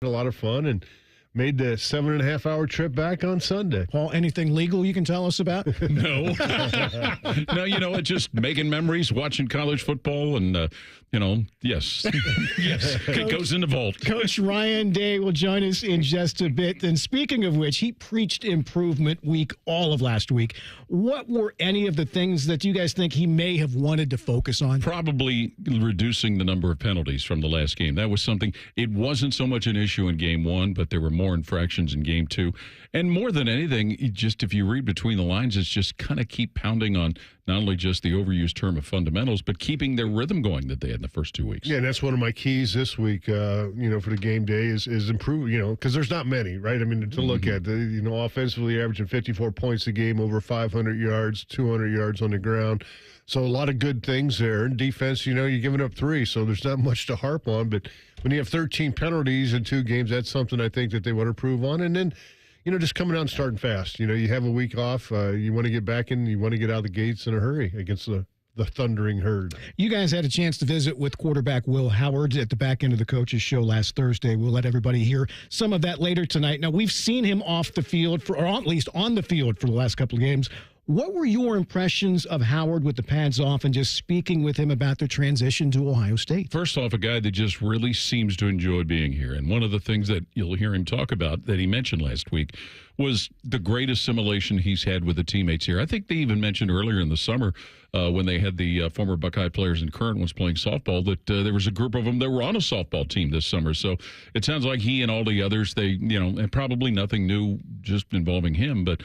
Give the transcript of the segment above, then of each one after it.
A lot of fun and made the 7.5-hour trip back on Sunday. Paul, anything legal you can tell us about? No. No, just making memories, watching college football, and, yes. Yes, it goes in the vault. Coach Ryan Day will join us in just a bit. And speaking of which, he preached improvement week all of last week. What were any of the things that you guys think he may have wanted to focus on? Probably reducing the number of penalties from the last game. That was something, it wasn't so much an issue in game one, but there were more infractions in game two. And more than anything, if you read between the lines, it's just kind of keep pounding on not only just the overused term of fundamentals, but keeping their rhythm going that they had in the first 2 weeks. Yeah, and that's one of my keys this week, for the game day is improve, because there's not many, right? I mean, to look at, offensively averaging 54 points a game, over 500 yards, 200 yards on the ground. So a lot of good things there. In defense, you're giving up 3, so there's not much to harp on. But when you have 13 penalties in 2 games, that's something I think that they want to improve on. And then, just coming out and starting fast. You have a week off. You want to get back in. You want to get out of the gates in a hurry against the thundering herd. You guys had a chance to visit with quarterback Will Howard at the back end of the coaches show last Thursday. We'll let everybody hear some of that later tonight. Now, we've seen him off the field, or at least on the field for the last couple of games. What were your impressions of Howard with the pads off and just speaking with him about the transition to Ohio State? First off, a guy that just really seems to enjoy being here. And one of the things that you'll hear him talk about that he mentioned last week was the great assimilation he's had with the teammates here. I think they even mentioned earlier in the summer when they had the former Buckeye players and current ones playing softball that there was a group of them that were on a softball team this summer. So it sounds like he and all the others, and probably nothing new just involving him, but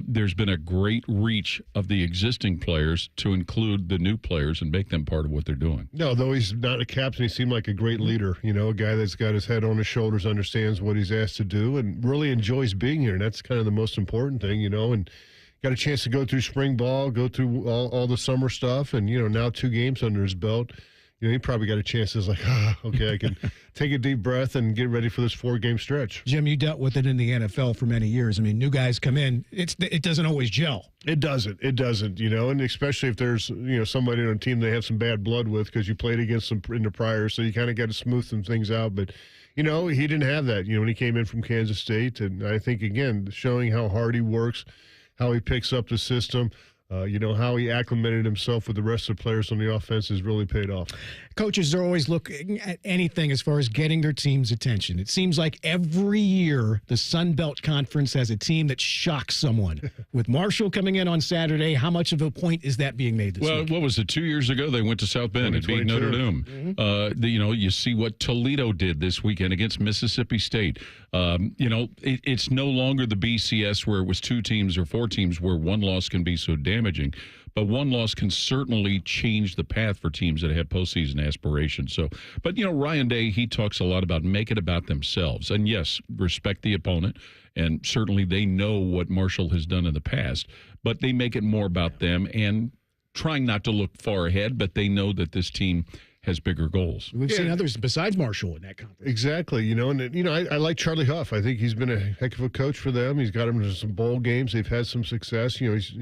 there's been a great reach of the existing players to include the new players and make them part of what they're doing. No, though he's not a captain, he seemed like a great leader, a guy that's got his head on his shoulders, understands what he's asked to do, and really enjoys being here. And that's kind of the most important thing, and got a chance to go through spring ball, go through all the summer stuff, and, now 2 games under his belt. He probably got a chance to okay, I can take a deep breath and get ready for this 4-game stretch. Jim, you dealt with it in the NFL for many years. I mean, new guys come in, it doesn't always gel. It doesn't, and especially if there's, somebody on a team they have some bad blood with because you played against them in the prior, so you kind of got to smooth some things out. But, he didn't have that, when he came in from Kansas State. And I think, again, showing how hard he works, how he picks up the system, how he acclimated himself with the rest of the players on the offense has really paid off. Coaches are always looking at anything as far as getting their team's attention. It seems like every year the Sun Belt Conference has a team that shocks someone. With Marshall coming in on Saturday, how much of a point is that being made this week? Well, what was it, 2 years ago? They went to South Bend and beat Notre Dame. You see what Toledo did this weekend against Mississippi State. It's no longer the BCS where it was 2 teams or 4 teams where one loss can be so damaging. But one loss can certainly change the path for teams that have postseason aspirations. But Ryan Day, he talks a lot about make it about themselves. And yes, respect the opponent. And certainly they know what Marshall has done in the past. But they make it more about them and trying not to look far ahead. But they know that this team has bigger goals. We've seen others besides Marshall in that conference. Exactly. I like Charlie Huff. I think he's been a heck of a coach for them. He's got them to some bowl games. They've had some success. He's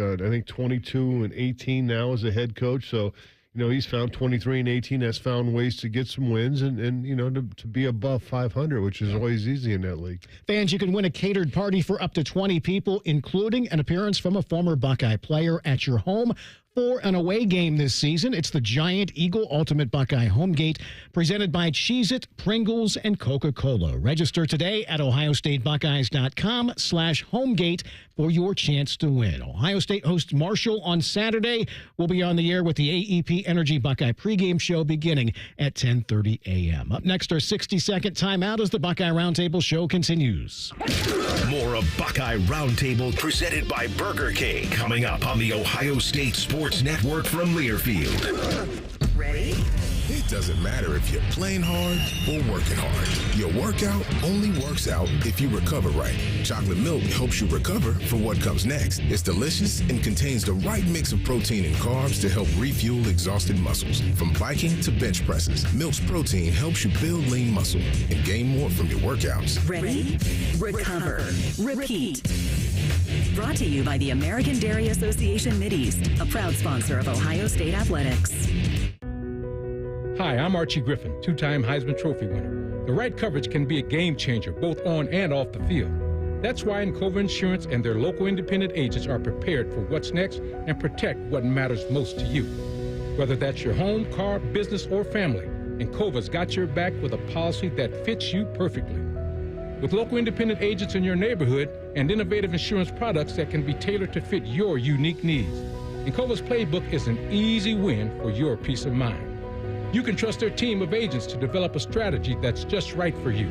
I think 22 and 18 now as a head coach. So, he's found 23 and 18 has found ways to get some wins and to be above 500, which is always easy in that league. Fans, you can win a catered party for up to 20 people, including an appearance from a former Buckeye player at your home. For an away game this season, it's the Giant Eagle Ultimate Buckeye Homegate, presented by Cheez-It, Pringles, and Coca-Cola. Register today at ohiostatebuckeyes.com/homegate for your chance to win. Ohio State hosts Marshall on Saturday. We'll be on the air with the AEP Energy Buckeye pregame show beginning at 10:30 a.m. Up next, our 60-second timeout as the Buckeye Roundtable show continues. More of Buckeye Roundtable presented by Burger King coming up on the Ohio State Sports Network from Learfield. Ready? It doesn't matter if you're playing hard or working hard. Your workout only works out if you recover right. Chocolate milk helps you recover for what comes next. It's delicious and contains the right mix of protein and carbs to help refuel exhausted muscles. From biking to bench presses, Milk's protein helps you build lean muscle and gain more from your workouts. Ready? Recover. Repeat. Brought to you by the American Dairy Association Mideast, a proud sponsor of Ohio State Athletics. Hi, I'm Archie Griffin, 2-time Heisman Trophy winner. The right coverage can be a game changer, both on and off the field. That's why Encova Insurance and their local independent agents are prepared for what's next and protect what matters most to you. Whether that's your home, car, business, or family, Encova's got your back with a policy that fits you perfectly. With local independent agents in your neighborhood and innovative insurance products that can be tailored to fit your unique needs, Encova's playbook is an easy win for your peace of mind. You can trust their team of agents to develop a strategy that's just right for you.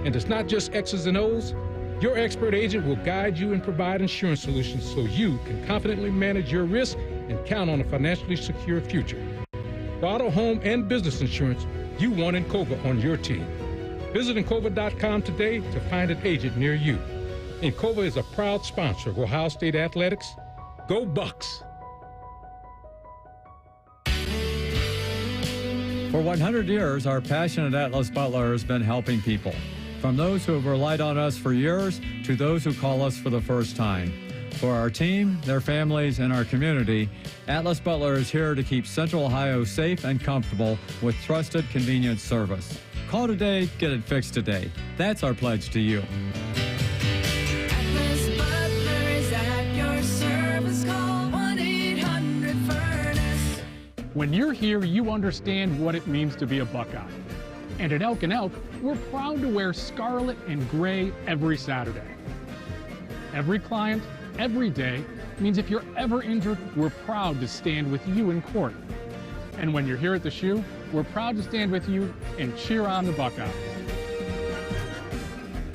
And it's not just X's and O's. Your expert agent will guide you and provide insurance solutions so you can confidently manage your risk and count on a financially secure future. For auto, home, and business insurance, you want Encova on your team. Visit Encova.com today to find an agent near you. Encova is a proud sponsor of Ohio State Athletics. Go Bucks! For 100 years, our passion at Atlas Butler has been helping people. From those who have relied on us for years to those who call us for the first time. For our team, their families, and our community, Atlas Butler is here to keep Central Ohio safe and comfortable with trusted, convenient service. Call today, get it fixed today. That's our pledge to you. Atlas Butler is at your service. Call 1-800-FURNACE. When you're here, you understand what it means to be a Buckeye. And at Elk & Elk, we're proud to wear scarlet and gray every Saturday. Every client, every day means if you're ever injured, we're proud to stand with you in court. And when you're here at the shoe, we're proud to stand with you and cheer on the Buckeyes.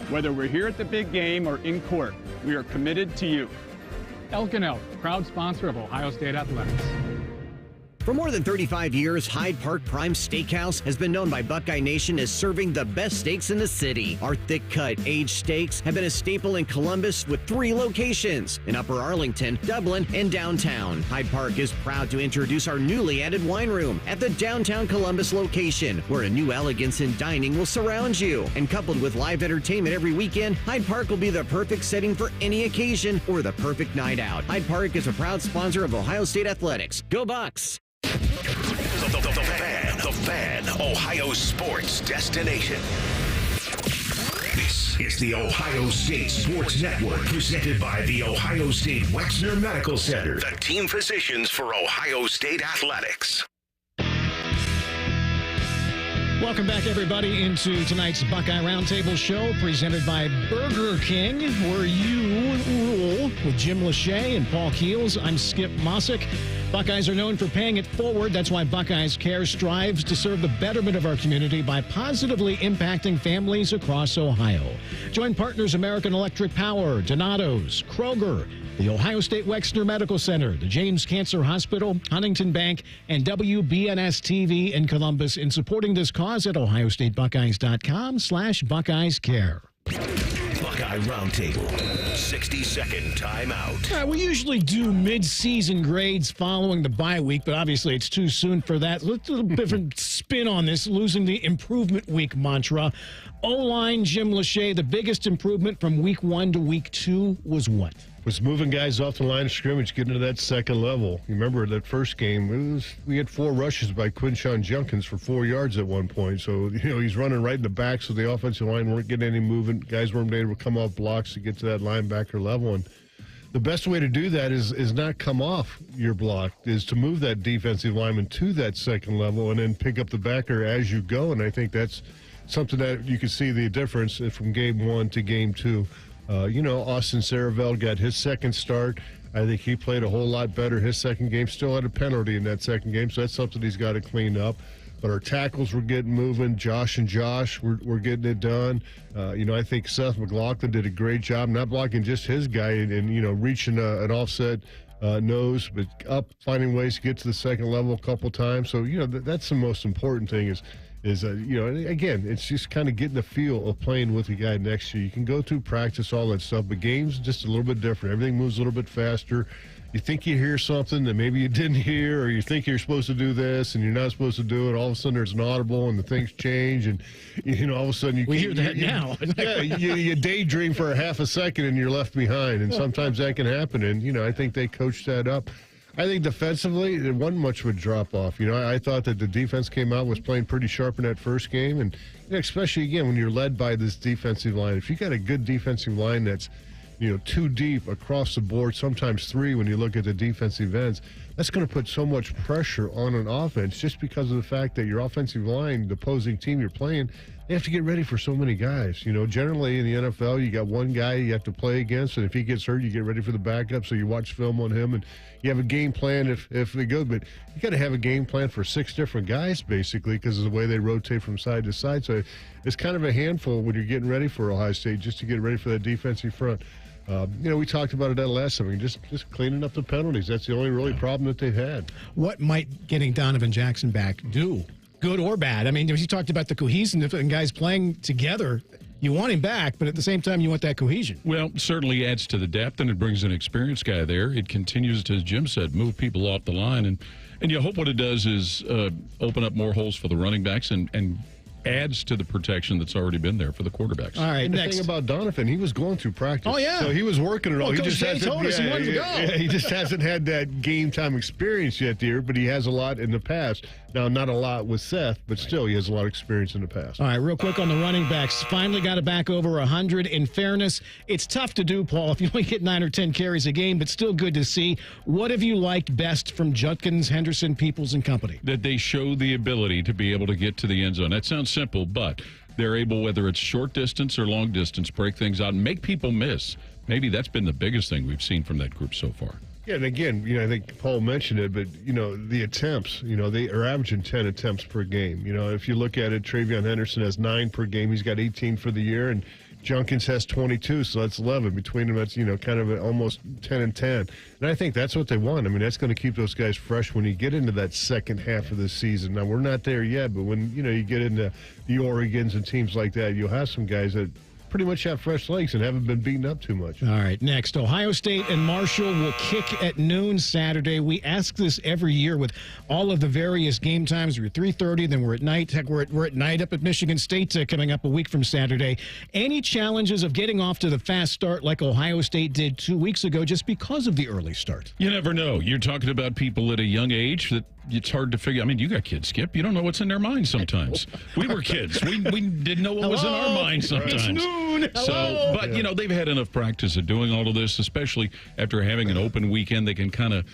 Whether we're here at the big game or in court, we are committed to you. Elk & Elk, proud sponsor of Ohio State Athletics. For more than 35 years, Hyde Park Prime Steakhouse has been known by Buckeye Nation as serving the best steaks in the city. Our thick-cut, aged steaks have been a staple in Columbus with 3 locations, in Upper Arlington, Dublin, and downtown. Hyde Park is proud to introduce our newly added wine room at the downtown Columbus location, where a new elegance in dining will surround you. And coupled with live entertainment every weekend, Hyde Park will be the perfect setting for any occasion or the perfect night out. Hyde Park is a proud sponsor of Ohio State Athletics. Go Bucks! The Fan, Ohio sports destination. This is the Ohio State Sports Network, presented by the Ohio State Wexner Medical Center, the team physicians for Ohio State Athletics. Welcome back, everybody, into tonight's Buckeye Roundtable show, presented by Burger King, where you rule, with Jim Lachey and Paul Keels. I'm Skip Mosic. Buckeyes are known for paying it forward. That's why Buckeyes Care strives to serve the betterment of our community by positively impacting families across Ohio. Join partners American Electric Power, Donato's, Kroger, the Ohio State Wexner Medical Center, the James Cancer Hospital, Huntington Bank, and WBNS-TV in Columbus in supporting this cause at ohiostatebuckeyes.com/BuckeyesCare. Buckeye Roundtable, 60-second timeout. We usually do mid-season grades following the bye week, but obviously it's too soon for that. Let's do a different spin on this, losing the improvement week mantra. O-line, Jim Lachey, the biggest improvement from week 1 to week 2 was what? Was moving guys off the line of scrimmage, getting to that second level. You remember that first game, we had 4 rushes by Quinshawn Junkins for 4 yards at one point. So, he's running right in the back, so the offensive line weren't getting any movement. Guys weren't able to come off blocks to get to that linebacker level. And the best way to do that is not come off your block, is to move that defensive lineman to that second level and then pick up the backer as you go. And I think that's something that you can see the difference from game 1 to game 2. Austin Saravell got his second start. I think he played a whole lot better his second game. Still had a penalty in that second game, so that's something he's got to clean up. But our tackles were getting moving. Josh were getting it done. I think Seth McLaughlin did a great job, not blocking just his guy and reaching an offset nose, but up, finding ways to get to the second level a couple times. So, that's the most important thing is again, it's just kind of getting the feel of playing with the guy next to you. You can go through practice, all that stuff, but games just a little bit different. Everything moves a little bit faster. You think you hear something that maybe you didn't hear, or you think you're supposed to do this and you're not supposed to do it. All of a sudden there's an audible and the things change, and all of a sudden we hear that now. you daydream for a half a second and you're left behind, and sometimes that can happen. And I think they coached that up. I think defensively, there wasn't much of a drop-off. You know, I thought that the defense came out, was playing pretty sharp in that first game, and especially, again, when you're led by this defensive line. If you got a good defensive line that's, you know, 2 deep across the board, sometimes 3 when you look at the defensive ends, that's going to put so much pressure on an offense just because of the fact that your offensive line, the opposing team you're playing, they have to get ready for so many guys. You know, generally in the NFL, you got one guy you have to play against, and if he gets hurt, you get ready for the backup, so you watch film on him, and you have a game plan if they go. But you got to have a game plan for 6 different guys, basically, because of the way they rotate from side to side. So it's kind of a handful when you're getting ready for Ohio State, just to get ready for that defensive front. You know, we talked about it that last time. Just cleaning up the penalties. That's the only really problem that they've had. What might getting Donovan Jackson back do, good or bad? I mean, you talked about the cohesion and guys playing together. You want him back, but at the same time, you want that cohesion. Well, certainly adds to the depth, and it brings an experienced guy there. It continues to, as Jim said, move people off the line. And you hope what it does is open up more holes for the running backs and adds to the protection that's already been there for the quarterbacks. All right, and next. The thing about Donovan, he was going through practice. Oh, yeah. So he was working it all. Well, He just hasn't, told us he wanted to go. he just hasn't had that game time experience yet there, but he has a lot in the past. Now, not a lot with Seth, but still he has a lot of experience in the past. All right, real quick on the running backs. Finally got it back over 100. In fairness, it's tough to do, Paul, if you only get 9 or 10 carries a game, but still good to see. What have you liked best from Judkins, Henderson, Peoples, and company? That they show the ability to be able to get to the end zone. That sounds simple, but they're able, whether it's short distance or long distance, break things out and make people miss. Maybe that's been the biggest thing we've seen from that group so far. Yeah, and again, you know, I think Paul mentioned it, but, you know, the attempts, you know, they are averaging 10 attempts per game. You know, if you look at it, Travion Henderson has 9 per game. He's got 18 for the year, and Junkins has 22, so that's 11. Between them, that's, you know, kind of almost 10 and 10. And I think that's what they want. I mean, that's going to keep those guys fresh when you get into that second half of the season. Now, we're not there yet, but when, you know, you get into the Oregons and teams like that, you'll have some guys that pretty much have fresh legs and haven't been beaten up too much. All right, next, Ohio State and Marshall will kick at noon Saturday. We ask this every year with all of the various game times. We're at 3:30, then we're at night. Heck, we're at night up at Michigan State coming up a week from Saturday. Any challenges of getting off to the fast start like Ohio State did 2 weeks ago just because of the early start? You never know. You're talking about people at a young age that it's hard to figure. I mean, you got kids, Skip. You don't know what's in their minds sometimes. We were kids. We didn't know what was in our minds sometimes. It's noon. So, but, you know, they've had enough practice of doing all of this, especially after having an open weekend. They can kind of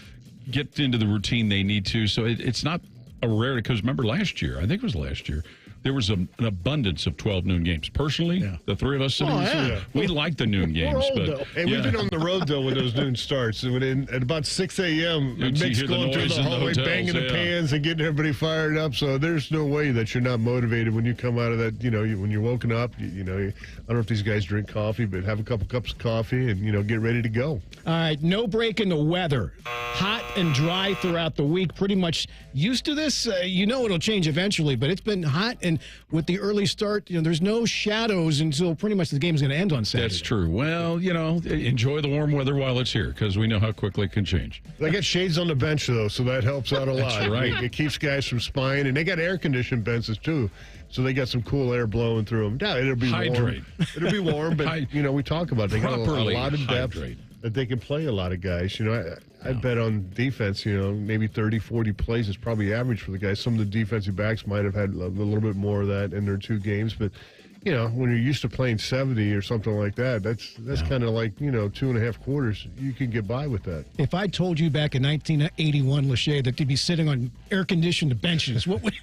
get into the routine they need to. So it's not a rarity, because remember last year, I think it was last year, there was an abundance of 12 noon games. Personally, the three of us sitting here, we like the noon games. But hey, we've been on the road, though, when those noon starts. And at about 6 a.m., Mick's going through the hallway, banging the pans and getting everybody fired up. So there's no way that you're not motivated when you come out of that, you know, when you're woken up. You know, I don't know if these guys drink coffee, but have a couple cups of coffee and, you know, get ready to go. All right, no break in the weather. Hot and dry throughout the week. Pretty much used to this. You know it'll change eventually, but it's been hot, and with the early start, you know, there's no shadows until pretty much the game's going to end on Saturday. That's true. Well, you know, enjoy the warm weather while it's here, because we know how quickly it can change. They got shades on the bench, though, so that helps out a lot. That's right. It keeps guys from spying, and they got air-conditioned benches, too. So they got some cool air blowing through them. Yeah, it'll be Hydrate. warm. It'll be warm, but, you know, we talk about it. They got a lot of depth. Hydrate. That they can play a lot of guys. You know, I bet on defense, you know, maybe 30, 40 plays is probably average for the guys. Some of the defensive backs might have had a little bit more of that in their 2 games, but you know, when you're used to playing 70 or something like that, that's kind of like, you know, 2.5 quarters. You can get by with that. If I told you back in 1981, Lachey, that you'd be sitting on air-conditioned benches, what would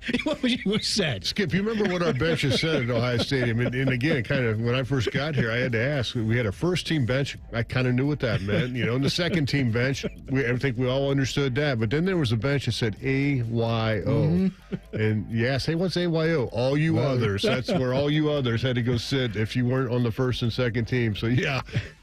you have said? Skip, you remember what our benches said at Ohio Stadium? And again, kind of when I first got here, I had to ask. We had a first-team bench. I kind of knew what that meant. You know, and the second-team bench, I think we all understood that. But then there was a bench that said AYO. Mm-hmm. And you asked, hey, what's AYO? All you others. That's where all you others had to go sit if you weren't on the first and second team. So, yeah,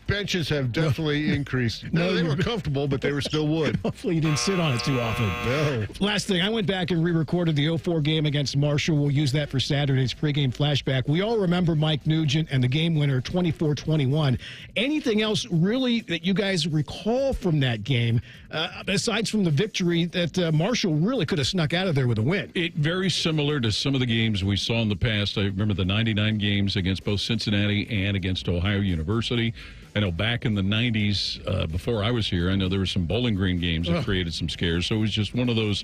benches have definitely increased. No, they were comfortable, but they were still wood. Hopefully you didn't sit on it too often. No. Last thing, I went back and re-recorded the 04 game against Marshall. We'll use that for Saturday's pregame flashback. We all remember Mike Nugent and the game winner, 24-21. Anything else really that you guys recall from that game, besides from the victory that Marshall really could have snuck out of there with a win? Very similar to some of the games we saw in the past. I remember the 99 games against both Cincinnati and against Ohio University. I know back in the 90s, before I was here, I know there were some Bowling Green games that created some scares. So it was just one of those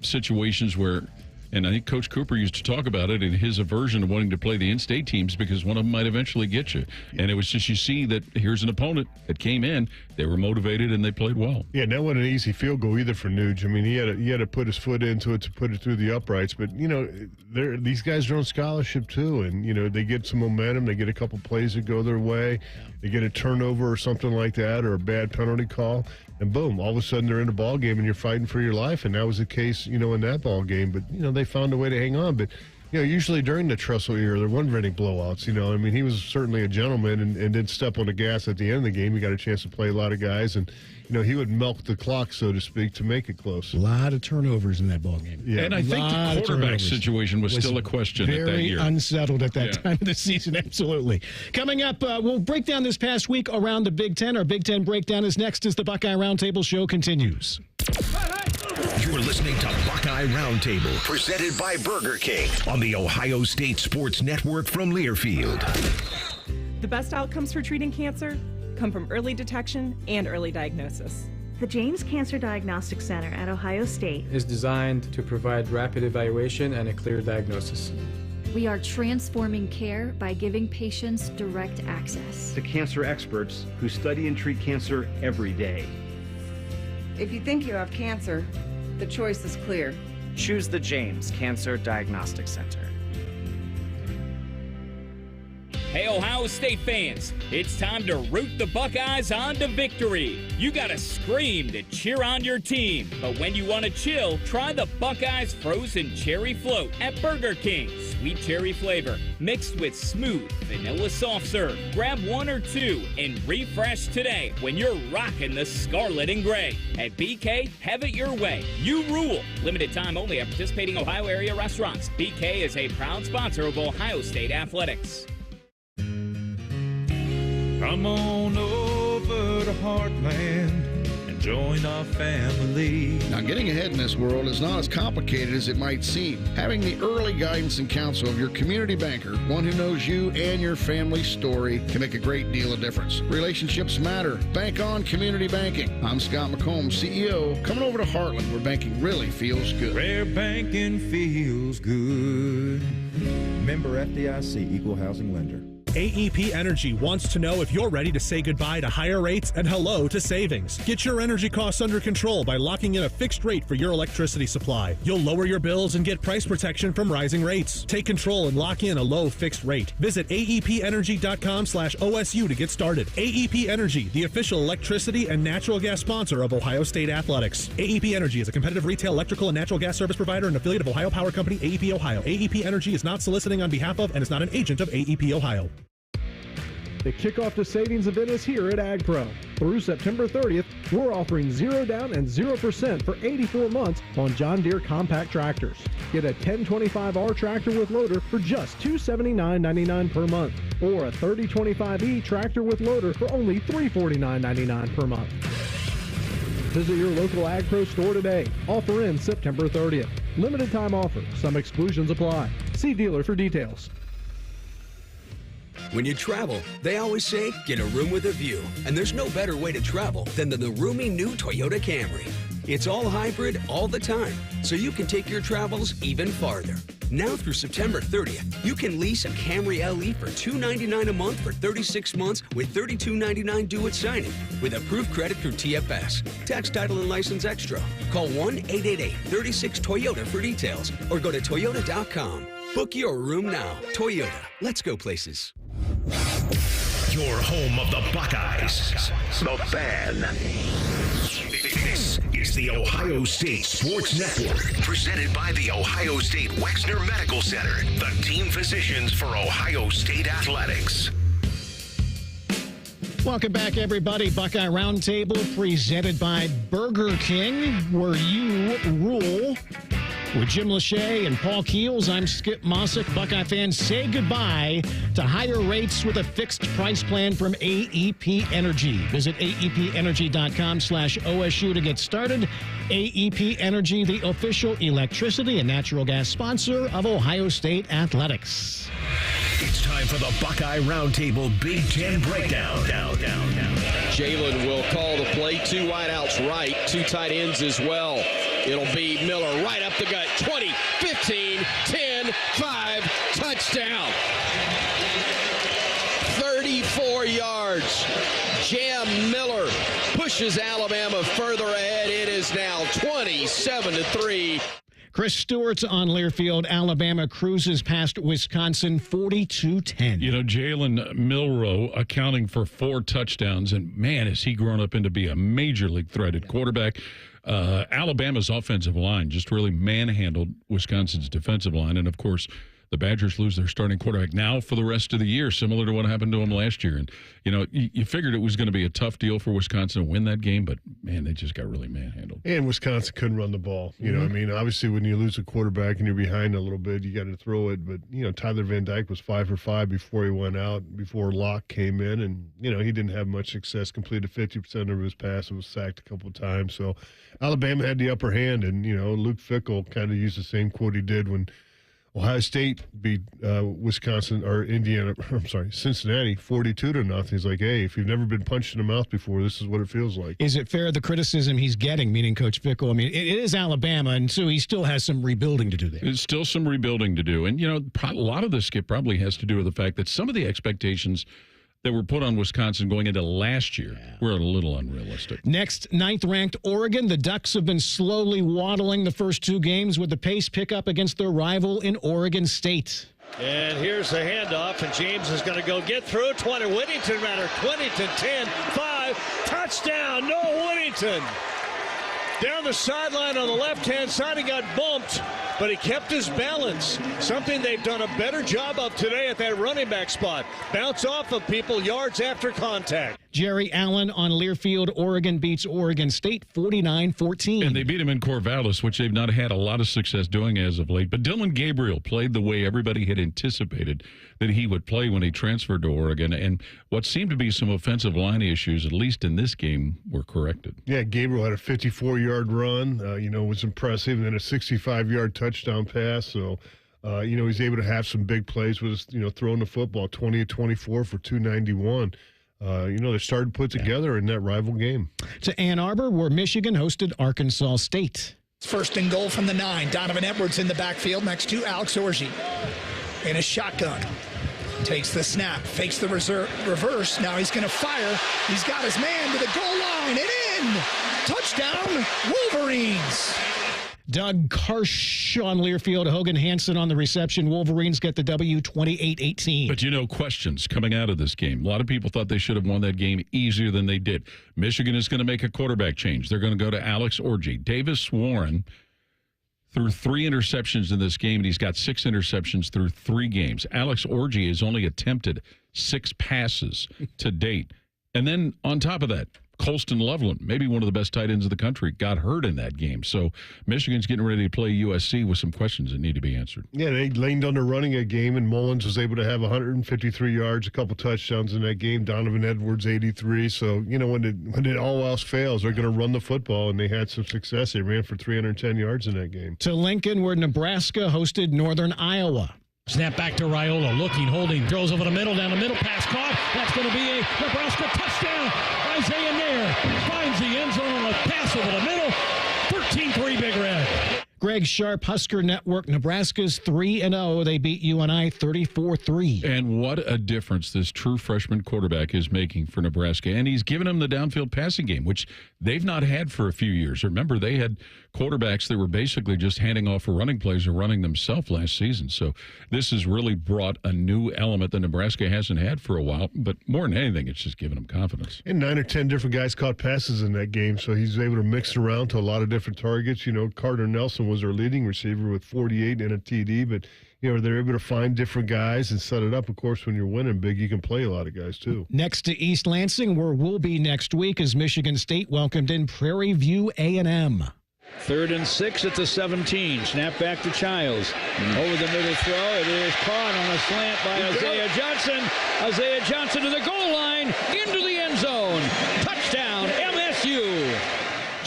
situations where, and I think Coach Cooper used to talk about it in his aversion to wanting to play the in-state teams because one of them might eventually get you. And it was just, you see that here's an opponent that came in, they were motivated, and they played well. Yeah, that wasn't an easy field goal either for Nuge. I mean, he had to put his foot into it to put it through the uprights. But, these guys are on scholarship too. And, they get some momentum. They get a couple plays that go their way. They get a turnover or something like that or a bad penalty call. And boom, all of a sudden they're in a ball game and you're fighting for your life. And that was the case, in that ball game. But, they found a way to hang on. But, usually during the Tressel era, there weren't any blowouts. He was certainly a gentleman and didn't step on the gas at the end of the game. He got a chance to play a lot of guys. And, he would milk the clock, so to speak, to make it close. A lot of turnovers in that ball game. Yeah. And I think the quarterback situation was still a question at that year. Very unsettled at that time of the season, absolutely. Coming up, we'll break down this past week around the Big Ten. Our Big Ten breakdown is next as the Buckeye Roundtable show continues. You're listening to Buckeye Roundtable, presented by Burger King on the Ohio State Sports Network from Learfield. The best outcomes for treating cancer come from early detection and early diagnosis. The James Cancer Diagnostic Center at Ohio State is designed to provide rapid evaluation and a clear diagnosis. We are transforming care by giving patients direct access. The cancer experts who study and treat cancer every day. If you think you have cancer, the choice is clear. Choose the James Cancer Diagnostic Center. Hey, Ohio State fans, it's time to root the Buckeyes on to victory. You gotta scream to cheer on your team. But when you want to chill, try the Buckeyes Frozen Cherry Float at Burger King. Sweet cherry flavor, mixed with smooth vanilla soft serve. Grab one or two and refresh today when you're rocking the scarlet and gray. At BK, have it your way. You rule. Limited time only at participating Ohio area restaurants. BK is a proud sponsor of Ohio State Athletics. Come on over to Heartland and join our family. Now, getting ahead in this world is not as complicated as it might seem. Having the early guidance and counsel of your community banker, one who knows you and your family's story, can make a great deal of difference. Relationships matter. Bank on community banking. I'm Scott McComb, CEO. Coming over to Heartland, where banking really feels good. Where banking feels good. Member FDIC, Equal Housing Lender. AEP Energy wants to know if you're ready to say goodbye to higher rates and hello to savings. Get your energy costs under control by locking in a fixed rate for your electricity supply. You'll lower your bills and get price protection from rising rates. Take control and lock in a low fixed rate. Visit aepenergy.com/OSU to get started. AEP Energy, the official electricity and natural gas sponsor of Ohio State Athletics. AEP Energy is a competitive retail electrical and natural gas service provider and affiliate of Ohio Power Company, AEP Ohio. AEP Energy is not soliciting on behalf of and is not an agent of AEP Ohio. The kickoff to savings event is here at AgPro. Through September 30th, we're offering 0 down and 0% for 84 months on John Deere compact tractors. Get a 1025R tractor with loader for just $279.99 per month, or a 3025E tractor with loader for only $349.99 per month. Visit your local AgPro store today. Offer ends September 30th. Limited time offer. Some exclusions apply. See dealer for details. When you travel, they always say, get a room with a view. And there's no better way to travel than the roomy new Toyota Camry. It's all hybrid all the time, so you can take your travels even farther. Now through September 30th, you can lease a Camry LE for $299 a month for 36 months with $32.99 due at signing, with approved credit through TFS. Tax, title, and license extra. Call 1-888-36-TOYOTA for details, or go to toyota.com. Book your room now. Toyota. Let's go places. Your home of the Buckeyes. The Fan. This is the Ohio State Sports Network, presented by the Ohio State Wexner Medical Center, the team physicians for Ohio State Athletics. Welcome back, everybody. Buckeye Roundtable presented by Burger King, where you rule. With Jim Lachey and Paul Keels, I'm Skip Mosic. Buckeye fans, say goodbye to higher rates with a fixed price plan from AEP Energy. Visit aepenergy.com/OSU to get started. AEP Energy, the official electricity and natural gas sponsor of Ohio State Athletics. It's time for the Buckeye Roundtable Big Ten Breakdown. Jalen will call the play. 2 wideouts right, 2 tight ends as well. It'll be Miller right up the gut. 20, 15, 10, 5, touchdown. 34 yards. Jam Miller pushes Alabama further ahead. It is now 27-3. Chris Stewart's on Learfield. Alabama cruises past Wisconsin 42-10. You know, Jalen Milroe accounting for 4 touchdowns, and man, has he grown up into be a major league threat at quarterback. Alabama's offensive line just really manhandled Wisconsin's defensive line, and of course, the Badgers lose their starting quarterback now for the rest of the year, similar to what happened to them last year. And, you know, you figured it was going to be a tough deal for Wisconsin to win that game, but, man, they just got really manhandled. And Wisconsin couldn't run the ball. You know, I mean, obviously when you lose a quarterback and you're behind a little bit, you got to throw it. But, you know, Tyler Van Dyke was 5 for 5 before he went out, before Locke came in. And, you know, he didn't have much success, completed 50% of his passes, was sacked a couple of times. So Alabama had the upper hand. And, you know, Luke Fickell kind of used the same quote he did when Ohio State beat Cincinnati 42-0. He's like, hey, if you've never been punched in the mouth before, this is what it feels like. Is it fair, the criticism he's getting, meaning Coach Fickell? I mean, it is Alabama, and so he still has some rebuilding to do there. There's still some rebuilding to do. And, you know, a lot of this, Skip, probably has to do with the fact that some of the expectations that were put on Wisconsin going into last year were a little unrealistic. Next, 9th-ranked Oregon. The Ducks have been slowly waddling the first 2 games with the pace pickup against their rival in Oregon State. And here's the handoff, and James is going to go get through. 20, Whittington rather, 20-10, 5, touchdown, Noah Whittington. Down the sideline on the left-hand side, he got bumped, but he kept his balance, something they've done a better job of today at that running back spot. Bounce off of people yards after contact. Jerry Allen on Learfield. Oregon beats Oregon State 49-14. And they beat him in Corvallis, which they've not had a lot of success doing as of late. But Dylan Gabriel played the way everybody had anticipated that he would play when he transferred to Oregon. And what seemed to be some offensive line issues, at least in this game, were corrected. Yeah, Gabriel had a 54-yard run, was impressive, and then a 65-yard touchdown pass. So, he's able to have some big plays with his, throwing the football, 20-24 for 291. They started to put together in that rival game. To Ann Arbor, where Michigan hosted Arkansas State. First and goal from the 9. Donovan Edwards in the backfield next to Alex Orji. In a shotgun. Takes the snap, fakes the reverse. Now he's going to fire. He's got his man to the goal line and in. Touchdown, Wolverines. Doug Karsh on Learfield. Hogan Hansen on the reception. Wolverines get the W 28-18. But questions coming out of this game. A lot of people thought they should have won that game easier than they did. Michigan is going to make a quarterback change. They're going to go to Alex Orji. Davis Warren threw 3 interceptions in this game, and he's got 6 interceptions through 3 games. Alex Orji has only attempted 6 passes to date. And then on top of that, Colston Loveland, maybe one of the best tight ends of the country, got hurt in that game. So Michigan's getting ready to play USC with some questions that need to be answered. Yeah, they leaned on the running a game, and Mullins was able to have 153 yards, a couple touchdowns in that game. Donovan Edwards, 83. So, when it all else fails, they're going to run the football, and they had some success. They ran for 310 yards in that game. To Lincoln, where Nebraska hosted Northern Iowa. Snap back to Raiola, looking, holding, throws over the middle, down the middle, pass caught. That's going to be a Nebraska touchdown. Isaiah Nair finds the end zone on a pass over the middle. 13-3 Big Red. Greg Sharp, Husker Network. Nebraska's 3-0. They beat UNI 34-3. And what a difference this true freshman quarterback is making for Nebraska. And he's given them the downfield passing game, which they've not had for a few years. Remember, they had quarterbacks that were basically just handing off for running plays or running themselves last season. So this has really brought a new element that Nebraska hasn't had for a while. But more than anything, it's just given them confidence. And 9 or 10 different guys caught passes in that game, so he's able to mix it around to a lot of different targets. Carter Nelson was their leading receiver with 48 and a TD, but they're able to find different guys and set it up. Of course, when you're winning big, you can play a lot of guys too. Next to East Lansing, where we'll be next week, as Michigan State welcomed in Prairie View A&M. 3rd and 6 at the 17. Snap back to Childs. Over the middle throw. It is caught on a slant by Isaiah Johnson. Isaiah Johnson to the goal line, into the end zone. Touchdown, MSU.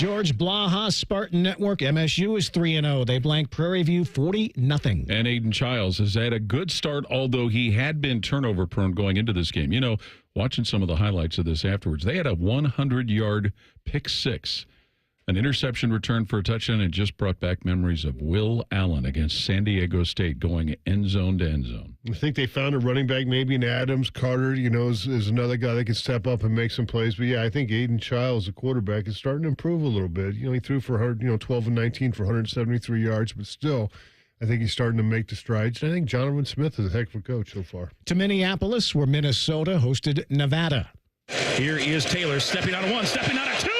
George Blaha, Spartan Network. MSU is 3-0. They blank Prairie View 40-0. And Aiden Childs has had a good start, although he had been turnover prone going into this game. You know, watching some of the highlights of this afterwards, they had a 100-yard pick six, an interception return for a touchdown, and just brought back memories of Will Allen against San Diego State going end zone to end zone. I think they found a running back, maybe in Adams. Carter, you know, is another guy that can step up and make some plays. But, yeah, I think Aiden Childs, the quarterback, is starting to improve a little bit. You know, he threw for 12 and 19 for 173 yards, but still, I think he's starting to make the strides. And I think Jonathan Smith is a heck of a coach so far. To Minneapolis, where Minnesota hosted Nevada. Here is Taylor stepping out of one, stepping out of two.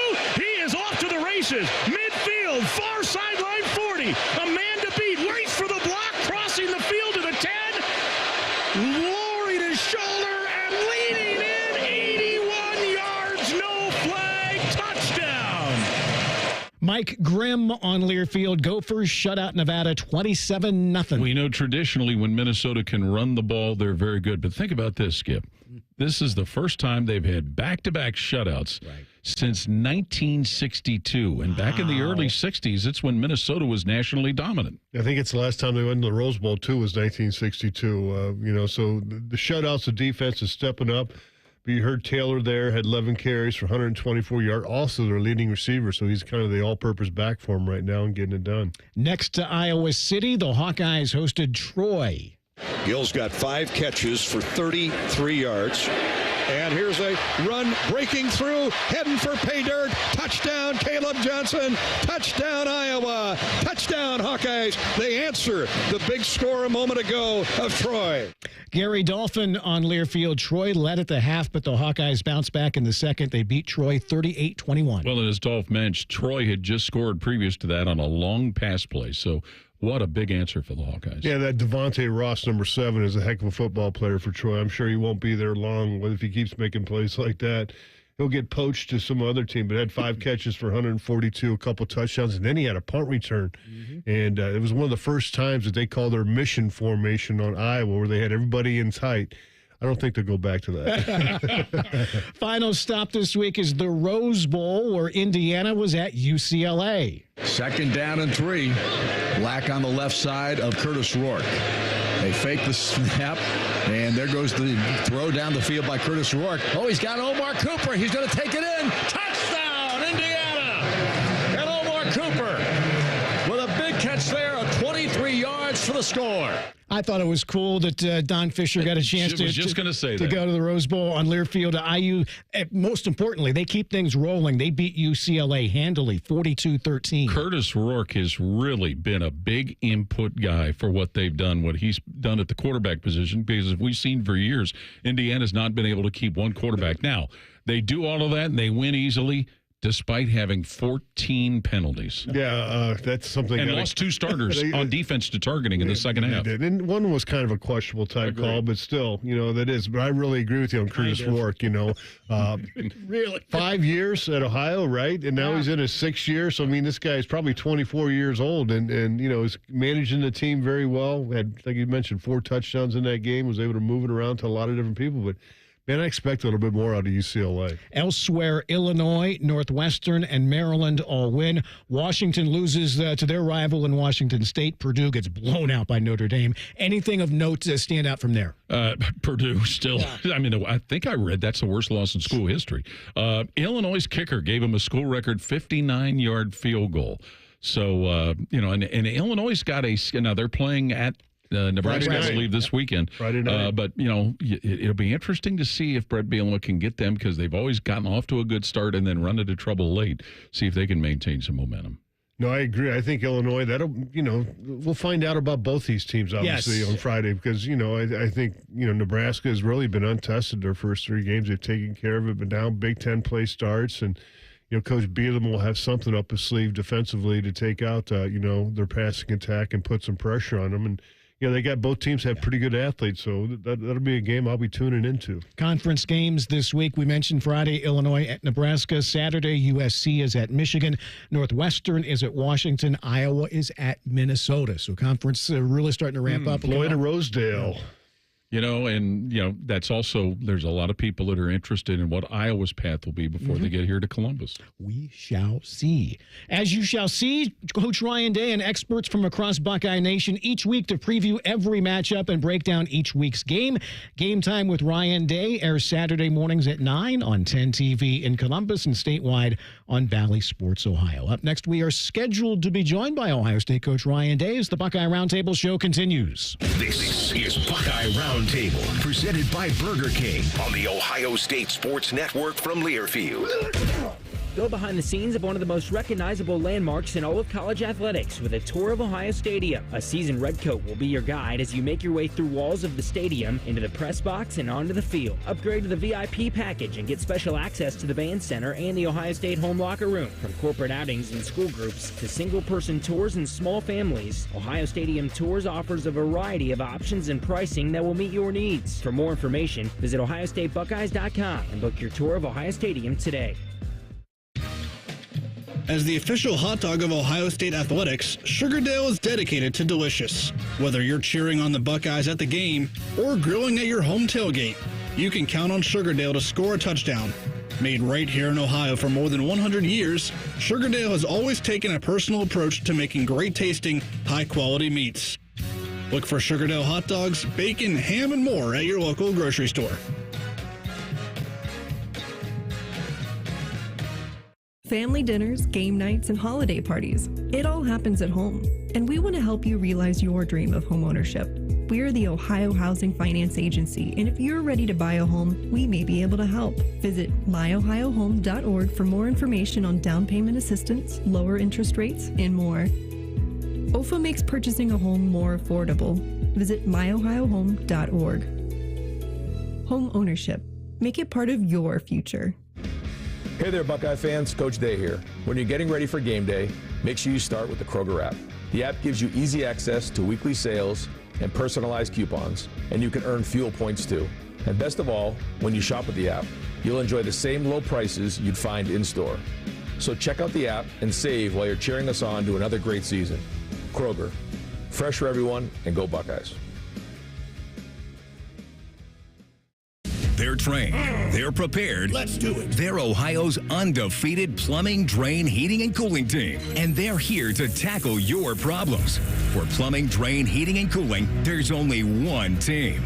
He is off to the races. Midfield, far sideline 40. A man to beat. Waits for the block, crossing the field to the 10. Lowering his shoulder and leaning in. 81 yards, no flag, touchdown. Mike Grimm on Learfield. Gophers shut out Nevada 27-0. We know traditionally when Minnesota can run the ball, they're very good. But think about this, Skip. This is the first time they've had back-to-back shutouts since 1962. And back in the early 60s, it's when Minnesota was nationally dominant. I think it's the last time they went to the Rose Bowl, too, was 1962. So the shutouts, the defense is stepping up. But you heard Taylor there, had 11 carries for 124 yards. Also their leading receiver, so he's kind of the all-purpose back for them right now and getting it done. Next to Iowa City, the Hawkeyes hosted Troy. Gill's got 5 catches for 33 yards. And here's a run breaking through, heading for pay dirt. Touchdown, Caleb Johnson. Touchdown, Iowa. Touchdown, Hawkeyes. They answer the big score a moment ago of Troy. Gary Dolphin on Learfield. Troy led at the half, but the Hawkeyes bounced back in the second. They beat Troy 38-21. Well, and as Dolph mentioned, Troy had just scored previous to that on a long pass play. So what a big answer for the Hawkeyes. Yeah, that Devontae Ross, number 7, is a heck of a football player for Troy. I'm sure he won't be there long if he keeps making plays like that. He'll get poached to some other team, but had 5 catches for 142, a couple touchdowns, and then he had a punt return. And it was one of the first times that they called their mission formation on Iowa, where they had everybody in tight. I don't think they'll go back to that. Final stop this week is the Rose Bowl, where Indiana was at UCLA. 2nd down and 3. Lack on the left side of Curtis Rourke. They fake the snap, and there goes the throw down the field by Curtis Rourke. Oh, he's got Omar Cooper. He's going to take it in. Touchdown, Indiana! And Omar Cooper with a big catch there of 23 yards for the score. I thought it was cool that Don Fisher got a chance to go to the Rose Bowl on Learfield. IU, most importantly, they keep things rolling. They beat UCLA handily, 42-13. Curtis Rourke has really been a big input guy for what they've done, what he's done at the quarterback position, because as we've seen for years, Indiana's not been able to keep one quarterback. Now, they do all of that, and they win easily, despite having 14 penalties. Yeah, that's something. And lost 2 starters on defense to targeting in the second half. And one was kind of a questionable type call, but still, that is. But I really agree with you on Curtis Rourke. Really? 5 years at Ohio, right? And now he's in his 6th year. So, I mean, this guy is probably 24 years old and is managing the team very well. Had, like you mentioned, 4 touchdowns in that game, was able to move it around to a lot of different people. But man, I expect a little bit more out of UCLA. Elsewhere, Illinois, Northwestern, and Maryland all win. Washington loses to their rival in Washington State. Purdue gets blown out by Notre Dame. Anything of note to stand out from there? Purdue still. Yeah. I mean, I think I read that's the worst loss in school history. Illinois' kicker gave them a school record 59-yard field goal. So, and Illinois got now they're playing at Nebraska has to leave this weekend. Friday night. But, it'll be interesting to see if Brett Bielema can get them, because they've always gotten off to a good start and then run into trouble late. See if they can maintain some momentum. No, I agree. I think Illinois, we'll find out about both these teams, obviously, on Friday, because, I think, Nebraska has really been untested their first 3 games. They've taken care of it, but now Big Ten play starts, and Coach Bielema will have something up his sleeve defensively to take out, their passing attack and put some pressure on them. And they got both teams have pretty good athletes, so that'll be a game I'll be tuning into. Conference games this week. We mentioned Friday, Illinois at Nebraska. Saturday, USC is at Michigan. Northwestern is at Washington. Iowa is at Minnesota. So conference really starting to ramp up. Floyd of Rosedale. And that's also, there's a lot of people that are interested in what Iowa's path will be before they get here to Columbus. We shall see. As you shall see, Coach Ryan Day and experts from across Buckeye Nation each week to preview every matchup and break down each week's game. Game Time with Ryan Day airs Saturday mornings at 9 on 10 TV in Columbus and statewide on Valley Sports Ohio. Up next, we are scheduled to be joined by Ohio State coach Ryan Day as the Buckeye Roundtable show continues. This is Buckeye Roundtable, presented by Burger King on the Ohio State Sports Network from Learfield. Go behind the scenes of one of the most recognizable landmarks in all of college athletics with a tour of Ohio Stadium. A seasoned redcoat will be your guide as you make your way through walls of the stadium, into the press box, and onto the field. Upgrade to the VIP package and get special access to the band center and the Ohio State home locker room. From corporate outings and school groups to single-person tours and small families, Ohio Stadium Tours offers a variety of options and pricing that will meet your needs. For more information, visit ohiostatebuckeyes.com and book your tour of Ohio Stadium today. As the official hot dog of Ohio State athletics, Sugardale is dedicated to delicious. Whether you're cheering on the Buckeyes at the game or grilling at your home tailgate, you can count on Sugardale to score a touchdown. Made right here in Ohio for more than 100 years, Sugardale has always taken a personal approach to making great-tasting, high-quality meats. Look for Sugardale hot dogs, bacon, ham, and more at your local grocery store. Family dinners, game nights, and holiday parties. It all happens at home, and we want to help you realize your dream of homeownership. We are the Ohio Housing Finance Agency, and if you're ready to buy a home, we may be able to help. Visit myohiohome.org for more information on down payment assistance, lower interest rates, and more. OFA makes purchasing a home more affordable. Visit myohiohome.org. Home ownership. Make it part of your future. Hey there, Buckeye fans. Coach Day here. When you're getting ready for game day, make sure you start with the Kroger app. The app gives you easy access to weekly sales and personalized coupons, and you can earn fuel points too. And best of all, when you shop with the app, you'll enjoy the same low prices you'd find in-store. So check out the app and save while you're cheering us on to another great season. Kroger, fresh for everyone, and go Buckeyes. They're trained. They're prepared. Let's do it. They're Ohio's undefeated plumbing, drain, heating, and cooling team. And they're here to tackle your problems. For plumbing, drain, heating, and cooling, there's only one team.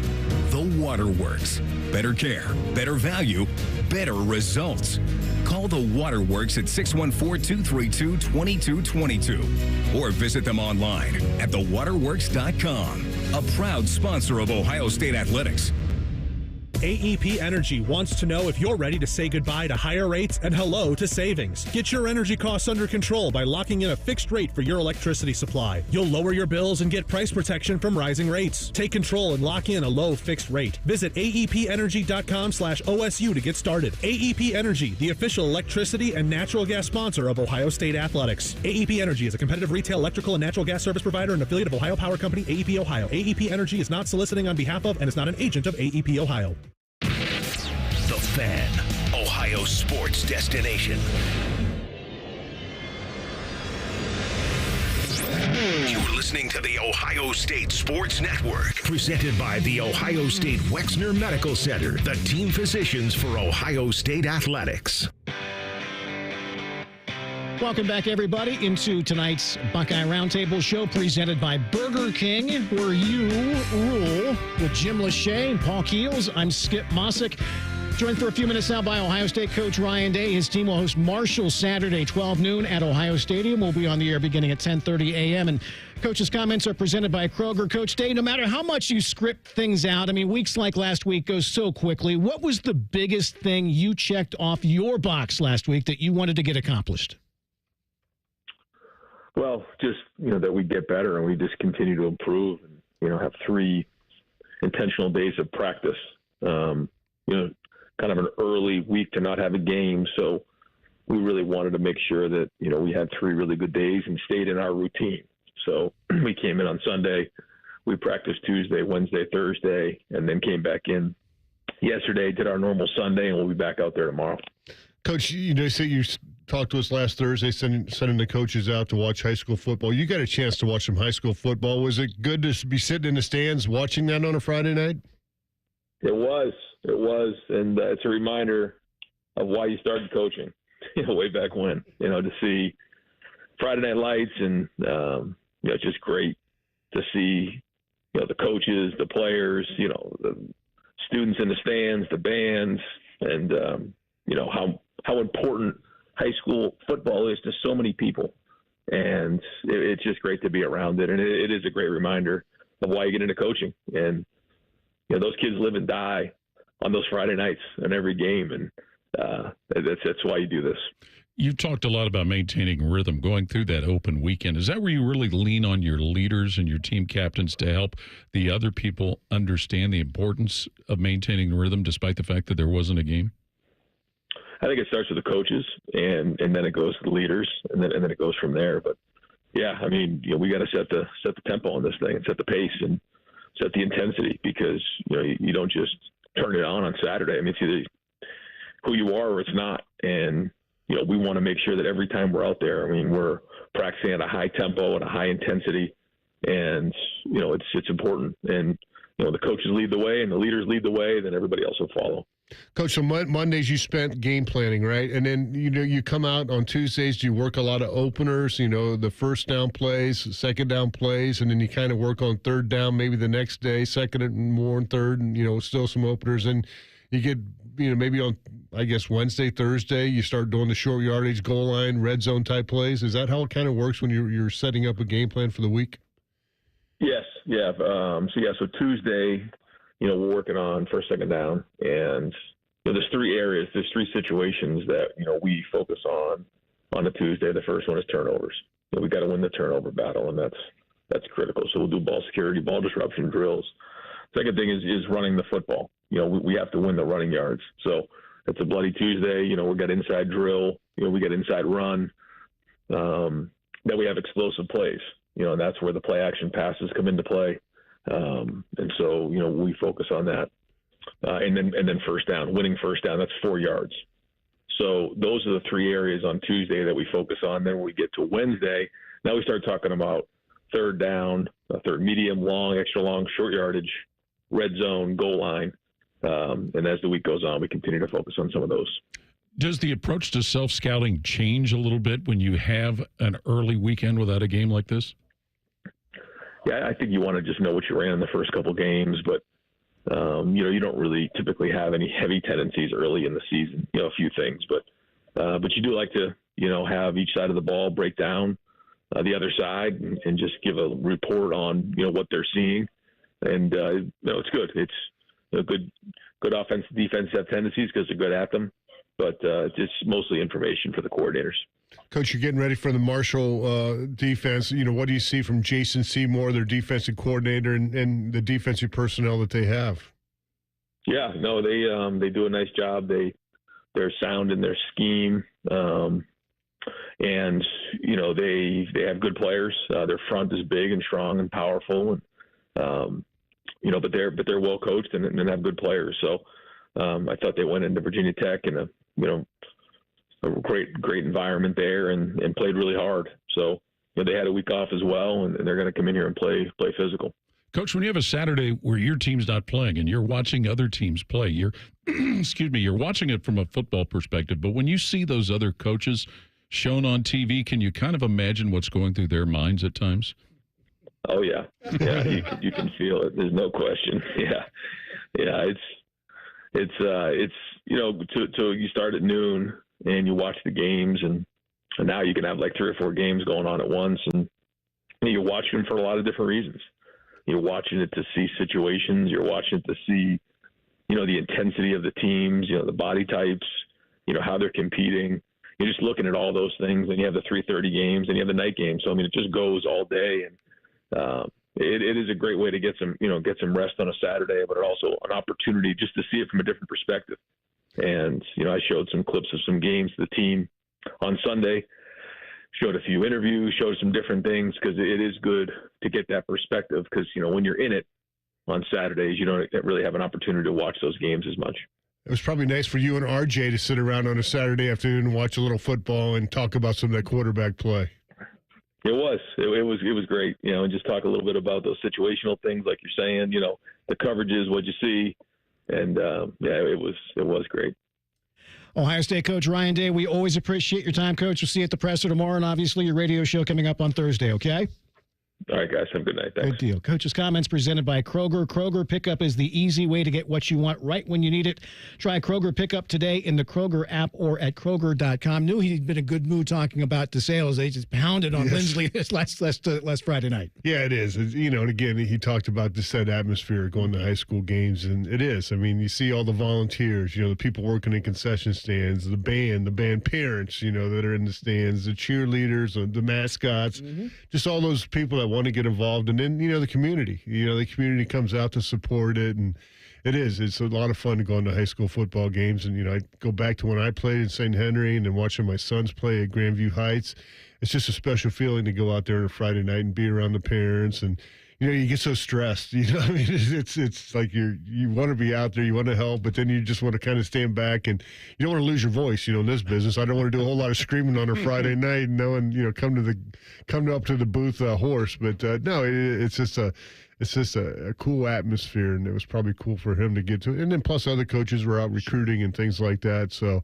The Waterworks. Better care, better value, better results. Call the Waterworks at 614-232-2222 or visit them online at thewaterworks.com. A proud sponsor of Ohio State Athletics. AEP Energy wants to know if you're ready to say goodbye to higher rates and hello to savings. Get your energy costs under control by locking in a fixed rate for your electricity supply. You'll lower your bills and get price protection from rising rates. Take control and lock in a low fixed rate. Visit aepenergy.com/OSU to get started. AEP Energy, the official electricity and natural gas sponsor of Ohio State Athletics. AEP Energy is a competitive retail electrical and natural gas service provider and affiliate of Ohio Power Company, AEP Ohio. AEP Energy is not soliciting on behalf of and is not an agent of AEP Ohio. The Fan, Ohio sports destination. You're listening to the Ohio State Sports Network, presented by the Ohio State Wexner Medical Center, the team physicians for Ohio State Athletics. Welcome back, everybody, into tonight's Buckeye Roundtable show presented by Burger King, where you rule, with Jim Lachey and Paul Keels. I'm Skip Mosic. Joined for a few minutes now by Ohio State coach Ryan Day. His team will host Marshall Saturday, 12 noon at Ohio Stadium. We'll be on the air beginning at 10:30 a.m. And Coach's comments are presented by Kroger. Coach Day, no matter how much you script things out, I mean, weeks like last week go so quickly. What was the biggest thing you checked off your box last week that you wanted to get accomplished? Well, just, that we get better and we just continue to improve and, have 3 intentional days of practice. Kind of an early week to not have a game. So we really wanted to make sure that, we had 3 really good days and stayed in our routine. So we came in on Sunday, we practiced Tuesday, Wednesday, Thursday, and then came back in yesterday, did our normal Sunday, and we'll be back out there tomorrow. Coach, say you talked to us last Thursday, sending the coaches out to watch high school football. You got a chance to watch some high school football. Was it good to be sitting in the stands watching that on a Friday night? It was, and it's a reminder of why you started coaching, way back when. To see Friday Night Lights, and it's just great to see, the coaches, the players, the students in the stands, the bands, and how important high school football is to so many people. And it's just great to be around it, and it is a great reminder of why you get into coaching. And those kids live and die on those Friday nights in every game, and that's why you do this. You've talked a lot about maintaining rhythm, going through that open weekend. Is that where you really lean on your leaders and your team captains to help the other people understand the importance of maintaining rhythm despite the fact that there wasn't a game? I think it starts with the coaches, and then it goes to the leaders, and then it goes from there. But yeah, I mean, we got to set the tempo on this thing, and set the pace, and set the intensity, because you don't just turn it on Saturday. I mean, it's either who you are or it's not. And we want to make sure that every time we're out there, I mean, we're practicing at a high tempo and a high intensity, and it's important. And the coaches lead the way and the leaders lead the way, then everybody else will follow. Coach, so Mondays you spent game planning, right? And then, you come out on Tuesdays, do you work a lot of openers, the first down plays, second down plays, and then you kind of work on third down maybe the next day, second and more and third, and, still some openers. And you get, maybe on, I guess, Wednesday, Thursday, you start doing the short yardage, goal line, red zone type plays. Is that how it kind of works when you're setting up a game plan for the week? Yes. Yeah. So Tuesday, we're working on first, second down, and there's three areas, there's three situations that we focus on a Tuesday. The first one is turnovers. We got to win the turnover battle, and that's critical. So we'll do ball security, ball disruption drills. Second thing is running the football. We have to win the running yards. So it's a bloody Tuesday. We got inside drill. We got inside run. Then we have explosive plays. And that's where the play action passes come into play. And so, we focus on that. And then first down, winning first down, that's 4 yards. So those are the three areas on Tuesday that we focus on. Then when we get to Wednesday, now we start talking about third down, third medium, long, extra long, short yardage, red zone, goal line. And as the week goes on, we continue to focus on some of those. Does the approach to self-scouting change a little bit when you have an early weekend without a game like this? Yeah, I think you want to just know what you ran in the first couple games, but you don't really typically have any heavy tendencies early in the season. A few things, but you do like to have each side of the ball break down the other side and just give a report on what they're seeing, and it's good. It's good offense, defense have tendencies because they're good at them, but it's mostly information for the coordinators. Coach, you're getting ready for the Marshall defense. What do you see from Jason Seymour, their defensive coordinator, and the defensive personnel that they have? Yeah, no, they do a nice job. They're sound in their scheme, and they have good players. Their front is big and strong and powerful, and but they're well coached and have good players. So I thought they went into Virginia Tech in a great environment there and played really hard. So they had a week off as well, and they're going to come in here and play physical. Coach, when you have a Saturday where your team's not playing and you're watching other teams play, you're you're watching it from a football perspective, but when you see those other coaches shown on TV, can you kind of imagine what's going through their minds at times? Oh yeah, you can feel it. There's no question. Yeah. It's so you start at noon and you watch the games, and now you can have like 3 or 4 games going on at once, and you're watching for a lot of different reasons. You're watching it to see situations. You're watching it to see, the intensity of the teams, the body types, how they're competing. You're just looking at all those things, and you have the 3:30 games, and you have the night games. So, it just goes all day, and it is a great way to get some rest on a Saturday, but also an opportunity just to see it from a different perspective. And, I showed some clips of some games to the team on Sunday, showed a few interviews, showed some different things, because it is good to get that perspective, because, when you're in it on Saturdays, you don't really have an opportunity to watch those games as much. It was probably nice for you and RJ to sit around on a Saturday afternoon and watch a little football and talk about some of that quarterback play. It was. It was great, and just talk a little bit about those situational things, like you're saying, the coverages, what you see, And it was great. Ohio State coach Ryan Day, we always appreciate your time, Coach. We'll see you at the presser tomorrow, and obviously your radio show coming up on Thursday, okay? All right, guys. Have a good night. Thanks. Good deal. Coach's comments presented by Kroger. Kroger Pickup is the easy way to get what you want right when you need it. Try Kroger Pickup today in the Kroger app or at Kroger.com. Knew he'd been in a good mood talking about DeSales. They just pounded on Lindsley this last Friday night. Yeah, it is. And again, he talked about the set atmosphere going to high school games, and it is. I mean, you see all the volunteers, the people working in concession stands, the band parents, that are in the stands, the cheerleaders, the mascots, just all those people that want to get involved, and then the community the community comes out to support it, and it's a lot of fun going to high school football games. And I go back to when I played in St. Henry and then watching my sons play at Grandview Heights. It's just a special feeling to go out there on a Friday night and be around the parents, and you get so stressed. I mean, it's like you want to be out there, you want to help, but then you just want to kind of stand back, and you don't want to lose your voice. In this business, I don't want to do a whole lot of screaming on a Friday night, and come up to the booth hoarse. But no, it's just a cool atmosphere, and it was probably cool for him to get to. And then plus other coaches were out recruiting and things like that. So.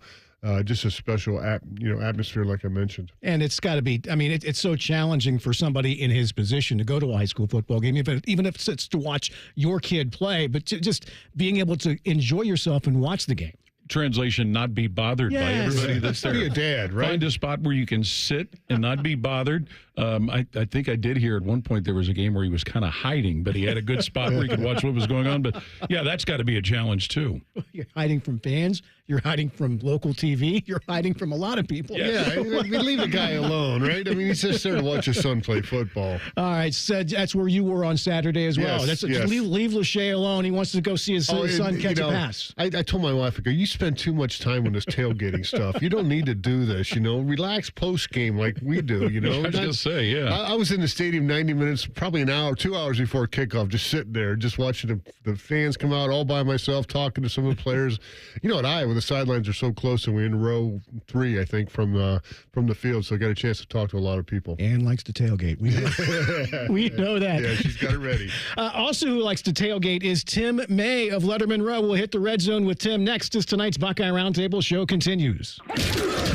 Just a special, atmosphere, like I mentioned. And it's got to be. I mean, it's so challenging for somebody in his position to go to a high school football game, even if it's to watch your kid play, but just being able to enjoy yourself and watch the game. Translation: not be bothered by everybody that's there. Be a dad, right? Find a spot where you can sit and not be bothered. I think I did hear at one point there was a game where he was kind of hiding, but he had a good spot where he could watch what was going on. But yeah, that's got to be a challenge too. You're hiding from fans. You're hiding from local TV. You're hiding from a lot of people. Yeah, leave the guy alone, right? I mean, he's just there to watch his son play football. All right, so that's where you were on Saturday as well. Yes. Leave Lachey alone. He wants to go see his son catch a pass. I told my wife, I go, you spend too much time on this tailgating stuff. You don't need to do this, Relax post-game like we do, I was going to say, yeah. I was in the stadium 90 minutes, probably an hour, 2 hours before kickoff, just sitting there, just watching the fans come out all by myself, talking to some of the players. At Iowa, the sidelines are so close, and we're in row 3, I think, from the field, so I got a chance to talk to a lot of people. Ann likes to tailgate. We know, we know that. Yeah, she's got it ready. Also who likes to tailgate is Tim May of Letterman Row. We'll hit the red zone with Tim next as tonight's Buckeye Roundtable show continues.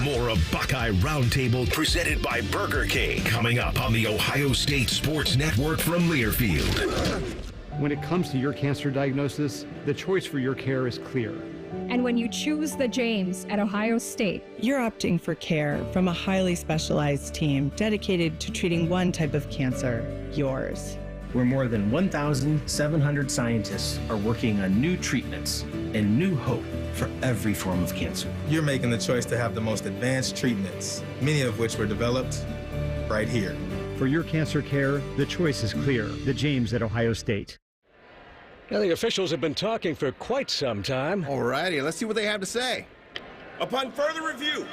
More of Buckeye Roundtable presented by Burger King coming up on the Ohio State Sports Network from Learfield. When it comes to your cancer diagnosis, the choice for your care is clear. And when you choose the James at Ohio State, you're opting for care from a highly specialized team dedicated to treating one type of cancer, yours. Where more than 1,700 scientists are working on new treatments and new hope for every form of cancer. You're making the choice to have the most advanced treatments, many of which were developed right here. For your cancer care, the choice is clear. The James at Ohio State. Now, the officials have been talking for quite some time. All righty, let's see what they have to say. Upon further review,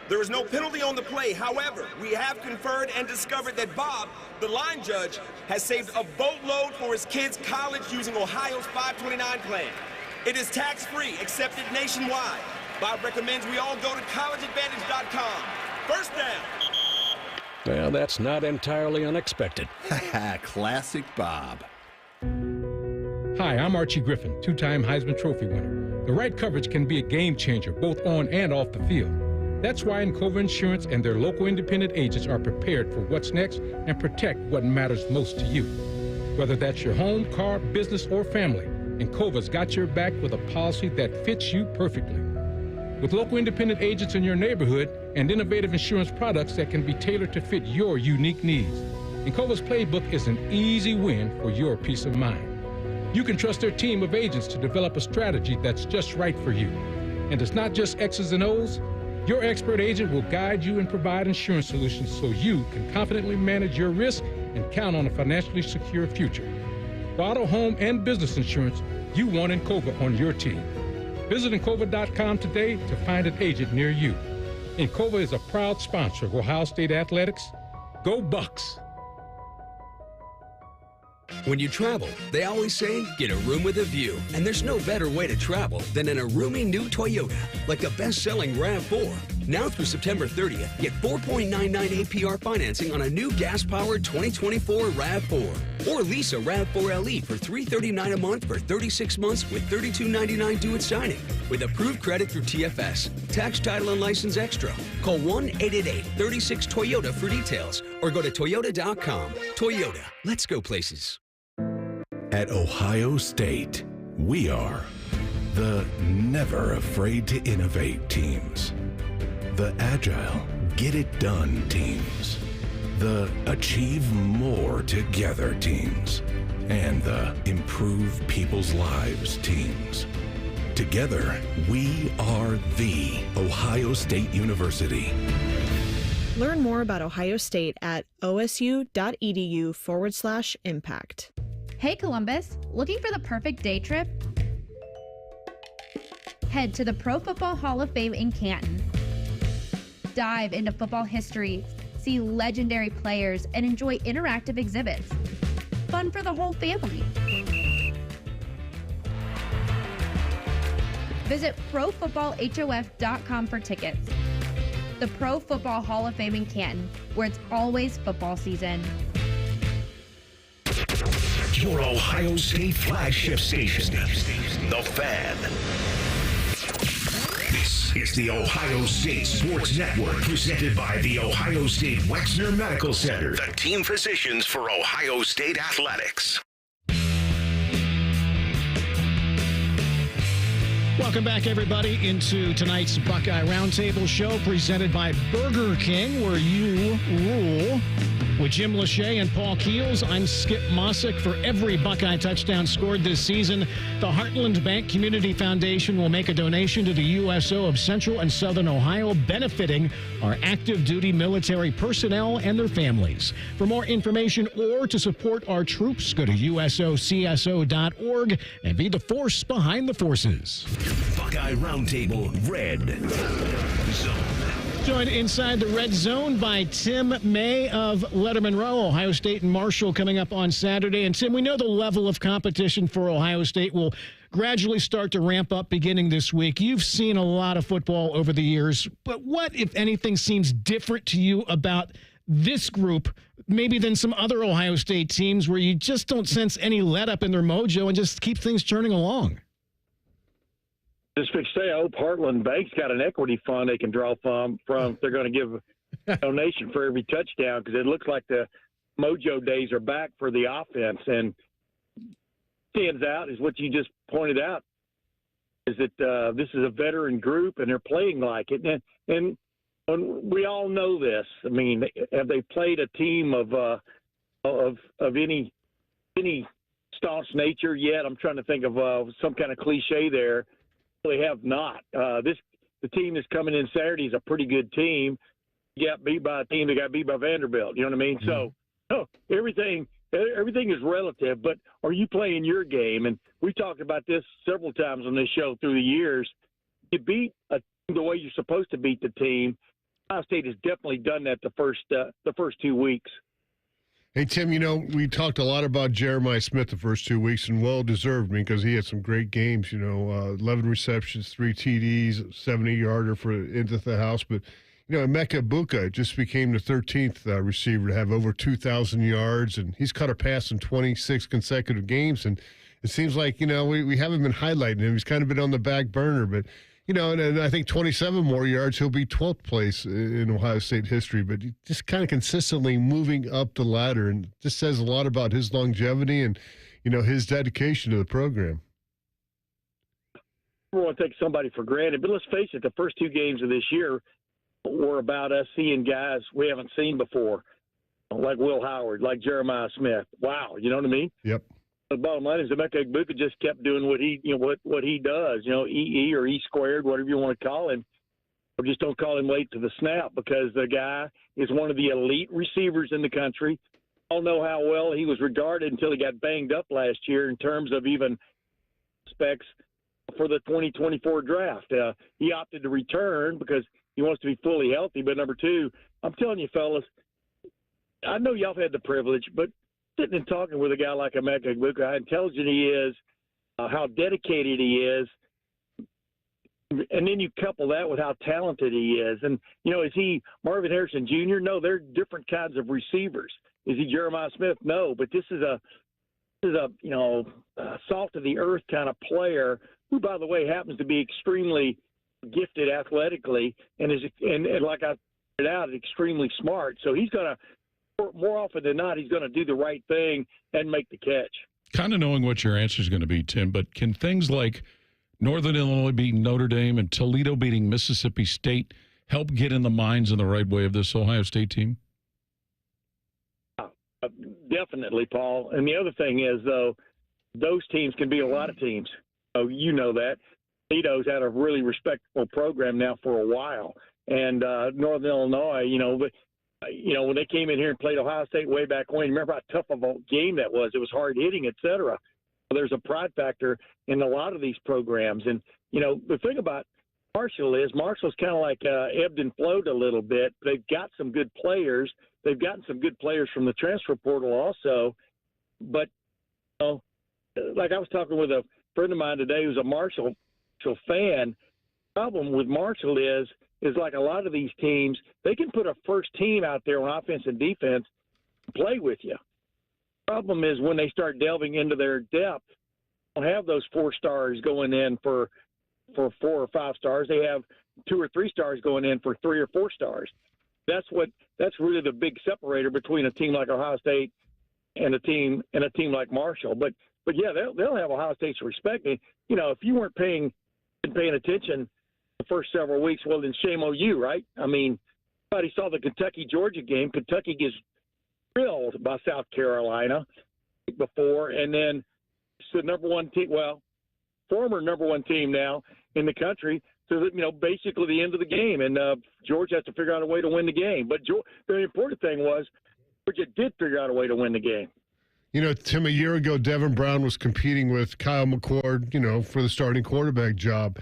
there is no penalty on the play. However, we have conferred and discovered that Bob, the line judge, has saved a boatload for his kids' college using Ohio's 529 plan. It is tax-free, accepted nationwide. Bob recommends we all go to collegeadvantage.com. First down. Well, that's not entirely unexpected. Classic Bob. Hi, I'm Archie Griffin, two-time Heisman Trophy winner. The right coverage can be a game changer, both on and off the field. That's why Encova Insurance and their local independent agents are prepared for what's next and protect what matters most to you. Whether that's your home, car, business, or family, Encova's got your back with a policy that fits you perfectly. With local independent agents in your neighborhood and innovative insurance products that can be tailored to fit your unique needs, Encova's playbook is an easy win for your peace of mind. You can trust their team of agents to develop a strategy that's just right for you. And it's not just X's and O's. Your expert agent will guide you and provide insurance solutions so you can confidently manage your risk and count on a financially secure future. For auto, home, and business insurance, you want Encova on your team. Visit Encova.com today to find an agent near you. Encova is a proud sponsor of Ohio State Athletics. Go Bucks! When you travel, they always say, get a room with a view. And there's no better way to travel than in a roomy new Toyota, like the best-selling RAV4. Now through September 30th, get 4.99 APR financing on a new gas-powered 2024 RAV4. Or lease a RAV4 LE for $339 a month for 36 months with $32.99 due at signing. With approved credit through TFS. Tax, title, and license extra. Call 1-888-36-TOYOTA for details or go to toyota.com. Toyota, let's go places. At Ohio State, we are the never afraid to innovate teams, the agile get it done teams, the achieve more together teams, and the improve people's lives teams. Together, we are the Ohio State University. Learn more about Ohio State at osu.edu/impact. Hey Columbus, looking for the perfect day trip? Head to the Pro Football Hall of Fame in Canton. Dive into football history, see legendary players, and enjoy interactive exhibits. Fun for the whole family. Visit profootballhof.com for tickets. The Pro Football Hall of Fame in Canton, where it's always football season. Your Ohio State flagship station, The Fan. This is the Ohio State Sports Network, presented by the Ohio State Wexner Medical Center, the team physicians for Ohio State athletics. Welcome back, everybody, into tonight's Buckeye Roundtable show presented by Burger King, where you rule. With Jim Lachey and Paul Keels, I'm Skip Mosic. For every Buckeye touchdown scored this season, the Heartland Bank Community Foundation will make a donation to the USO of Central and Southern Ohio, benefiting our active duty military personnel and their families. For more information or to support our troops, go to usocso.org and be the force behind the forces. Buckeye Roundtable Red Zone. Joined inside the Red Zone by Tim May of Letterman Row, Ohio State and Marshall coming up on Saturday. And Tim, we know the level of competition for Ohio State will gradually start to ramp up beginning this week. You've seen a lot of football over the years, but what, if anything, seems different to you about this group, maybe than some other Ohio State teams where you just don't sense any let up in their mojo and just keep things churning along? Just fixed to say, I hope Heartland Bank's got an equity fund they can draw from if they're going to give a donation for every touchdown, because it looks like the mojo days are back for the offense. And stands out is what you just pointed out, is that this is a veteran group and they're playing like it. And we all know this. I mean, have they played a team of any staunch nature yet? I'm trying to think of some kind of cliche there. They have not. The team that's coming in Saturday is a pretty good team. You got beat by a team that got beat by Vanderbilt. You know what I mean? Mm-hmm. So everything is relative. But are you playing your game? And we talked about this several times on this show through the years. You beat a team the way you're supposed to beat the team. Ohio State has definitely done that the first 2 weeks. Hey, Tim, we talked a lot about Jeremiah Smith the first 2 weeks, and well-deserved, because he had some great games, 11 receptions, 3 TDs, 70-yarder for into the house. But, Emeka Buka just became the 13th receiver to have over 2,000 yards, and he's caught a pass in 26 consecutive games. And it seems like, we haven't been highlighting him. He's kind of been on the back burner, but and I think 27 more yards, he'll be 12th place in Ohio State history. But just kind of consistently moving up the ladder, and just says a lot about his longevity and, his dedication to the program. I don't want to take somebody for granted, but let's face it, the first 2 games of this year were about us seeing guys we haven't seen before, like Will Howard, like Jeremiah Smith. Wow, you know what I mean? Yep. The bottom line is Emeka Egbuka just kept doing what he does, EE or E squared, whatever you want to call him. Or just don't call him late to the snap, because the guy is one of the elite receivers in the country. I don't know how well he was regarded until he got banged up last year in terms of even specs for the 2024 draft. He opted to return because he wants to be fully healthy. But number 2, I'm telling you, fellas, I know y'all have had the privilege, but sitting and talking with a guy like Emeka Egbuka, how intelligent he is, how dedicated he is, And then you couple that with how talented he is. And, is he Marvin Harrison Jr.? No, they're different kinds of receivers. Is he Jeremiah Smith? No, but this is a salt of the earth kind of player who, by the way, happens to be extremely gifted athletically and like I pointed out, extremely smart. So he's going to, more often than not, he's going to do the right thing and make the catch. Kind of knowing what your answer is going to be, Tim, but can things like Northern Illinois beating Notre Dame and Toledo beating Mississippi State help get in the minds in the right way of this Ohio State team? Definitely, Paul. And the other thing is, though, those teams can beat a lot of teams. Oh, you know that. Toledo's had a really respectable program now for a while. And Northern Illinois, when they came in here and played Ohio State way back when, remember how tough of a game that was? It was hard hitting, et cetera. There's a pride factor in a lot of these programs. And, the thing about Marshall's kind of like ebbed and flowed a little bit. They've got some good players. They've gotten some good players from the transfer portal also. But, like I was talking with a friend of mine today who's a Marshall fan. The problem with Marshall is like a lot of these teams, they can put a first team out there on offense and defense and play with you. The problem is when they start delving into their depth, they don't have those 4 stars going in for 4 or 5 stars. They have 2 or 3 stars going in for 3 or 4 stars. That's really the big separator between a team like Ohio State and a team like Marshall. But yeah, they'll have Ohio State's respect. And, if you weren't paying attention the first several weeks, well, then shame on you, right? I mean, everybody saw the Kentucky-Georgia game. Kentucky gets drilled by South Carolina before, and then it's the number one team, former number one team now in the country, so that, basically the end of the game, and Georgia has to figure out a way to win the game. But the important thing was Georgia did figure out a way to win the game. Tim, a year ago, Devin Brown was competing with Kyle McCord, for the starting quarterback job.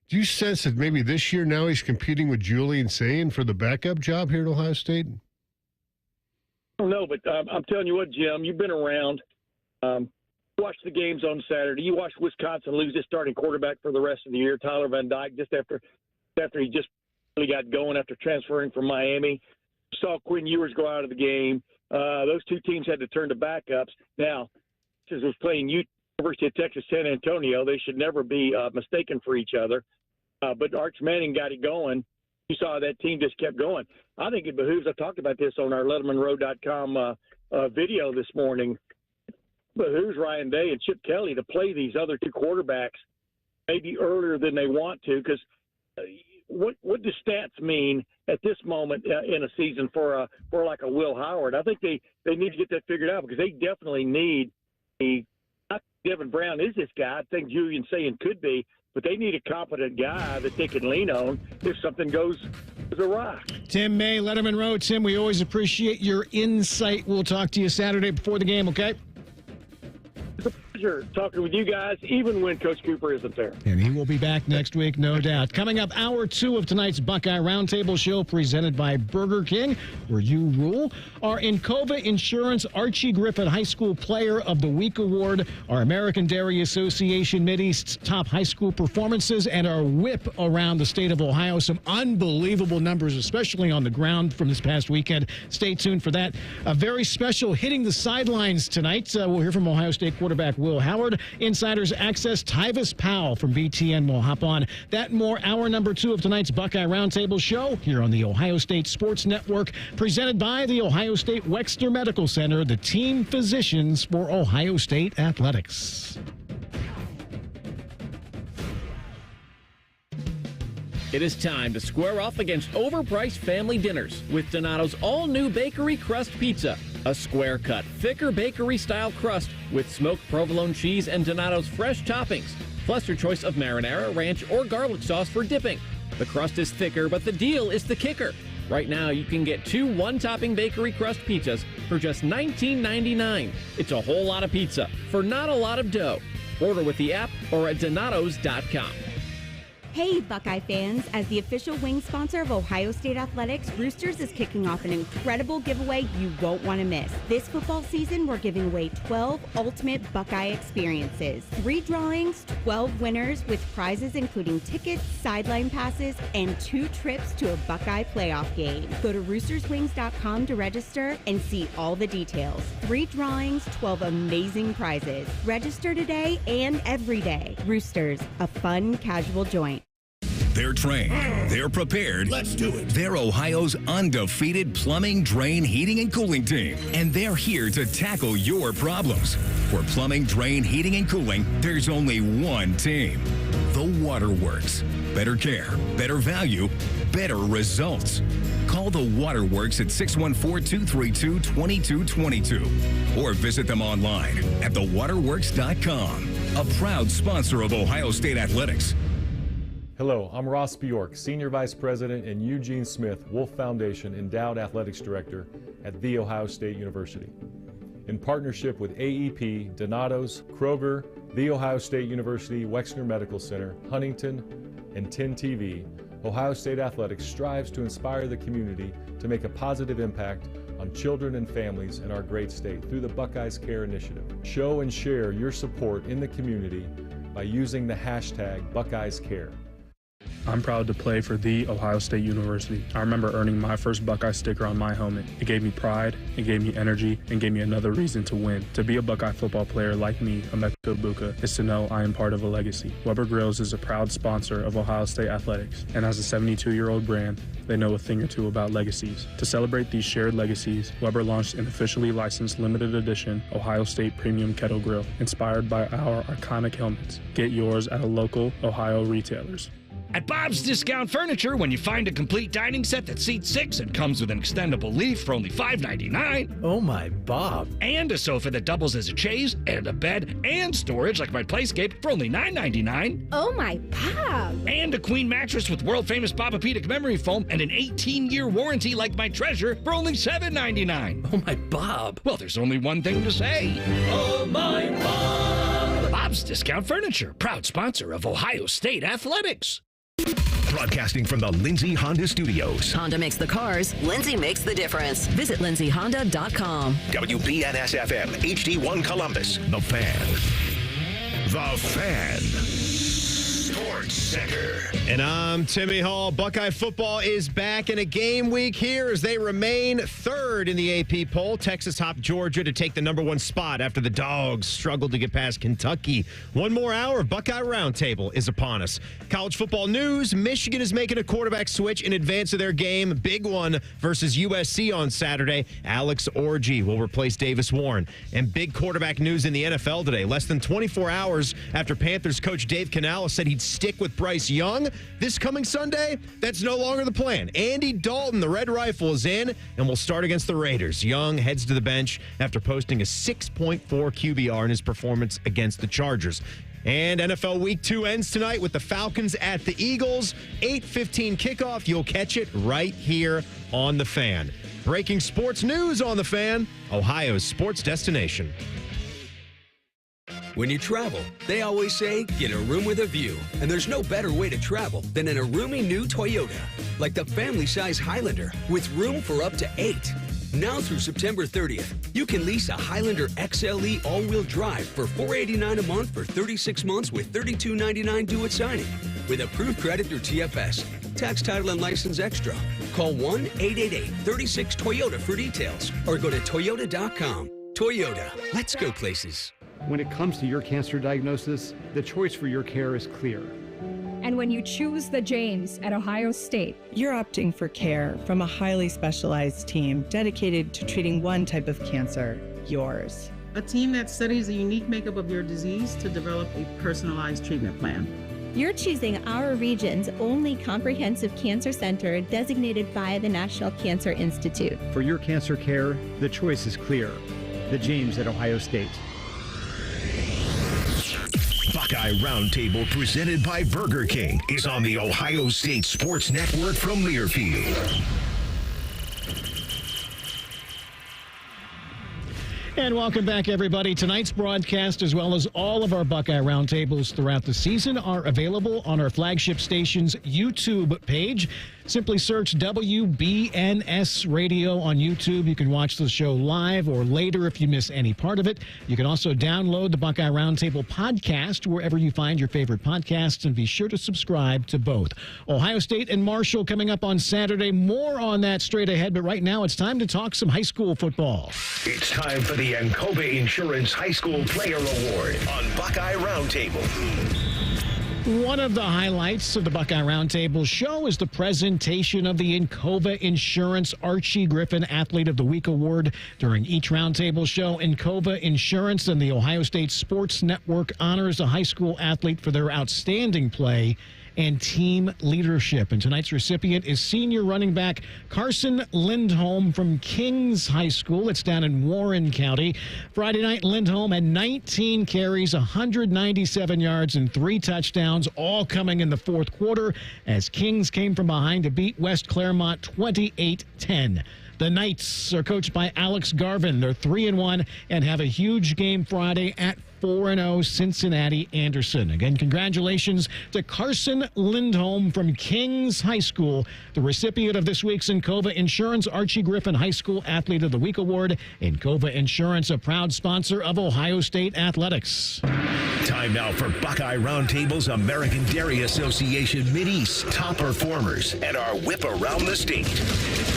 Do you sense that maybe this year now he's competing with Julian Sayin for the backup job here at Ohio State? I don't know, but I'm telling you what, Jim, you've been around. You watched the games on Saturday. You watched Wisconsin lose his starting quarterback for the rest of the year, Tyler Van Dyke, just after he just really got going after transferring from Miami. You saw Quinn Ewers go out of the game. Those two teams had to turn to backups. Now, Texas was playing University of Texas San Antonio. They should never be mistaken for each other. But Arch Manning got it going. You saw that team just kept going. I think it behooves, I talked about this on our LettermanRow.com video this morning, it behooves Ryan Day and Chip Kelly to play these other 2 quarterbacks maybe earlier than they want to, because what do stats mean at this moment in a season for like a Will Howard? I think they need to get that figured out, because they definitely need Devin Brown is this guy. I think Julian Sayin could be, but they need a competent guy that they can lean on if something goes awry. Tim May, Letterman Row. Tim, we always appreciate your insight. We'll talk to you Saturday before the game, okay? It's a pleasure talking with you guys, even when Coach Cooper isn't there. And he will be back next week, no doubt. Coming up, hour 2 of tonight's Buckeye Roundtable show, presented by Burger King, where you rule. Our Encova Insurance Archie Griffin High School Player of the Week Award, our American Dairy Association Mideast's top high school performances, and our whip around the state of Ohio. Some unbelievable numbers, especially on the ground from this past weekend. Stay tuned for that. A very special Hitting the Sidelines tonight. We'll hear from Ohio State quarterback Will Howard. Insiders Access, Tyus Powell from BTN will hop on. That and more, hour number 2 of tonight's Buckeye Roundtable show here on the Ohio State Sports Network, presented by the Ohio State Wexner Medical Center, the team physicians for Ohio State athletics. It is time to square off against overpriced family dinners with Donato's all-new bakery crust pizza. A square-cut, thicker bakery-style crust with smoked provolone cheese and Donato's fresh toppings, plus your choice of marinara, ranch, or garlic sauce for dipping. The crust is thicker, but the deal is the kicker. Right now, you can get 2 one-topping bakery crust pizzas for just $19.99. It's a whole lot of pizza for not a lot of dough. Order with the app or at Donatos.com. Hey, Buckeye fans! As the official wing sponsor of Ohio State Athletics, Roosters is kicking off an incredible giveaway you won't want to miss. This football season, we're giving away 12 ultimate Buckeye experiences. 3 drawings, 12 winners with prizes including tickets, sideline passes, and 2 trips to a Buckeye playoff game. Go to roosterswings.com to register and see all the details. 3 drawings, 12 amazing prizes. Register today and every day. Roosters, a fun, casual joint. They're trained. They're prepared. Let's do it. They're Ohio's undefeated plumbing, drain, heating, and cooling team. And they're here to tackle your problems. For plumbing, drain, heating, and cooling, there's only one team. The Waterworks. Better care, better value, better results. Call the Waterworks at 614-232-2222 or visit them online at thewaterworks.com. A proud sponsor of Ohio State Athletics. Hello, I'm Ross Bjork, Senior Vice President and Eugene Smith, Wolf Foundation Endowed Athletics Director at The Ohio State University. In partnership with AEP, Donato's, Kroger, The Ohio State University, Wexner Medical Center, Huntington, and 10 TV, Ohio State Athletics strives to inspire the community to make a positive impact on children and families in our great state through the Buckeyes Care Initiative. Show and share your support in the community by using the hashtag BuckeyesCare. I'm proud to play for The Ohio State University. I remember earning my first Buckeye sticker on my helmet. It gave me pride, it gave me energy, and gave me another reason to win. To be a Buckeye football player like me, Emeka Ibuka, is to know I am part of a legacy. Weber Grills is a proud sponsor of Ohio State Athletics, and as a 72-year-old brand, they know a thing or two about legacies. To celebrate these shared legacies, Weber launched an officially licensed limited edition Ohio State Premium Kettle Grill, inspired by our iconic helmets. Get yours at a local Ohio retailers. At Bob's Discount Furniture, when you find a complete dining set that seats 6 and comes with an extendable leaf for only $5.99. Oh my, Bob. And a sofa that doubles as a chaise, and a bed, and storage like my Playscape for only $9.99. Oh my, Bob. And a queen mattress with world-famous Bobapedic memory foam and an 18-year warranty like my Treasure for only $7.99. Oh my, Bob. Well, there's only one thing to say. Oh my, Bob. Bob's Discount Furniture, proud sponsor of Ohio State Athletics. Broadcasting from the Lindsay Honda Studios. Honda makes the cars. Lindsay makes the difference. Visit lindsayhonda.com. WBNS-FM, HD1 Columbus. The Fan. The Fan. Sports Center. And I'm Timmy Hall. Buckeye football is back in a game week here as they remain third in the AP poll. Texas topped Georgia to take the #1 spot after the Dogs struggled to get past Kentucky. One more hour of Buckeye Roundtable is upon us. College football news, Michigan is making a quarterback switch in advance of their game. Big one versus USC on Saturday. Alex Orji will replace Davis Warren. And big quarterback news in the NFL today. Less than 24 hours after Panthers coach Dave Canales said he'd stick with Bryce Young this coming Sunday, that's no longer the plan. Andy Dalton, the Red Rifle, is in and will start against the Raiders. Young heads to the bench after posting a 6.4 QBR in his performance against the Chargers. And NFL Week 2 ends tonight with the Falcons at the Eagles. 8:15 kickoff. You'll catch it right here on The Fan. Breaking sports news on The Fan, Ohio's sports destination. When you travel, they always say, get a room with a view. And there's no better way to travel than in a roomy new Toyota. Like the family-size Highlander with room for up to 8. Now through September 30th, you can lease a Highlander XLE all-wheel drive for $489 a month for 36 months with $32.99 due at signing. With approved credit through TFS, tax, title, and license extra. Call 1-888-36-TOYOTA for details or go to toyota.com. Toyota, let's go places. When it comes to your cancer diagnosis, the choice for your care is clear. And when you choose the James at Ohio State, you're opting for care from a highly specialized team dedicated to treating one type of cancer, yours. A team that studies the unique makeup of your disease to develop a personalized treatment plan. You're choosing our region's only comprehensive cancer center designated by the National Cancer Institute. For your cancer care, the choice is clear. The James at Ohio State. Buckeye Roundtable, presented by Burger King, is on the Ohio State Sports Network from Learfield. And welcome back, everybody. Tonight's broadcast, as well as all of our Buckeye Roundtables throughout the season, are available on our flagship station's YouTube page. Simply search WBNS Radio on YouTube. You can watch the show live or later if you miss any part of it. You can also download the Buckeye Roundtable podcast wherever you find your favorite podcasts, and be sure to subscribe to both. Ohio State and Marshall coming up on Saturday. More on that straight ahead, but right now it's time to talk some high school football. It's time for the Encova Insurance High School Player Award on Buckeye Roundtable. One of the highlights of the Buckeye Roundtable show is the presentation of the Encova Insurance Archie Griffin Athlete of the Week Award. During each Roundtable show, Encova Insurance and the Ohio State Sports Network honors a high school athlete for their outstanding play and team leadership. And tonight's recipient is senior running back Carson Lindholm from Kings High School. It's down in Warren County. Friday night, Lindholm had 19 carries, 197 yards, and 3 touchdowns, all coming in the fourth quarter as Kings came from behind to beat West Claremont 28-10. The Knights are coached by Alex Garvin. They're 3-1 and have a huge game Friday at 4-0 Cincinnati Anderson. Again, congratulations to Carson Lindholm from Kings High School, the recipient of this week's Encova Insurance Archie Griffin High School Athlete of the Week Award. Encova Insurance, a proud sponsor of Ohio State Athletics. Time now for Buckeye Roundtable's American Dairy Association Mideast top performers and our whip around the state.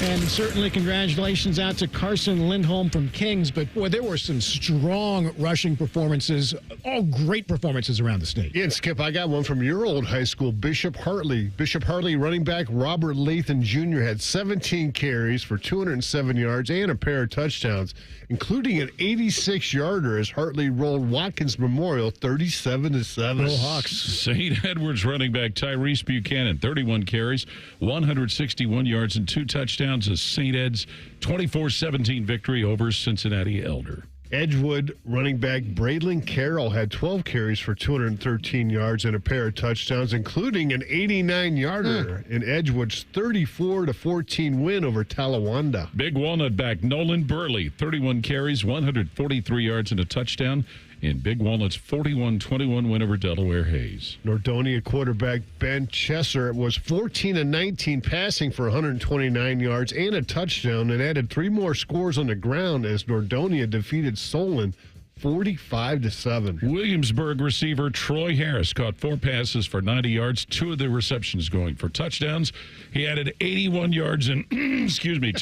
And certainly congratulations out to Carson Lindholm from Kings. But, boy, there were some strong rushing performances, all great performances around the state. Yeah, and Skip, I got one from your old high school, Bishop Hartley. Bishop Hartley running back Robert Lathan Jr. had 17 carries for 207 yards and a pair of touchdowns, including an 86-yarder as Hartley rolled Watkins Memorial 37-7. Go Hawks. St. Edward's running back Tyrese Buchanan, 31 carries, 161 yards, and 2 touchdowns as St. Ed's 24-17 victory over Cincinnati Elder. Edgewood running back Braylon Carroll had 12 carries for 213 yards and a pair of touchdowns, including an 89-yarder in Edgewood's 34-14 win over Talawanda. Big Walnut back Nolan Burley, 31 carries, 143 yards, and a touchdown in Big Walnut's 41-21 win over Delaware Hayes. Nordonia quarterback Ben Chesser was 14-19 passing for 129 yards and a touchdown, and added 3 more scores on the ground as Nordonia defeated Solon 45-7. Williamsburg receiver Troy Harris caught 4 passes for 90 yards, 2 of the receptions going for touchdowns. He added 81 yards and 2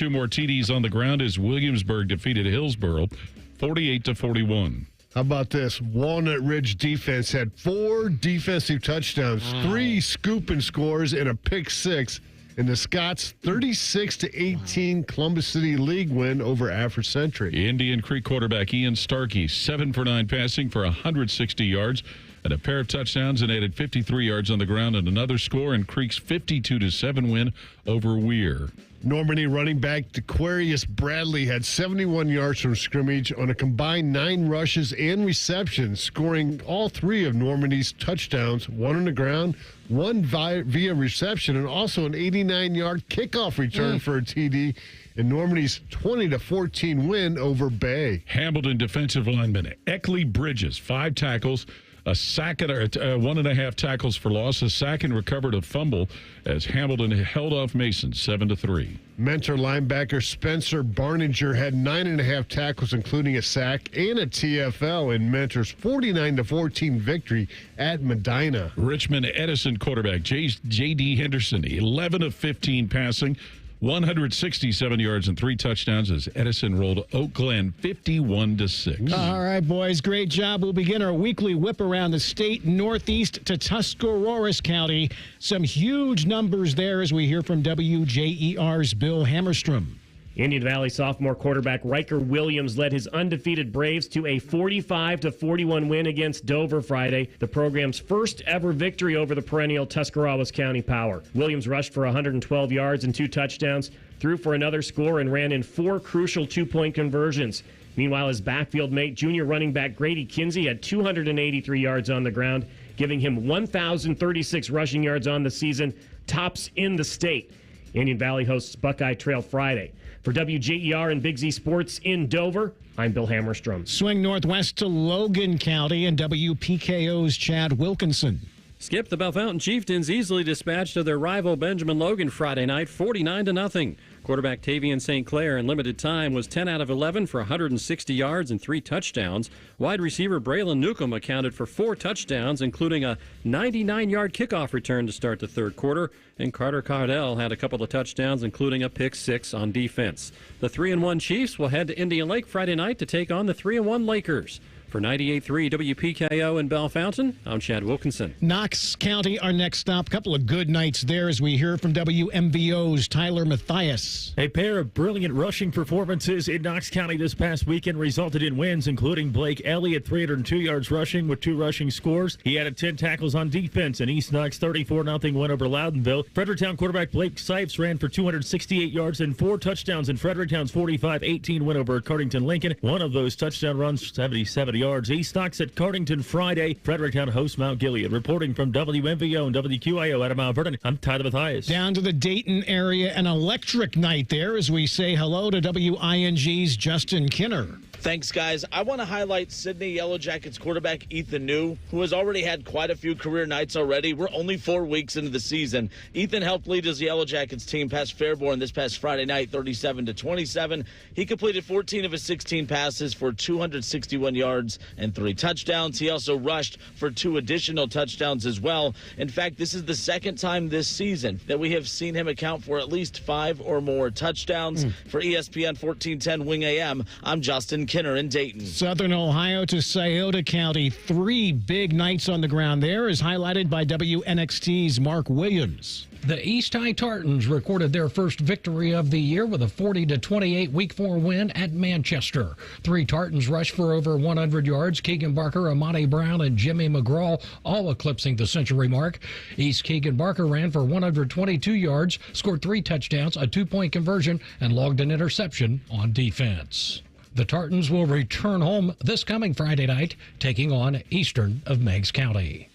more TDs on the ground as Williamsburg defeated Hillsborough 48-41. How about this? Walnut Ridge defense had 4 defensive touchdowns, 3 scooping scores, and a pick 6 in the Scots 36-18 Columbus City League win over Afro-Centric. Indian Creek quarterback Ian Starkey, 7 for 9 passing for 160 yards and a pair of touchdowns, and added 53 yards on the ground and another score in Creek's 52-7 win over Weir. Normandy running back DeQuarius Bradley had 71 yards from scrimmage on a combined 9 rushes and receptions, scoring all 3 of Normandy's touchdowns, 1 on the ground, 1 via reception, and also an 89-yard kickoff return for a TD in Normandy's 20-14 win over Bay. Hamilton defensive lineman Eckley Bridges, 5 tackles, a sack and 1.5 tackles for loss, a sack, and recovered a fumble as Hamilton held off Mason 7-3. Mentor linebacker Spencer Barninger had 9.5 tackles, including a sack and a TFL in Mentor's 49-14 victory at Medina. Richmond Edison quarterback J.D. Henderson, 11 of 15 passing, 167 yards and 3 touchdowns as Edison rolled Oak Glen 51-6. All right, boys, great job. We'll begin our weekly whip around the state, northeast to Tuscarawas County. Some huge numbers there as we hear from WJER's Bill Hammerstrom. Indian Valley sophomore quarterback Riker Williams led his undefeated Braves to a 45-41 win against Dover Friday, the program's first ever victory over the perennial Tuscarawas County Power. Williams rushed for 112 yards and 2 touchdowns, threw for another score, and ran in 4 crucial 2-point conversions. Meanwhile, his backfield mate, junior running back Grady Kinsey, had 283 yards on the ground, giving him 1,036 rushing yards on the season, tops in the state. Indian Valley hosts Buckeye Trail Friday. For WJER and Big Z Sports in Dover, I'm Bill Hammerstrom. Swing northwest to Logan County and WPKO's Chad Wilkinson. Skip, the Bellefontaine Chieftains easily dispatched of their rival Benjamin Logan Friday night, 49-0. Quarterback Tavian St. Clair in limited time was 10 out of 11 for 160 yards and 3 touchdowns. Wide receiver Braylon Newcomb accounted for 4 touchdowns, including a 99-yard kickoff return to start the third quarter. And Carter Cardell had a couple of touchdowns, including a pick 6 on defense. The 3-1 Chiefs will head to Indian Lake Friday night to take on the 3-1 Lakers. For 98.3 WPKO in Bellefontaine, I'm Chad Wilkinson. Knox County, our next stop. Couple of good nights there as we hear from WMVO's Tyler Mathias. A pair of brilliant rushing performances in Knox County this past weekend resulted in wins, including Blake Elliott, 302 yards rushing with 2 rushing scores. He added 10 tackles on defense, and East Knox 34-0 win over Loudonville. Fredericktown quarterback Blake Sipes ran for 268 yards and 4 touchdowns in Fredericktown's 45-18 win over Cardington Lincoln. One of those touchdown runs, 70 yards. East Knox at Cardington Friday. Fredericktown hosts Mount Gilead. Reporting from WMVO and WQIO out of Mount Vernon, I'm Tyler Mathias. Down to the Dayton area, an electric night there as we say hello to WING's Justin Kinner. Thanks, guys. I want to highlight Sydney Yellow Jackets quarterback Ethan New, who has already had quite a few career nights already. We're only 4 weeks into the season. Ethan helped lead his Yellow Jackets team past Fairborn this past Friday night, 37-27. He completed 14 of his 16 passes for 261 yards and 3 touchdowns. He also rushed for 2 additional touchdowns as well. In fact, this is the second time this season that we have seen him account for at least 5 or more touchdowns. For ESPN 1410 Wing AM, I'm Justin Kinner in Dayton. Southern Ohio to Scioto County. 3 big nights on the ground there, as highlighted by WNXT's Mark Williams. The East High Tartans recorded their first victory of the year with a 40-28 Week 4 win at Manchester. 3 Tartans rushed for over 100 yards. Keegan Barker, Amani Brown, and Jimmy McGraw all eclipsing the century mark. East Keegan Barker ran for 122 yards, scored 3 touchdowns, a 2-point conversion, and logged an interception on defense. The Tartans will return home this coming Friday night, taking on Eastern of Meigs County.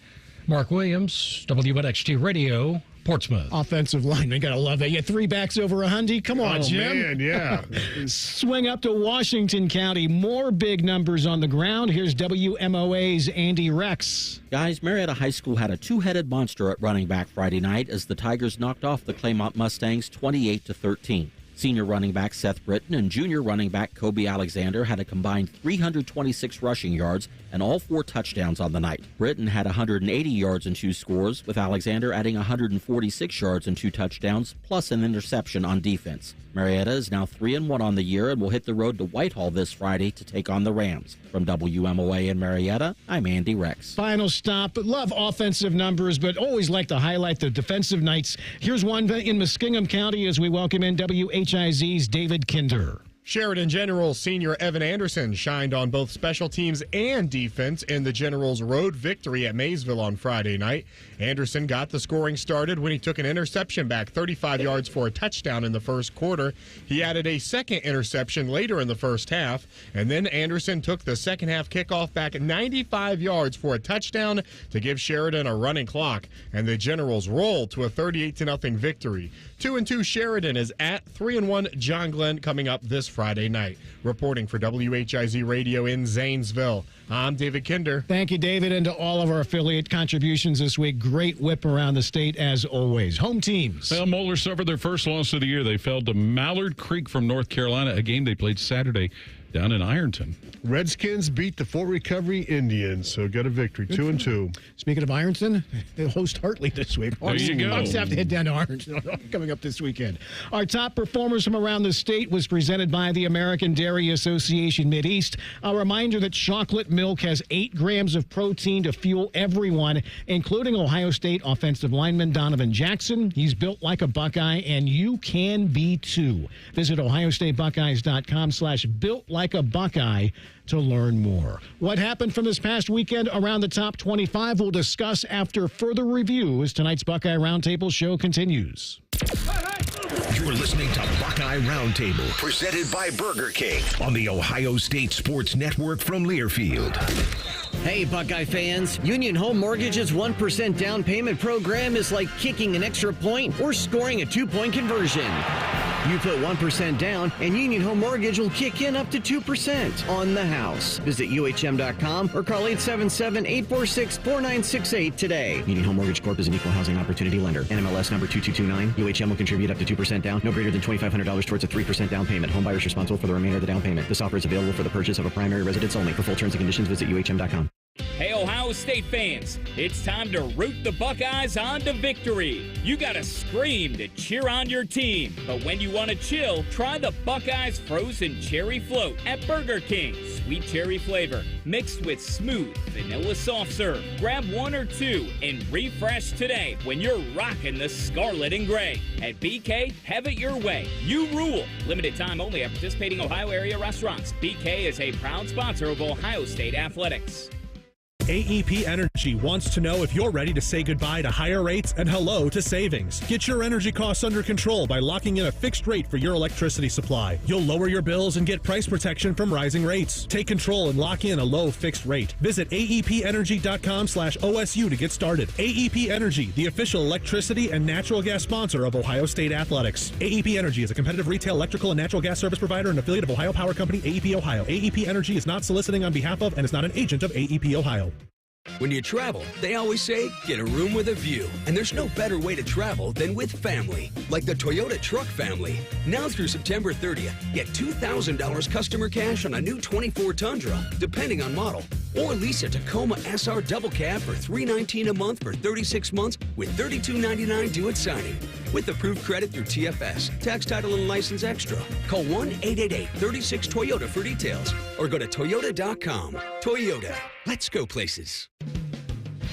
Mark Williams, WNXT Radio, Portsmouth. Offensive lineman, gotta love that. You had 3 backs over $100. Come on, Jim. Man, yeah. Swing up to Washington County. More big numbers on the ground. Here's WMOA's Andy Rex. Guys, Marietta High School had a 2-headed monster at running back Friday night as the Tigers knocked off the Claymont Mustangs 28-13. Senior running back Seth Britton and junior running back Kobe Alexander had a combined 326 rushing yards and all 4 touchdowns on the night. Britton had 180 yards and 2 scores, with Alexander adding 146 yards and 2 touchdowns, plus an interception on defense. Marietta is now 3-1 on the year and will hit the road to Whitehall this Friday to take on the Rams. From WMOA in Marietta, I'm Andy Rex. Final stop. Love offensive numbers, but always like to highlight the defensive nights. Here's one in Muskingum County as we welcome in WHIZ's David Kinder. Sheridan Generals senior Evan Anderson shined on both special teams and defense in the Generals' road victory at Maysville on Friday night. Anderson got the scoring started when he took an interception back 35 yards for a touchdown in the first quarter. He added a second interception later in the first half, and then Anderson took the second half kickoff back 95 yards for a touchdown to give Sheridan a running clock, and the Generals rolled to a 38-0 victory. 2-2 Sheridan is at 3-1 John Glenn coming up this Friday night. Reporting for WHIZ Radio in Zanesville, I'm David Kinder. Thank you, David, and to all of our affiliate contributions this week. Great whip around the state as always. Home teams. Well, Moeller suffered their first loss of the year. They fell to Mallard Creek from North Carolina, a game they played Saturday down in Ironton. Redskins beat the Fort Recovery Indians, so got a victory, 2-2. Speaking of Ironton, they host Hartley this week. There you go. Hawks have to head down to Ironton coming up this weekend. Our top performers from around the state was presented by the American Dairy Association Mideast. A reminder that chocolate milk has 8 grams of protein to fuel everyone, including Ohio State offensive lineman Donovan Jackson. He's built like a Buckeye, and you can be too. Visit ohiostatebuckeyes.com/built-like-a-Buckeye to learn more. What happened from this past weekend around the top 25 we'll discuss after further review as tonight's Buckeye Roundtable show continues. You're listening to Buckeye Roundtable, presented by Burger King on the Ohio State Sports Network from Learfield. Hey, Buckeye fans. Union Home Mortgage's 1% down payment program is like kicking an extra point or scoring a 2-point conversion. You put 1% down, and Union Home Mortgage will kick in up to 2% on the house. Visit UHM.com or call 877-846-4968 today. Union Home Mortgage Corp is an equal housing opportunity lender. NMLS number 2229. UHM will contribute up to 2% down, no greater than $2,500 towards a 3% down payment. Home buyers responsible for the remainder of the down payment. This offer is available for the purchase of a primary residence only. For full terms and conditions, visit UHM.com. Hey, Ohio State fans, it's time to root the Buckeyes on to victory. You gotta scream to cheer on your team. But when you want to chill, try the Buckeyes Frozen Cherry Float at Burger King. Sweet cherry flavor, mixed with smooth vanilla soft serve. Grab one or two and refresh today when you're rocking the scarlet and gray. At BK, have it your way. You rule. Limited time only at participating Ohio area restaurants. BK is a proud sponsor of Ohio State Athletics. AEP Energy wants to know if you're ready to say goodbye to higher rates and hello to savings. Get your energy costs under control by locking in a fixed rate for your electricity supply. You'll lower your bills and get price protection from rising rates. Take control and lock in a low fixed rate. Visit aepenergy.com/OSU to get started. AEP Energy, the official electricity and natural gas sponsor of Ohio State Athletics. AEP Energy is a competitive retail electrical and natural gas service provider and affiliate of Ohio Power Company, AEP Ohio. AEP Energy is not soliciting on behalf of and is not an agent of AEP Ohio. When you travel, they always say, get a room with a view. And there's no better way to travel than with family, like the Toyota Truck family. Now through September 30th, get $2,000 customer cash on a new 24 Tundra, depending on model. Or lease a Tacoma SR Double Cab for $319 a month for 36 months with $32.99 due at signing. With approved credit through TFS, tax, title, and license extra. Call 1-888-36-TOYOTA for details or go to toyota.com. Toyota, let's go places.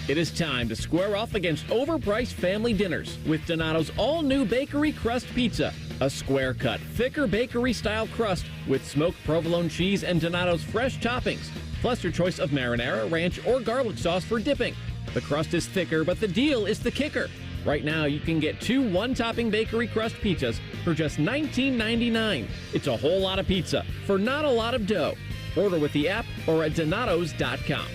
It is time to square off against overpriced family dinners with Donato's all-new bakery crust pizza. A square-cut, thicker bakery-style crust with smoked provolone cheese and Donato's fresh toppings, plus your choice of marinara, ranch, or garlic sauce for dipping. The crust is thicker, but the deal is the kicker. Right now, you can get 2 one-topping bakery crust pizzas for just $19.99. It's a whole lot of pizza for not a lot of dough. Order with the app or at donatos.com.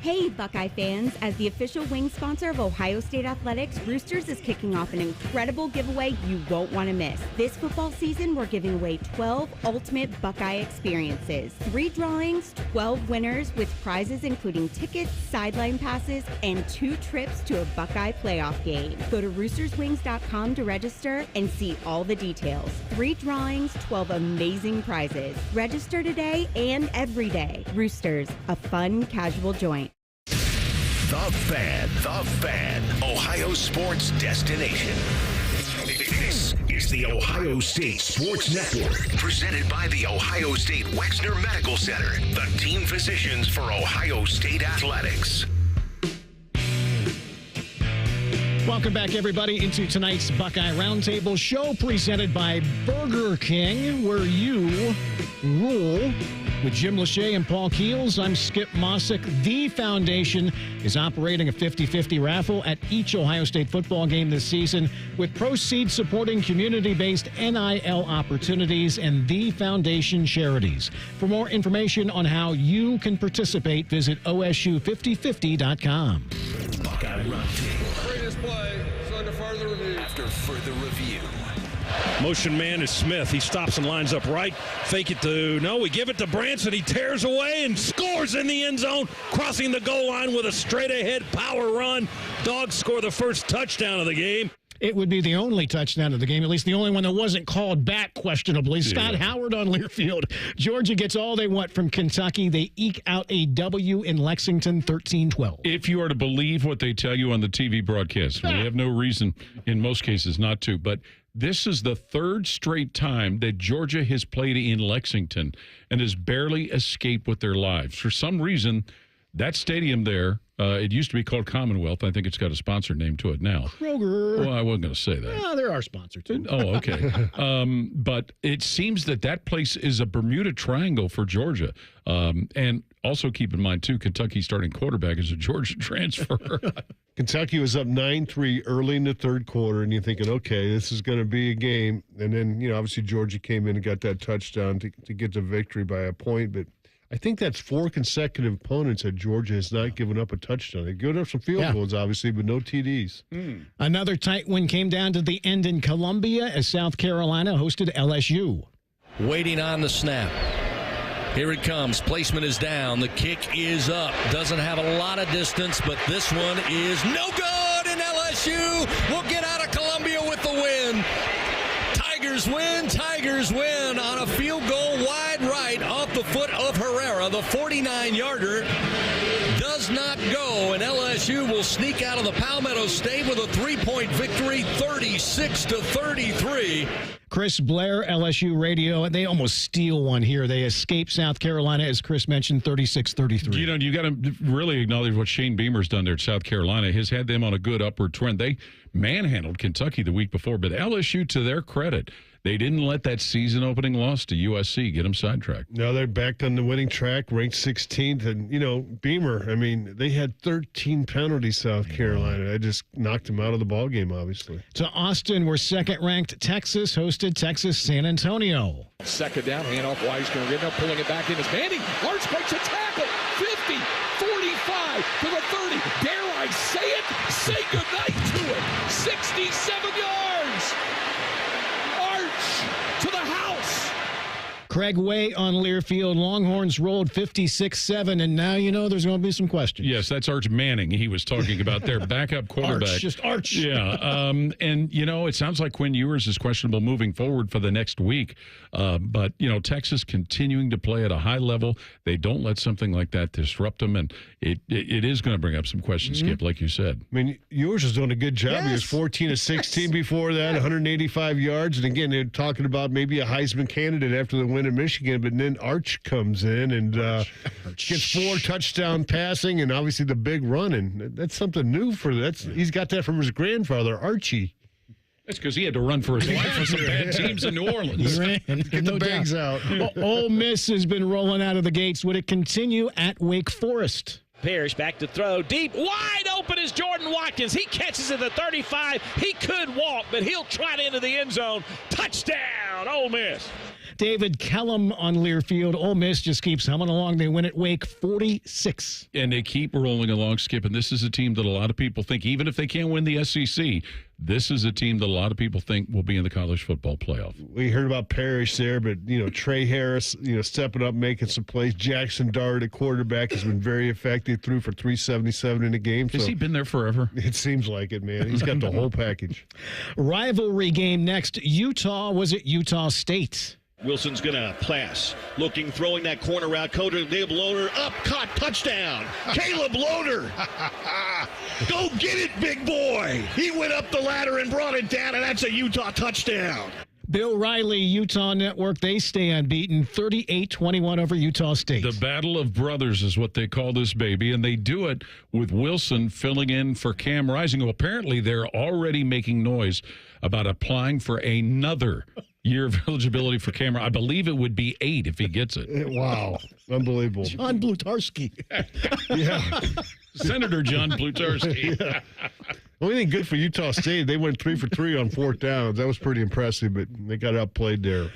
Hey, Buckeye fans. As the official wing sponsor of Ohio State Athletics, Roosters is kicking off an incredible giveaway you won't want to miss. This football season, we're giving away 12 ultimate Buckeye experiences. 3 drawings, 12 winners with prizes including tickets, sideline passes, and 2 trips to a Buckeye playoff game. Go to roosterswings.com to register and see all the details. 3 drawings, 12 amazing prizes. Register today and every day. Roosters, a fun, casual joint. The Fan, Ohio sports destination. This is the Ohio State Sports Network, presented by the Ohio State Wexner Medical Center, the team physicians for Ohio State Athletics. Welcome back, everybody, into tonight's Buckeye Roundtable show presented by Burger King, where you rule. With Jim Lachey and Paul Keels, I'm Skip Mosic. The Foundation is operating a 50-50 raffle at each Ohio State football game this season, with proceeds supporting community-based NIL opportunities and The Foundation charities. For more information on how you can participate, visit OSU5050.com. Buckeye Roundtable. Greatest play is under further review. After further review. Motion man is Smith. He stops and lines up right. Fake it to, no, we give it to Branson. He tears away and scores in the end zone, crossing the goal line with a straight-ahead power run. Dogs score the first touchdown of the game. It would be the only touchdown of the game, at least the only one that wasn't called back questionably. Scott Howard on Learfield. Georgia gets all they want from Kentucky. They eke out a W in Lexington, 13-12. If you are to believe what they tell you on the TV broadcast, we have no reason in most cases not to, but this is the 3rd straight time that Georgia has played in Lexington and has barely escaped with their lives. For some reason, that stadium there, it used to be called Commonwealth. I think it's got a sponsor name to it now. Kroger. Well, I wasn't going to say that. Yeah, they're our sponsor, too. Oh, okay. But it seems that place is a Bermuda Triangle for Georgia. And also keep in mind, too, Kentucky's starting quarterback is a Georgia transfer. Kentucky was up 9-3 early in the 3rd quarter, and you're thinking, okay, this is going to be a game. And then, obviously Georgia came in and got that touchdown to get the victory by a point. But I think that's 4 consecutive opponents that Georgia has not given up a touchdown. They've given up some field goals, obviously, but no TDs. Another tight one came down to the end in Columbia as South Carolina hosted LSU. Waiting on the snap. Here it comes. Placement is down. The kick is up. Doesn't have a lot of distance, but this one is no good, and LSU will get out of Columbia with the win. Tigers win on a field goal wide right off the foot of Herrera. The 49-yarder does not go, and LSU will sneak out of the Palmetto State with a 3-point victory, 36-33. Chris Blair, LSU radio, and they almost steal one here. They escape South Carolina, as Chris mentioned, 36-33. You know, you got to really acknowledge what Shane Beamer's done there at South Carolina. Has had them on a good upward trend. They manhandled Kentucky the week before, but LSU, to their credit, they didn't let that season-opening loss to USC get them sidetracked. Now they're back on the winning track, ranked 16th. And, you know, Beamer, I mean, they had 13 penalties, South Carolina. I just knocked them out of the ballgame, obviously. To Austin, where second-ranked Texas hosted Texas San Antonio. Second down, handoff. Wise going to end up pulling it back in. As Manning, Large breaks a tackle. 50, 45 to the 30. Dare I say it? Say goodnight to it. 67 yards. To the house. Craig Way on Learfield. Longhorns rolled 56-7, and now you know there's going to be some questions. Yes, that's Arch Manning he was talking about, their backup quarterback. Arch, just Arch. Yeah, and, you know, it sounds like Quinn Ewers is questionable moving forward for the next week. But, you know, Texas continuing to play at a high level. They don't let something like that disrupt them, and it is going to bring up some questions, Skip, like you said. I mean, Ewers is doing a good job. Yes. He was 14 of 16 before that, 185 yards. And, again, they're talking about maybe a Heisman candidate after the win in Michigan, but then Arch comes in and gets 4 touchdown passing and obviously the big run, and that's something new for that. He's got that from his grandfather, Archie. That's because he had to run for his life for some bad teams in New Orleans. Get the bags out. Ole Miss has been rolling out of the gates. Would it continue at Wake Forest? Parrish back to throw. Deep, wide open is Jordan Watkins. He catches at the 35. He could walk, but he'll trot into the end zone. Touchdown, Ole Miss. David Kellum on Learfield. Ole Miss just keeps humming along. They win at Wake 46. And they keep rolling along, Skip. And this is a team that a lot of people think, even if they can't win the SEC, this is a team that a lot of people think will be in the college football playoff. We heard about Parrish there, but, you know, Trey Harris, you know, stepping up, making some plays. Jackson Dart, at quarterback, has been very effective, threw for 377 in the game. Has he been there forever? It seems like it, man. He's got the whole package. Rivalry game next. Utah was at Utah State. Wilson's going to pass. Looking, throwing that corner route. Caleb Loader up, caught, touchdown. Caleb Loader. Go get it, big boy. He went up the ladder and brought it down, and that's a Utah touchdown. Bill Riley, Utah Network, they stay unbeaten, 38-21 over Utah State. The Battle of Brothers is what they call this baby, and they do it with Wilson filling in for Cam Rising. Well, apparently they're already making noise about applying for another year of eligibility for Cam. I believe it would be 8 if he gets it. Wow. Unbelievable. John Blutarski. Yeah. Senator John Blutarski. Yeah. Only thing good for Utah State, they went 3 for 3 on 4th downs. That was pretty impressive, but they got outplayed there.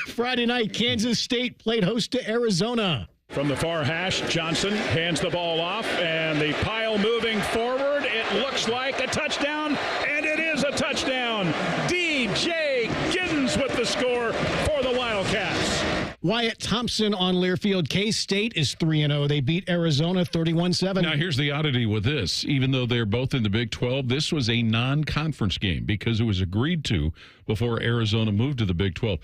Friday night, Kansas State played host to Arizona. From the far hash, Johnson hands the ball off, and the pile moving forward. It looks like a touchdown, and it is a touchdown. DJ Giddens with the score for the Wildcats. Wyatt Thompson on Learfield. K-State is 3-0. They beat Arizona 31-7. Now, here's the oddity with this. Even though they're both in the Big 12, this was a non-conference game because it was agreed to before Arizona moved to the Big 12.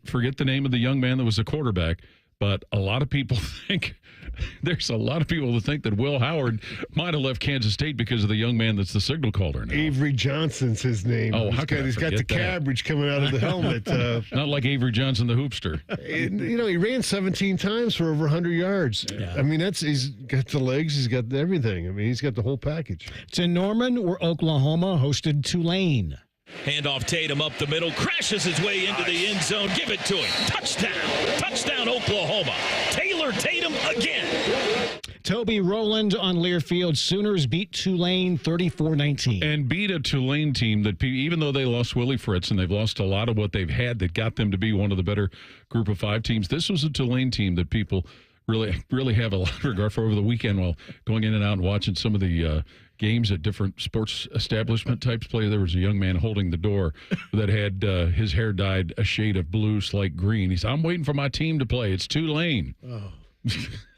Forget the name of the young man that was the quarterback, but a lot of people think there's a lot of people that think that Will Howard might have left Kansas State because of the young man that's the signal caller now. Avery Johnson's his name. Oh, he's got the cabbage coming out of the helmet. Not like Avery Johnson, the hoopster. You know, he ran 17 times for over 100 yards. Yeah. I mean, he's got the legs, he's got everything. I mean, he's got the whole package. To Norman, where Oklahoma hosted Tulane. Handoff Tatum up the middle, crashes his way into the end zone. Give it to him. Touchdown. Touchdown, Oklahoma. Taylor Tatum again. Toby Rowland on Learfield. Sooners beat Tulane 34-19. And beat a Tulane team that, even though they lost Willie Fritz and they've lost a lot of what they've had that got them to be one of the better group of 5 teams, this was a Tulane team that people really have a lot of regard for over the weekend while going in and out and watching some of the games at different sports establishment types play. There was a young man holding the door that had his hair dyed a shade of blue, slight green. He said, "I'm waiting for my team to play. It's Tulane." Oh.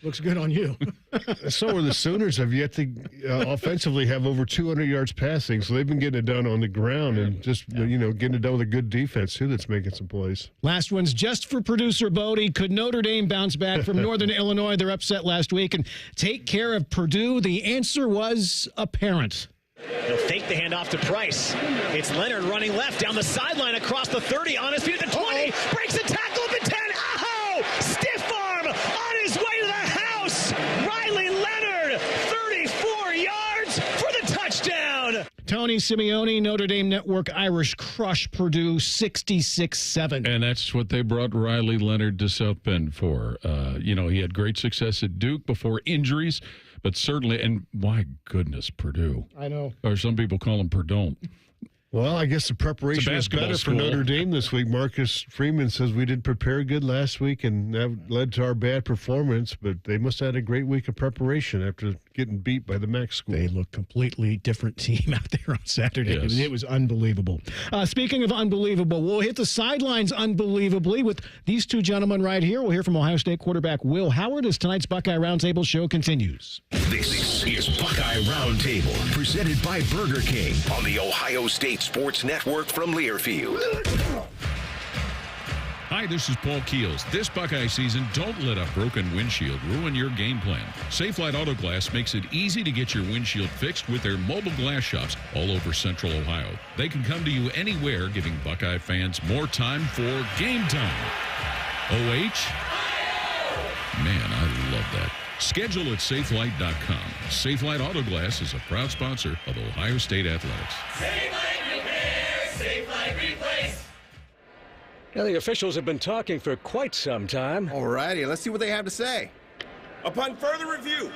Looks good on you. So are the Sooners have yet to offensively have over 200 yards passing, so they've been getting it done on the ground and just, getting it done with a good defense, too, that's making some plays. Last one's just for producer Bodie. Could Notre Dame bounce back from Northern Illinois? They're upset last week and take care of Purdue. The answer was apparent. They'll fake the handoff to Price. It's Leonard running left down the sideline across the 30, on his feet at the 20, breaks the tackle up at 10. Oh! Stiff arm on his way to the house. Riley Leonard, 34 yards for the touchdown. Tony Simeone, Notre Dame Network, Irish crush Purdue 66-7. And that's what they brought Riley Leonard to South Bend for. He had great success at Duke before injuries, but certainly, and my goodness, Purdue. I know. Or some people call them Purdue. Well, I guess the preparation is better for Notre Dame this week. Marcus Freeman says we did prepare good last week, and that led to our bad performance, but they must have had a great week of preparation after getting beat by the MAC school. They look completely different team out there on Saturday. Yes. It was unbelievable. Speaking of unbelievable, we'll hit the sidelines unbelievably with these two gentlemen right here. We'll hear from Ohio State quarterback Will Howard as tonight's Buckeye Roundtable show continues. This is Buckeye Roundtable, presented by Burger King on the Ohio State Sports Network from Learfield. Hi, this is Paul Keels. This Buckeye season, don't let a broken windshield ruin your game plan. Safelite Auto Glass makes it easy to get your windshield fixed with their mobile glass shops all over Central Ohio. They can come to you anywhere, giving Buckeye fans more time for game time. OH? Man, I love that. Schedule at Safelite.com. Safelite Auto Glass is a proud sponsor of Ohio State Athletics. Safelite repair, Safelite replace. Now, the officials have been talking for quite some time. All righty, let's see what they have to say. Upon further review,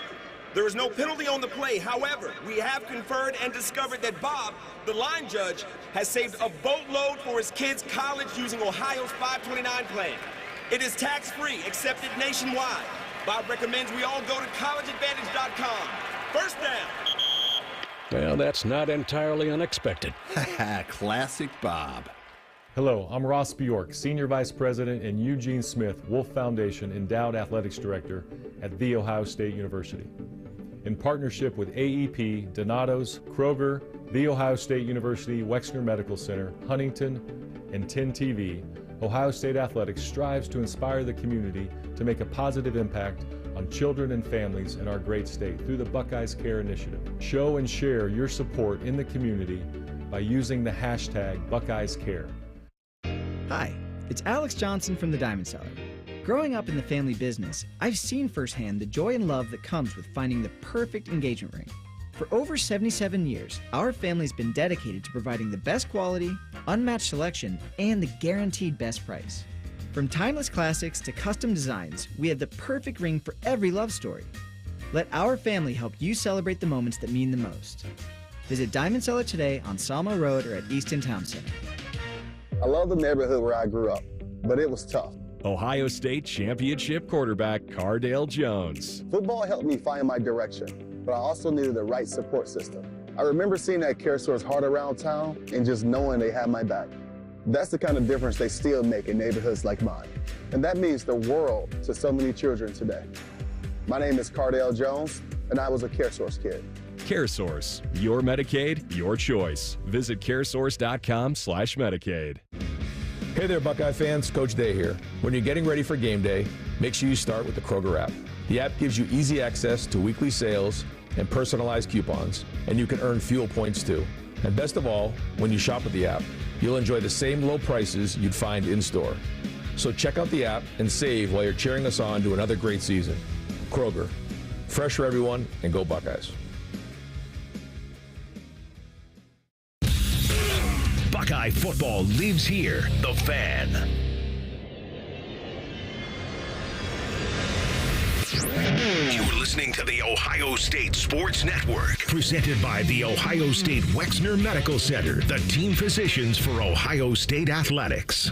there is no penalty on the play. However, we have conferred and discovered that Bob, the line judge, has saved a boatload for his kids' college using Ohio's 529 plan. It is tax-free, accepted nationwide. Bob recommends we all go to collegeadvantage.com. First down. Well, that's not entirely unexpected. Classic Bob. Hello, I'm Ross Bjork, Senior Vice President and Eugene Smith, Wolf Foundation Endowed Athletics Director at The Ohio State University. In partnership with AEP, Donato's, Kroger, The Ohio State University, Wexner Medical Center, Huntington, and 10 TV, Ohio State Athletics strives to inspire the community to make a positive impact on children and families in our great state through the Buckeyes Care Initiative. Show and share your support in the community by using the hashtag BuckeyesCare. Hi, it's Alex Johnson from the Diamond Cellar. Growing up in the family business, I've seen firsthand the joy and love that comes with finding the perfect engagement ring. For over 77 years, our family's been dedicated to providing the best quality, unmatched selection, and the guaranteed best price. From timeless classics to custom designs, we have the perfect ring for every love story. Let our family help you celebrate the moments that mean the most. Visit Diamond Cellar today on Salmo Road or at Easton Town Center. I love the neighborhood where I grew up, but it was tough. Ohio State championship quarterback Cardale Jones. Football helped me find my direction, but I also needed the right support system. I remember seeing that CareSource heart around town and just knowing they had my back. That's the kind of difference they still make in neighborhoods like mine. And that means the world to so many children today. My name is Cardale Jones, and I was a CareSource kid. CareSource, your Medicaid, your choice. Visit caresource.com/Medicaid. Hey there, Buckeye fans. Coach Day here. When you're getting ready for game day, make sure you start with the Kroger app. The app gives you easy access to weekly sales and personalized coupons, and you can earn fuel points too. And best of all, when you shop with the app, you'll enjoy the same low prices you'd find in-store. So check out the app and save while you're cheering us on to another great season. Kroger, fresh for everyone, and go Buckeyes. Buckeye football lives here. The Fan. You're listening to the Ohio State Sports Network, presented by the Ohio State Wexner Medical Center, the team physicians for Ohio State athletics.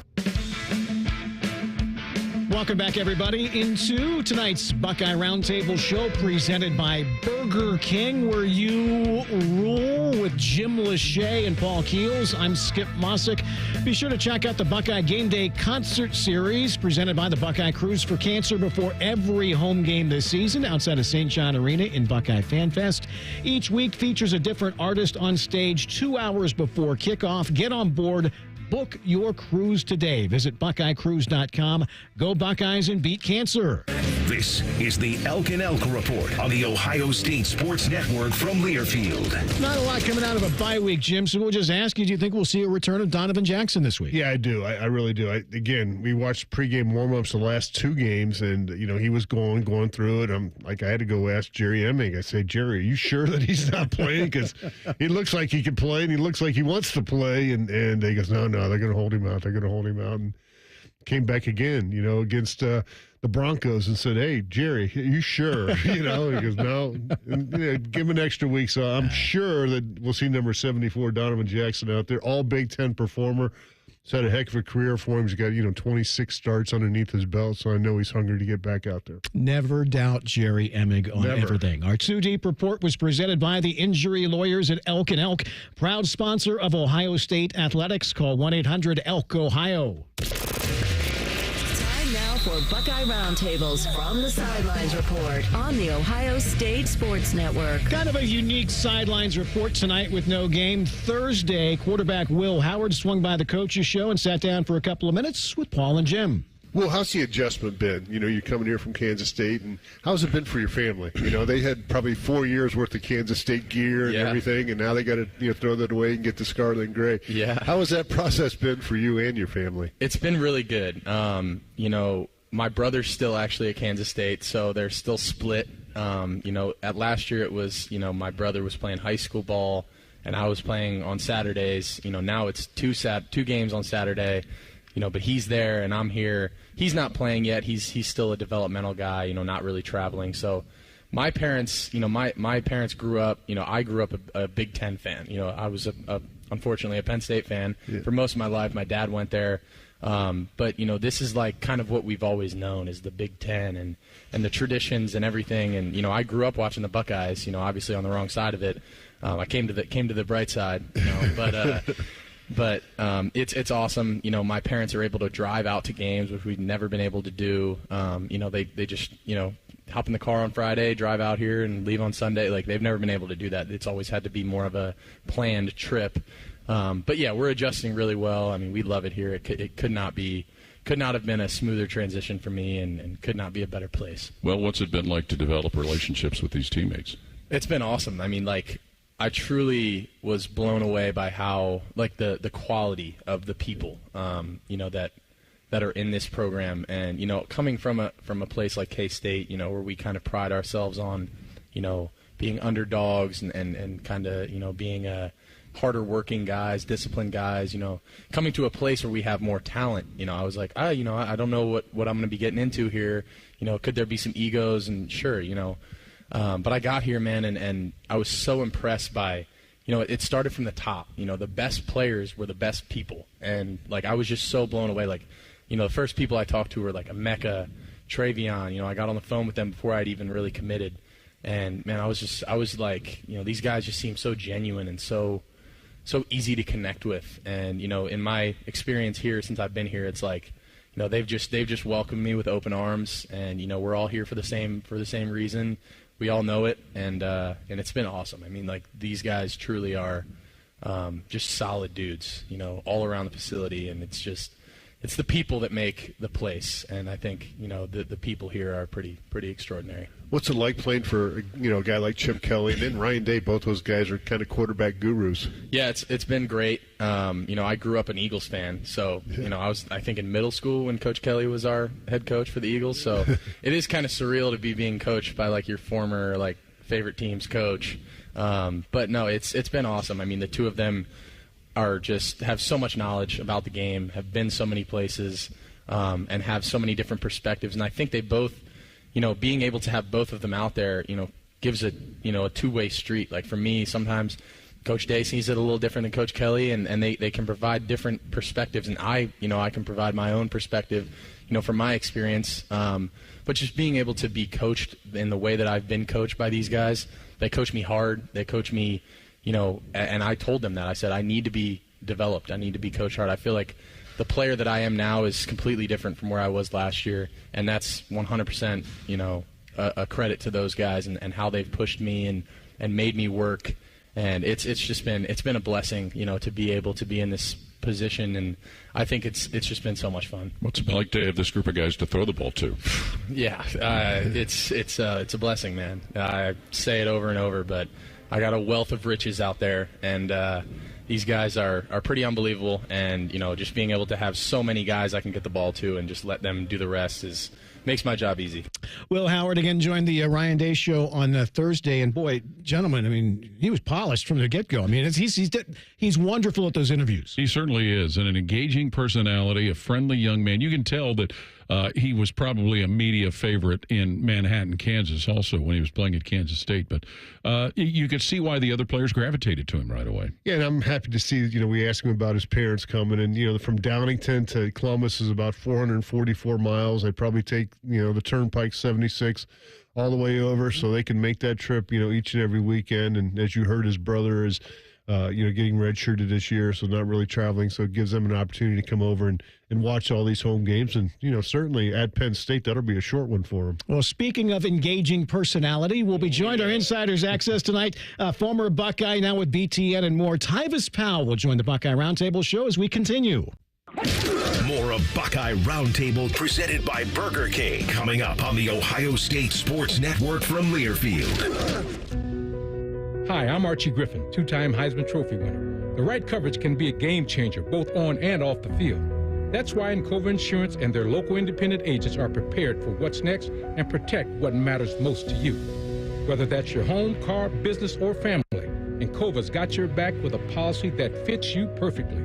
Welcome back, everybody, into tonight's Buckeye Roundtable show presented by Burger King, where you rule with Jim Lachey and Paul Keels. I'm Skip Mosic. Be sure to check out the Buckeye Game Day concert series presented by the Buckeye Cruise for Cancer before every home game this season outside of St. John Arena in Buckeye Fan Fest. Each week features a different artist on stage 2 hours before kickoff. Get on board. Book your cruise today. Visit BuckeyeCruise.com. Go Buckeyes and beat cancer. This is the Elk and Elk Report on the Ohio State Sports Network from Learfield. Not a lot coming out of a bye week, Jim, so we'll just ask you, do you think we'll see a return of Donovan Jackson this week? Yeah, I do. I really do. Again, we watched pregame warm-ups the last 2 games, and, he was going through it. I had to go ask Jerry Emming. I say, Jerry, are you sure that he's not playing? Because he looks like he can play, and he looks like he wants to play, and he goes, no, they're going to hold him out. They're going to hold him out. And came back again, against the Broncos and said, hey, Jerry, are you sure? He goes, no. And, give him an extra week. So I'm sure that we'll see number 74, Donovan Jackson, out there. All Big Ten performer. He's had a heck of a career for him. He's got, 26 starts underneath his belt, so I know he's hungry to get back out there. Never doubt Jerry Emmig on everything. Our 2 Deep Report was presented by the Injury Lawyers at Elk and Elk, proud sponsor of Ohio State Athletics. Call 1-800-ELK-OHIO. Time now for Buckeye Roundtables from the Sidelines Report on the Ohio State Sports Network. Kind of a unique Sidelines Report tonight with no game. Thursday, quarterback Will Howard swung by the coach's show and sat down for a couple of minutes with Paul and Jim. Well, how's the adjustment been? You're coming here from Kansas State, and how's it been for your family? They had probably 4 years worth of Kansas State gear and everything, and now they got to throw that away and get the scarlet and gray. Yeah. How has that process been for you and your family? It's been really good. My brother's still actually at Kansas State, so they're still split. At last year it was, my brother was playing high school ball, and I was playing on Saturdays. Now it's two games on Saturday. But he's there and I'm here. He's not playing yet. He's still a developmental guy, not really traveling. So my parents, my parents grew up, I grew up a Big Ten fan. I was unfortunately a Penn State fan for most of my life. My dad went there. But this is like kind of what we've always known is the Big Ten and the traditions and everything. And, I grew up watching the Buckeyes, obviously on the wrong side of it. I came to the bright side, But it's awesome. My parents are able to drive out to games, which we've never been able to do. They just, hop in the car on Friday, drive out here, and leave on Sunday. Like, they've never been able to do that. It's always had to be more of a planned trip. But, yeah, we're adjusting really well. I mean, we love it here. It could not have been a smoother transition for me and could not be a better place. Well, what's it been like to develop relationships with these teammates? It's been awesome. I mean, I truly was blown away by how, the quality of the people, that are in this program. And, coming from a place like K-State, where we kind of pride ourselves on, being underdogs and kind of, being harder working guys, disciplined guys, coming to a place where we have more talent. I was like, I don't know what I'm going to be getting into here. Could there be some egos? And sure, but I got here, man, and I was so impressed by, it started from the top. The best players were the best people. And, I was just so blown away. The first people I talked to were, Emeka, Travion. I got on the phone with them before I'd even really committed. And, man, I was like, these guys just seem so genuine and so easy to connect with. And, in my experience here, since I've been here, it's like, they've just welcomed me with open arms. And, we're all here for the same reason. We all know it, and it's been awesome. I mean, these guys truly are just solid dudes, all around the facility, and it's the people that make the place, and I think, the people here are pretty extraordinary. What's it like playing for, a guy like Chip Kelly and then Ryan Day? Both those guys are kind of quarterback gurus. Yeah, it's been great. I grew up an Eagles fan, so, I was, I think, in middle school when Coach Kelly was our head coach for the Eagles, so it is kind of surreal to be being coached by, your former, favorite team's coach. But, no, it's been awesome. I mean, the two of them have so much knowledge about the game, have been so many places, and have so many different perspectives, and I think they both being able to have both of them out there, gives a two-way street. Like for me, sometimes Coach Day sees it a little different than Coach Kelly, and they can provide different perspectives, and I can provide my own perspective, from my experience. But just being able to be coached in the way that I've been coached by these guys, they coach me hard. They coach me, and I told them that. I said, I need to be developed. I need to be coached hard. I feel like the player that I am now is completely different from where I was last year, and that's 100%, a credit to those guys and how they've pushed me and made me work. And it's been a blessing, to be able to be in this position, and I think it's just been so much fun. What's it like to have this group of guys to throw the ball to? Yeah, it's a blessing, man. I say it over and over, but I got a wealth of riches out there, and these guys are pretty unbelievable. And just being able to have so many guys I can get the ball to and just let them do the rest makes my job easy. Will Howard again joined the Ryan Day show on Thursday, and boy, gentlemen, I mean, he was polished from the get-go. I mean, he's wonderful at those interviews. He certainly is, and an engaging personality, a friendly young man. You can tell that he was probably a media favorite in Manhattan, Kansas, also when he was playing at Kansas State. But you could see why the other players gravitated to him right away. Yeah, and I'm happy to see, we asked him about his parents coming. And, from Downington to Columbus is about 444 miles. I'd probably take, the Turnpike 76 all the way over so they can make that trip, each and every weekend. And as you heard, his brother is, getting redshirted this year, so not really traveling. So it gives them an opportunity to come over and watch all these home games. And, certainly at Penn State, that'll be a short one for them. Well, speaking of engaging personality, we'll be joined our Insiders Access tonight. Former Buckeye, now with BTN and more. Tyus Powell will join the Buckeye Roundtable show as we continue. More of Buckeye Roundtable presented by Burger King coming up on the Ohio State Sports Network from Learfield. Hi, I'm Archie Griffin, two-time Heisman Trophy winner. The right coverage can be a game changer, both on and off the field. That's why Encova Insurance and their local independent agents are prepared for what's next and protect what matters most to you. Whether that's your home, car, business, or family, Encova's got your back with a policy that fits you perfectly.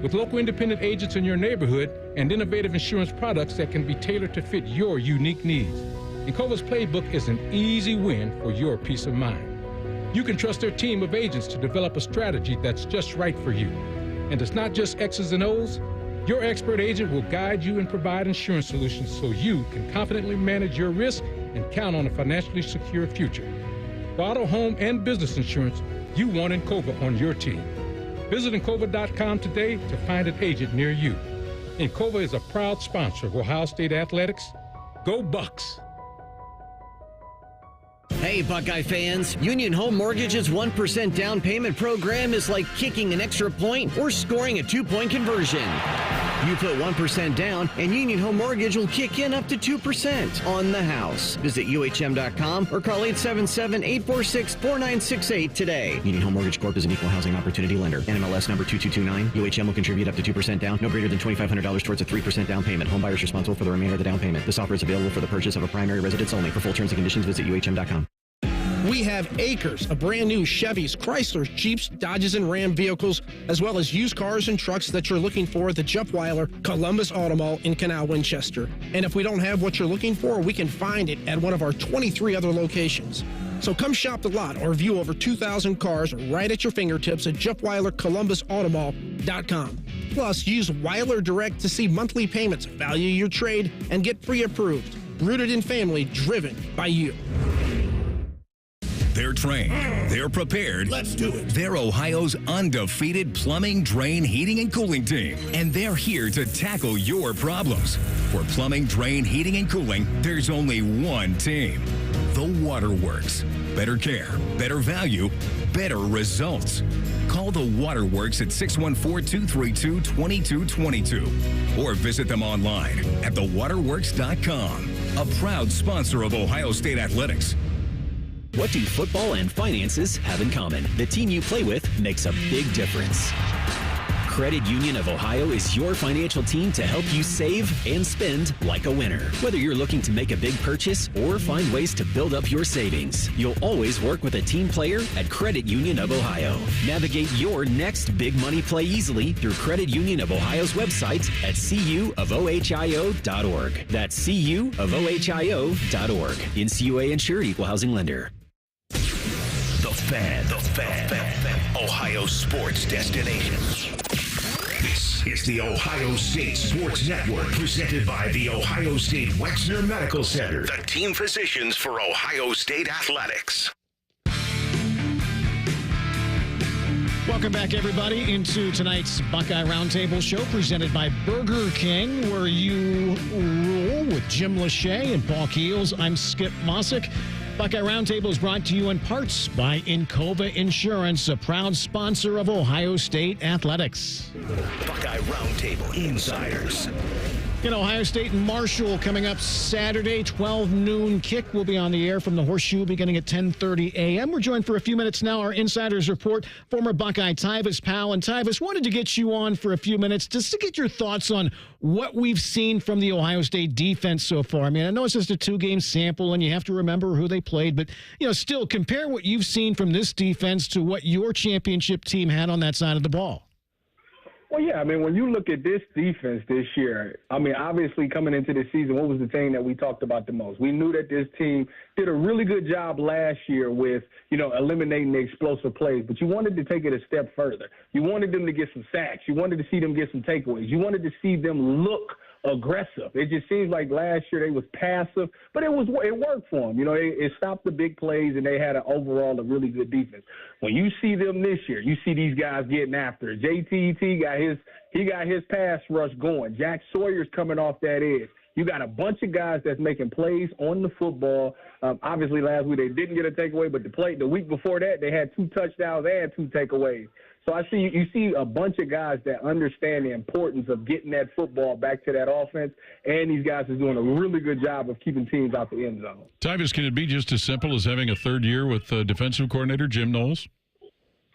With local independent agents in your neighborhood and innovative insurance products that can be tailored to fit your unique needs, Encova's playbook is an easy win for your peace of mind. You can trust their team of agents to develop a strategy that's just right for you. And it's not just X's and O's. Your expert agent will guide you and provide insurance solutions so you can confidently manage your risk and count on a financially secure future. For auto, home, and business insurance, you want Encova on your team. Visit Encova.com today to find an agent near you. Encova is a proud sponsor of Ohio State Athletics. Go Bucks! Hey, Buckeye fans, Union Home Mortgage's 1% down payment program is like kicking an extra point or scoring a 2-point conversion. You put 1% down, and Union Home Mortgage will kick in up to 2% on the house. Visit UHM.com or call 877-846-4968 today. Union Home Mortgage Corp is an equal housing opportunity lender. NMLS number 2229. UHM will contribute up to 2% down, no greater than $2,500 towards a 3% down payment. Home buyers responsible for the remainder of the down payment. This offer is available for the purchase of a primary residence only. For full terms and conditions, visit UHM.com. We have acres of brand new Chevys, Chryslers, Jeeps, Dodges, and Ram vehicles, as well as used cars and trucks that you're looking for at the Jeff Weiler Columbus Auto Mall in Canal Winchester. And if we don't have what you're looking for, we can find it at one of our 23 other locations. So come shop the lot or view over 2,000 cars right at your fingertips at JeffWeilerColumbusAutomall.com. Plus, use Weiler Direct to see monthly payments, value your trade, and get pre-approved. Rooted in family, driven by you. They're trained. They're prepared. Let's do it. They're Ohio's undefeated plumbing, drain, heating, and cooling team. And they're here to tackle your problems. For plumbing, drain, heating, and cooling, there's only one team. The Waterworks. Better care, better value, better results. Call the Waterworks at 614-232-2222 or visit them online at thewaterworks.com. A proud sponsor of Ohio State Athletics. What do football and finances have in common? The team you play with makes a big difference. Credit Union of Ohio is your financial team to help you save and spend like a winner. Whether you're looking to make a big purchase or find ways to build up your savings, you'll always work with a team player at Credit Union of Ohio. Navigate your next big money play easily through Credit Union of Ohio's website at cuofohio.org. That's cuofohio.org. NCUA insured, equal housing lender. The Fan. Ohio sports destination. This is the Ohio State Sports Network, presented by the Ohio State Wexner Medical Center, the team physicians for Ohio State athletics. Welcome back, everybody, into tonight's Buckeye Roundtable show presented by Burger King, where you rule with Jim Lachey and Paul Keels. I'm Skip Mosic. Buckeye Roundtable is brought to you in parts by Encova Insurance, a proud sponsor of Ohio State athletics. Buckeye Roundtable Insiders. In Ohio State and Marshall coming up Saturday, 12 noon kick will be on the air from the Horseshoe beginning at 10:30 a.m. We're joined for a few minutes now, our Insiders Report, former Buckeye Tyus Powell. And Tyus, wanted to get you on for a few minutes just to get your thoughts on what we've seen from the Ohio State defense so far. I mean, I know it's just a 2-game sample and you have to remember who they played, but, still compare what you've seen from this defense to what your championship team had on that side of the ball. Well, yeah, I mean, when you look at this defense this year, I mean, obviously coming into the season, what was the thing that we talked about the most? We knew that this team did a really good job last year with, eliminating the explosive plays, but you wanted to take it a step further. You wanted them to get some sacks. You wanted to see them get some takeaways. You wanted to see them look aggressive. It just seems like last year they was passive, but it worked for them. It stopped the big plays, and they had overall a really good defense. When you see them this year, you see these guys getting after it. JTT got his pass rush going. Jack Sawyer's coming off that edge. You got a bunch of guys that's making plays on the football. Obviously, last week they didn't get a takeaway, but the week before that they had 2 touchdowns and 2 takeaways. So you see a bunch of guys that understand the importance of getting that football back to that offense, and these guys are doing a really good job of keeping teams out the end zone. Tyus, can it be just as simple as having a third year with defensive coordinator Jim Knowles?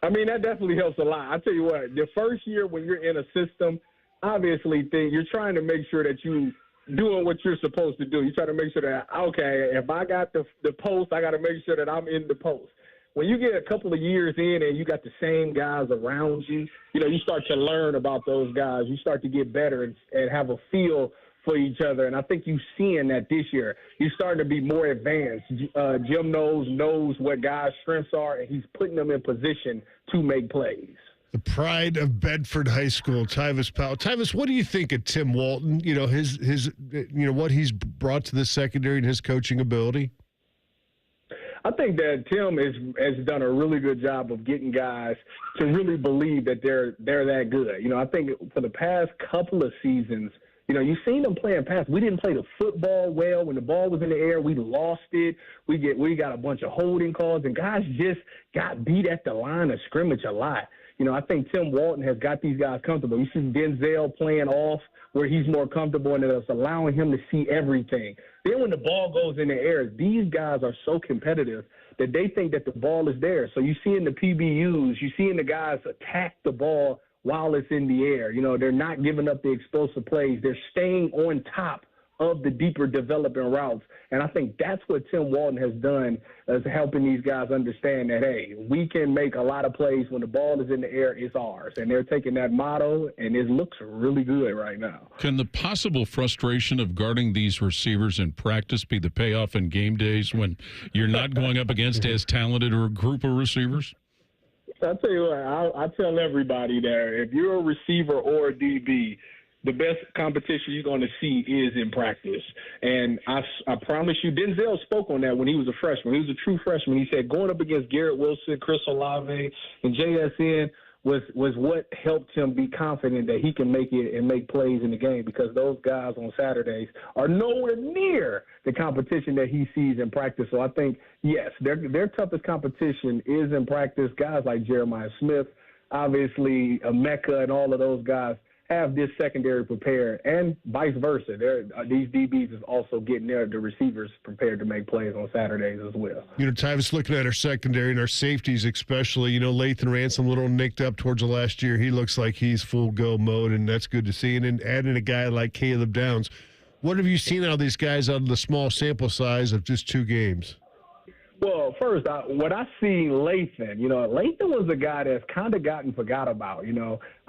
I mean, that definitely helps a lot. I tell you what, the first year when you're in a system, obviously you're trying to make sure that you doing what you're supposed to do. You try to make sure that, okay, if I got the post, I got to make sure that I'm in the post. When you get a couple of years in and you got the same guys around you, you start to learn about those guys. You start to get better and have a feel for each other. And I think you're seeing that this year. You're starting to be more advanced. Jim knows what guys' strengths are, and he's putting them in position to make plays. The pride of Bedford High School, Tyus Powell. Tyus, what do you think of Tim Walton? His what he's brought to the secondary and his coaching ability? I think that Tim has done a really good job of getting guys to really believe that they're that good. I think for the past couple of seasons, you've seen them playing pass. We didn't play the football well. When the ball was in the air, we lost it. We got a bunch of holding calls, and guys just got beat at the line of scrimmage a lot. I think Tim Walton has got these guys comfortable. You see Denzel playing off where he's more comfortable, and it's allowing him to see everything. Then when the ball goes in the air, these guys are so competitive that they think that the ball is there. So you see in the PBUs, you see in the guys attack the ball while it's in the air. They're not giving up the explosive plays. They're staying on top of the deeper developing routes. And I think that's what Tim Walton has done, is helping these guys understand that, hey, we can make a lot of plays when the ball is in the air, it's ours. And they're taking that motto, and it looks really good right now. Can the possible frustration of guarding these receivers in practice be the payoff in game days when you're not going up against as talented a group of receivers? I'll tell you what, I tell everybody there, if you're a receiver or a DB, the best competition you're going to see is in practice. And I promise you, Denzel spoke on that when he was a freshman. He was a true freshman. He said going up against Garrett Wilson, Chris Olave, and JSN was what helped him be confident that he can make it and make plays in the game, because those guys on Saturdays are nowhere near the competition that he sees in practice. So I think, yes, their toughest competition is in practice. Guys like Jeremiah Smith, obviously Emeka, and all of those guys have this secondary prepared, and vice versa. These DBs is also getting the receivers prepared to make plays on Saturdays as well. Tyus, looking at our secondary and our safeties especially, Lathan Ransom a little nicked up towards the last year. He looks like he's full go mode, and that's good to see. And then adding a guy like Caleb Downs, what have you seen out of these guys out of the small sample size of just 2 games? Well, first, what I see Lathan, Lathan was a guy that's kind of gotten forgot about.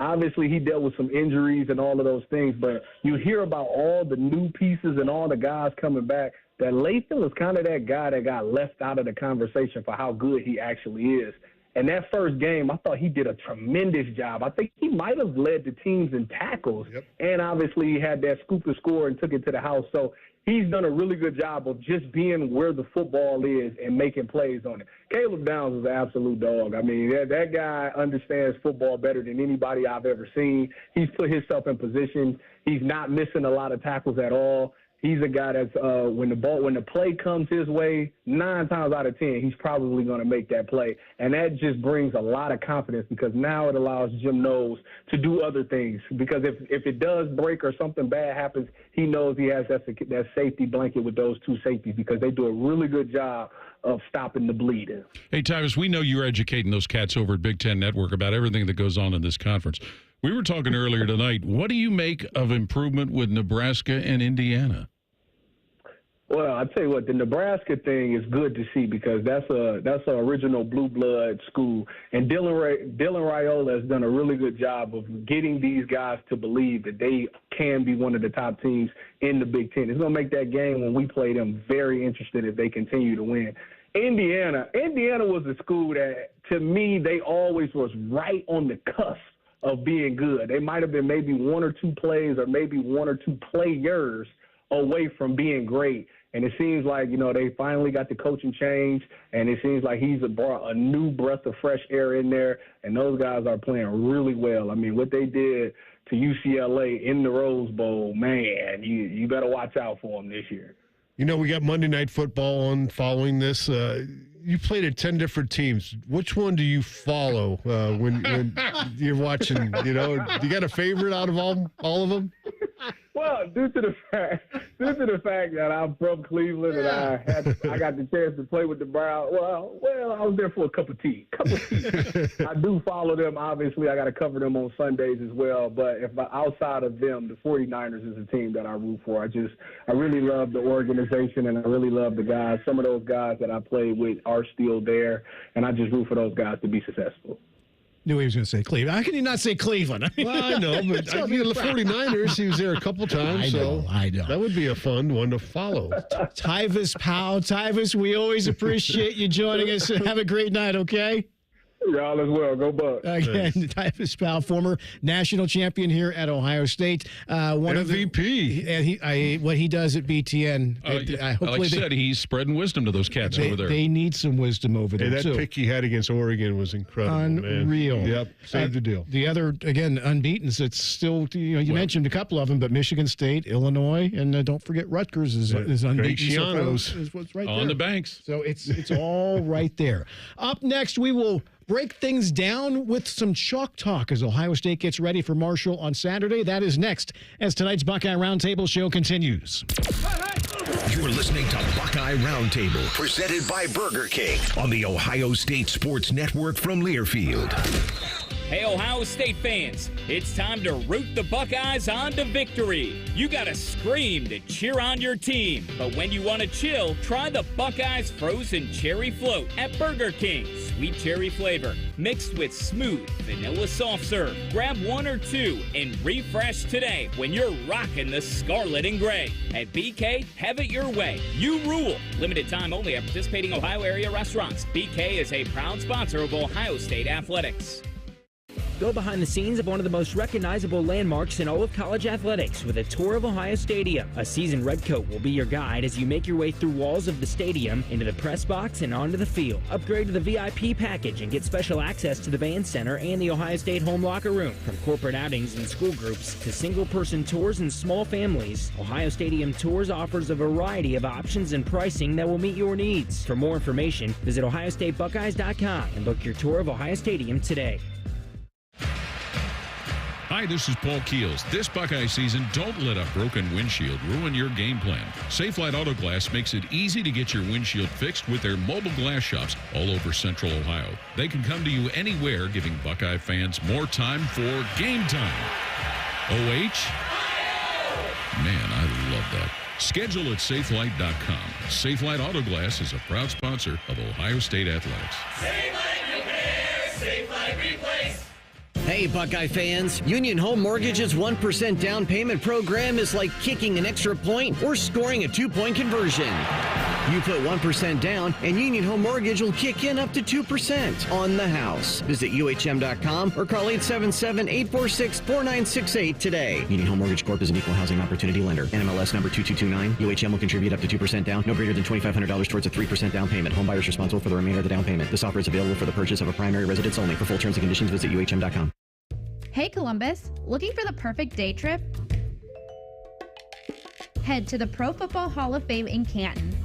Obviously he dealt with some injuries and all of those things, but you hear about all the new pieces and all the guys coming back. That Lathan was kind of that guy that got left out of the conversation for how good he actually is. And that first game, I thought he did a tremendous job. I think he might have led the teams in tackles, and obviously he had that scoop and score and took it to the house. So he's done a really good job of just being where the football is and making plays on it. Caleb Downs is an absolute dog. I mean, that guy understands football better than anybody I've ever seen. He's put himself in position. He's not missing a lot of tackles at all. He's a guy that's when the play comes his way, 9 times out of 10, he's probably going to make that play. And that just brings a lot of confidence because now it allows Jim Knowles to do other things. Because if it does break or something bad happens, he knows he has that safety blanket with those 2 safeties because they do a really good job of stopping the bleeding. Hey, Tyus, we know you're educating those cats over at Big Ten Network about everything that goes on in this conference. We were talking earlier tonight. What do you make of improvement with Nebraska and Indiana? Well, I tell you what, the Nebraska thing is good to see because that's an original blue blood school, and Dylan Raiola has done a really good job of getting these guys to believe that they can be one of the top teams in the Big Ten. It's going to make that game when we play them very interesting if they continue to win. Indiana was a school that, to me, they always was right on the cusp of being good. They might have been maybe 1 or 2 plays or maybe 1 or 2 players away from being great. And it seems like, they finally got the coaching change, and it seems like he's brought a new breath of fresh air in there, and those guys are playing really well. I mean, what they did to UCLA in the Rose Bowl, man, you better watch out for them this year. We got Monday Night Football on following this. You played at 10 different teams. Which one do you follow when you're watching? You got a favorite out of all of them? Well, due to the fact that I'm from Cleveland and I got the chance to play with the Browns. Well, I was there for a cup of tea. I do follow them. Obviously, I got to cover them on Sundays as well. But outside of them, the 49ers is a team that I root for. I really love the organization and I really love the guys. Some of those guys that I played with are still there, and I just root for those guys to be successful. Knew he was going to say Cleveland. How can you not say Cleveland? I know, but the 49ers, he was there a couple times. I know. That would be a fun one to follow. Tyus Powell. Tyus, we always appreciate you joining us. Have a great night, okay? Y'all as well. Go Bucks. Again, Tyus Powell, former national champion here at Ohio State. One MVP. And what he does at BTN. Like I said, he's spreading wisdom to those cats over there. They need some wisdom over there, that pick he had against Oregon was incredible, Unreal. Man. Yep, saved the deal. The other, again, unbeaten. It's still, you mentioned a couple of them, but Michigan State, Illinois, and don't forget Rutgers is unbeaten. Is what's right on there. The banks. So it's all right there. Up next, we will break things down with some chalk talk as Ohio State gets ready for Marshall on Saturday. That is next as tonight's Buckeye Roundtable show continues. You're listening to Buckeye Roundtable, presented by Burger King on the Ohio State Sports Network from Learfield. Hey, Ohio State fans, it's time to root the Buckeyes on to victory. You gotta scream to cheer on your team, but when you want to chill, try the Buckeyes Frozen Cherry Float at Burger King. Sweet cherry flavor, mixed with smooth vanilla soft serve. Grab 1 or 2 and refresh today when you're rocking the scarlet and gray. At BK, have it your way. You rule. Limited time only at participating Ohio area restaurants. BK is a proud sponsor of Ohio State Athletics. Go behind the scenes of one of the most recognizable landmarks in all of college athletics with a tour of Ohio Stadium. A seasoned redcoat will be your guide as you make your way through walls of the stadium, into the press box, and onto the field. Upgrade to the VIP package and get special access to the band center and the Ohio State home locker room. From corporate outings and school groups to single-person tours and small families, Ohio Stadium Tours offers a variety of options and pricing that will meet your needs. For more information, visit ohiostatebuckeyes.com and book your tour of Ohio Stadium today. Hi, this is Paul Keels. This Buckeye season, don't let a broken windshield ruin your game plan. Safelite Auto Glass makes it easy to get your windshield fixed with their mobile glass shops all over Central Ohio. They can come to you anywhere, giving Buckeye fans more time for game time. OH? Man, I love that. Schedule at Safelite.com. Safelite Auto Glass is a proud sponsor of Ohio State Athletics. Safelite Repair, Safelite Replace. Hey, Buckeye fans, Union Home Mortgage's 1% down payment program is like kicking an extra point or scoring a 2-point conversion. You put 1% down, and Union Home Mortgage will kick in up to 2% on the house. Visit UHM.com or call 877-846-4968 today. Union Home Mortgage Corp is an equal housing opportunity lender. NMLS number 2229. UHM will contribute up to 2% down, no greater than $2,500 towards a 3% down payment. Home buyers responsible for the remainder of the down payment. This offer is available for the purchase of a primary residence only. For full terms and conditions, visit UHM.com. Hey Columbus, looking for the perfect day trip? Head to the Pro Football Hall of Fame in Canton.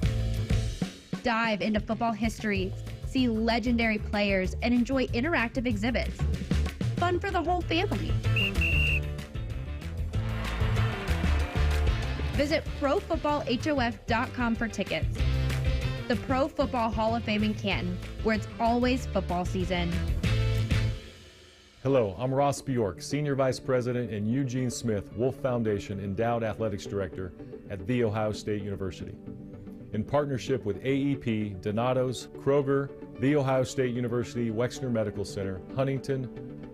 Dive into football history, see legendary players, and enjoy interactive exhibits. Fun for the whole family. Visit ProFootballHOF.com for tickets. The Pro Football Hall of Fame in Canton, where it's always football season. Hello, I'm Ross Bjork, Senior Vice President and Eugene Smith Wolf Foundation Endowed Athletics Director at The Ohio State University. In partnership with AEP, Donato's, Kroger, The Ohio State University Wexner Medical Center, Huntington,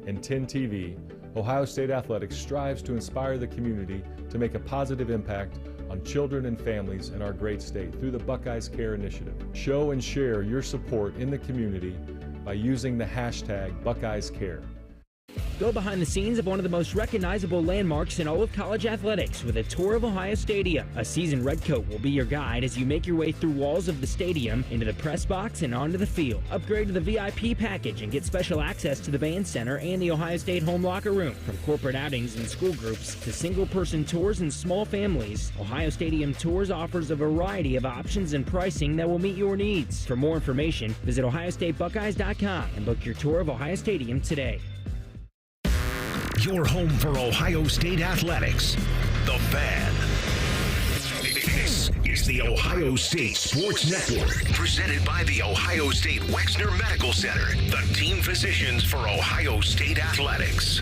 and 10 TV, Ohio State Athletics strives to inspire the community to make a positive impact on children and families in our great state through the Buckeyes Care Initiative. Show and share your support in the community by using the hashtag BuckeyesCare. Go behind the scenes of one of the most recognizable landmarks in all of college athletics with a tour of Ohio Stadium. A seasoned redcoat will be your guide as you make your way through walls of the stadium, into the press box, and onto the field. Upgrade to the VIP package and get special access to the band center and the Ohio State home locker room. From corporate outings and school groups to single-person tours and small families, Ohio Stadium Tours offers a variety of options and pricing that will meet your needs. For more information, visit OhioStateBuckeyes.com and book your tour of Ohio Stadium today. Your home for Ohio State Athletics, The Fan. This is the Ohio State Sports Network, presented by the Ohio State Wexner Medical Center, the team physicians for Ohio State Athletics.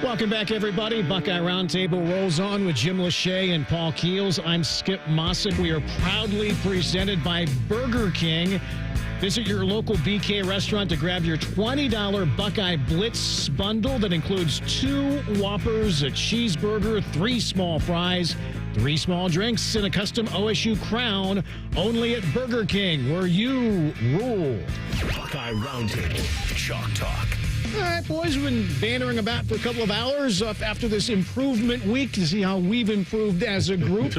Welcome back, everybody. Buckeye Roundtable rolls on with Jim Lachey and Paul Keels. I'm Skip Mosic. We are proudly presented by Burger King. Visit your local BK restaurant to grab your $20 Buckeye Blitz bundle that includes 2 Whoppers, a cheeseburger, 3 small fries, 3 small drinks, and a custom OSU crown, only at Burger King, where you rule. Buckeye Roundtable, Chalk Talk. All right, boys, we've been bantering about for a couple of hours after this improvement week to see how we've improved as a group.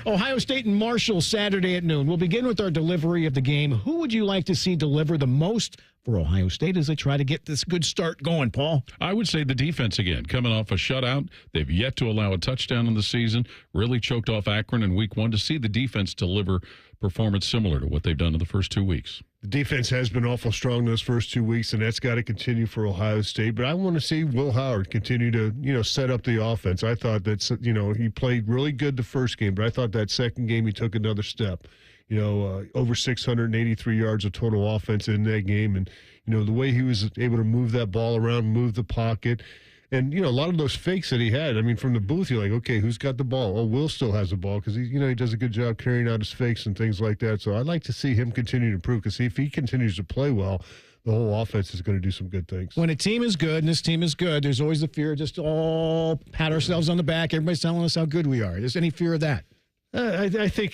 Ohio State and Marshall Saturday at noon. We'll begin with our delivery of the game. Who would you like to see deliver the most for Ohio State as they try to get this good start going, Paul? I would say the defense again, coming off a shutout. They've yet to allow a touchdown in the season, really choked off Akron in week 1. To see the defense deliver performance similar to what they've done in the first 2 weeks. The defense has been awful strong those first 2 weeks, and that's got to continue for Ohio State. But I want to see Will Howard continue to, set up the offense. I thought that, he played really good the first game, but I thought that second game he took another step. Over 683 yards of total offense in that game. And, the way he was able to move that ball around, move the pocket. And, a lot of those fakes that he had, from the booth, you're like, okay, who's got the ball? Oh, Will still has the ball because, he does a good job carrying out his fakes and things like that. So I'd like to see him continue to improve because if he continues to play well, the whole offense is going to do some good things. When a team is good, and this team is good, there's always the fear of just all pat ourselves on the back. Everybody's telling us how good we are. Is there any fear of that? I think,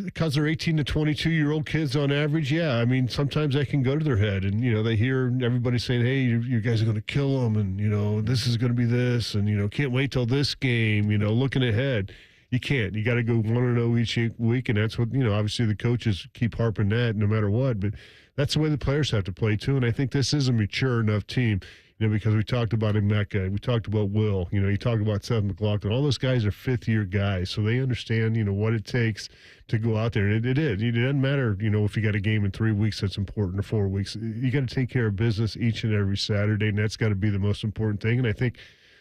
because they're 18 to 22-year-old kids on average, yeah. Sometimes that can go to their head. And, they hear everybody saying, hey, you guys are going to kill them. And, this is going to be this. And, can't wait till this game, looking ahead. You can't. You got to go 1-0 each week. And that's what, obviously the coaches keep harping that no matter what. But that's the way the players have to play, too. And I think this is a mature enough team. because we talked about Emeka, we talked about Will, you talked about Seth McLaughlin. All those guys are fifth-year guys, so they understand, what it takes to go out there. And it doesn't matter, if you got a game in 3 weeks that's important or 4 weeks. You got to take care of business each and every Saturday, and that's got to be the most important thing. And I think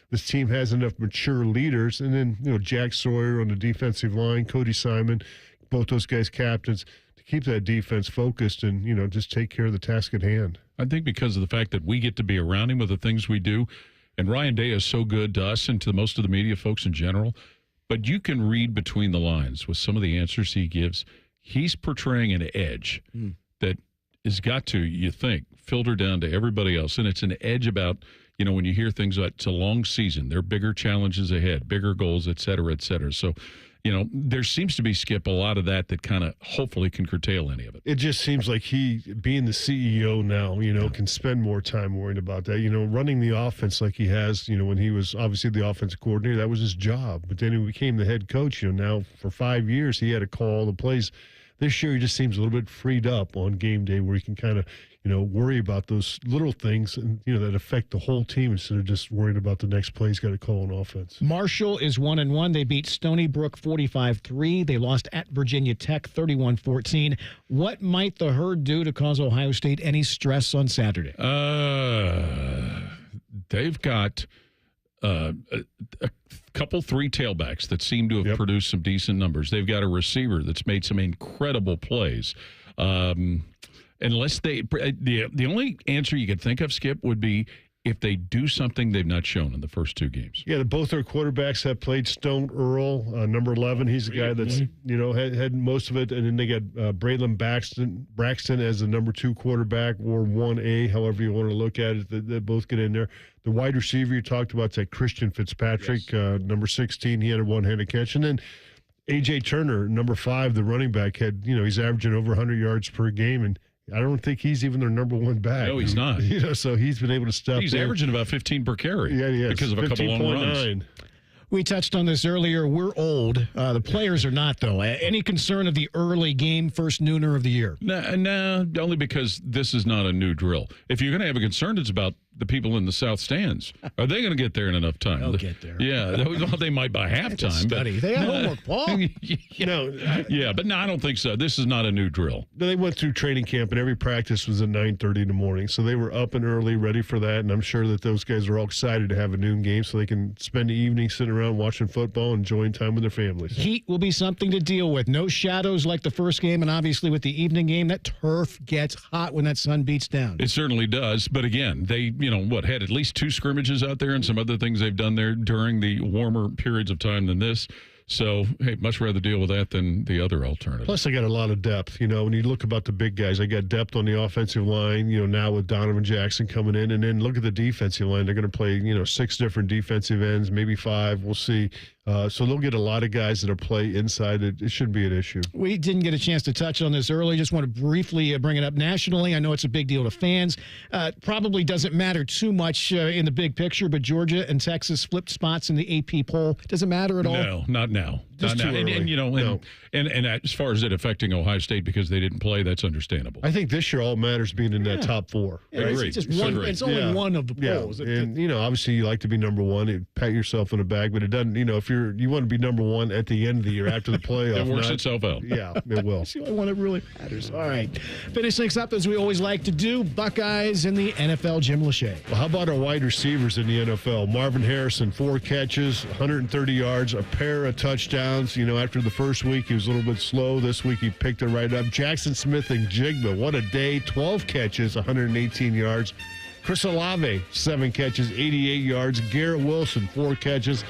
this team has enough mature leaders. And then, Jack Sawyer on the defensive line, Cody Simon, both those guys captains, to keep that defense focused and, just take care of the task at hand. I think because of the fact that we get to be around him with the things we do, and Ryan Day is so good to us and to most of the media folks in general, but you can read between the lines with some of the answers he gives. He's portraying an edge that has got to, you think, filter down to everybody else. And it's an edge about, when you hear things like it's a long season, there are bigger challenges ahead, bigger goals, et cetera, et cetera. So, there seems to be, Skip, a lot of that kind of hopefully can curtail any of it. It just seems like he, being the CEO now, can spend more time worrying about that. Running the offense like he has, when he was obviously the offensive coordinator, that was his job. But then he became the head coach. Now for 5 years, he had to call all the plays. This year, he just seems a little bit freed up on game day where he can kind of, worry about those little things and, that affect the whole team instead of just worrying about the next play he's got to call on offense. Marshall is 1-1. They beat Stony Brook 45-3. They lost at Virginia Tech 31-14. What might the Herd do to cause Ohio State any stress on Saturday? They've got a couple, 3 tailbacks that seem to have produced some decent numbers. They've got a receiver that's made some incredible plays. Unless the only answer you could think of, Skip, would be if they do something they've not shown in the first 2 games. Yeah, both their quarterbacks have played. Stone Earl, number 11, he's the guy that's, had most of it. And then they got Braylon Braxton as the number 2 quarterback, or 1A, however you want to look at it. They both get in there. The wide receiver you talked about is that Christian Fitzpatrick, number 16. He had a one-handed catch. And then A.J. Turner, number 5, the running back, had, he's averaging over 100 yards per game. And I don't think he's even their number 1 back. No, he's not. So he's been able to step in. He's averaging about 15 per carry. Yeah, because of a couple long runs. We touched on this earlier. We're old. The players are not, though. Any concern of the early game, first nooner of the year? No, only because this is not a new drill. If you're going to have a concern, it's about the people in the south stands. Are they going to get there in enough time? They'll get there. Yeah, well, they might by halftime. Study. They have homework, Paul. But no, I don't think so. This is not a new drill. They went through training camp, and every practice was at 9:30 in the morning. So they were up and early, ready for that. And I'm sure that those guys are all excited to have a noon game so they can spend the evening sitting around watching football, enjoying time with their families. Heat will be something to deal with. No shadows like the first game, and obviously with the evening game, that turf gets hot when that sun beats down. It certainly does. But again, they, had at least 2 scrimmages out there and some other things they've done there during the warmer periods of time than this. So, hey, much rather deal with that than the other alternative. Plus, I got a lot of depth. When you look about the big guys, I got depth on the offensive line, now with Donovan Jackson coming in. And then look at the defensive line. They're going to play, 6 different defensive ends, maybe 5. We'll see. So they'll get a lot of guys that'll play inside. It shouldn't be an issue. We didn't get a chance to touch on this earlier. Just want to briefly bring it up nationally. I know it's a big deal to fans. Probably doesn't matter too much in the big picture, but Georgia and Texas flipped spots in the AP poll. Does it matter at all? No, not now. Just not too now. Early. And as far as it affecting Ohio State because they didn't play, that's understandable. I think this year all matters being in that top 4. Yeah, Agreed. it's just one. It's only one of the polls. Yeah. And obviously you like to be number 1, pat yourself in the back, but it doesn't. If you want to be number 1 at the end of the year after the playoff, it works itself out. Yeah, it will. It's the only one that really matters. All right, finish things up as we always like to do. Buckeyes in the NFL. Jim Lachey. Well, how about our wide receivers in the NFL? Marvin Harrison, 4 catches, 130 yards, a pair of touchdowns. After the first week, he was a little bit slow. This week, he picked it right up. Jackson Smith and Jigba, what a day. 12 catches, 118 yards. Chris Olave, 7 catches, 88 yards. Garrett Wilson, 4 catches,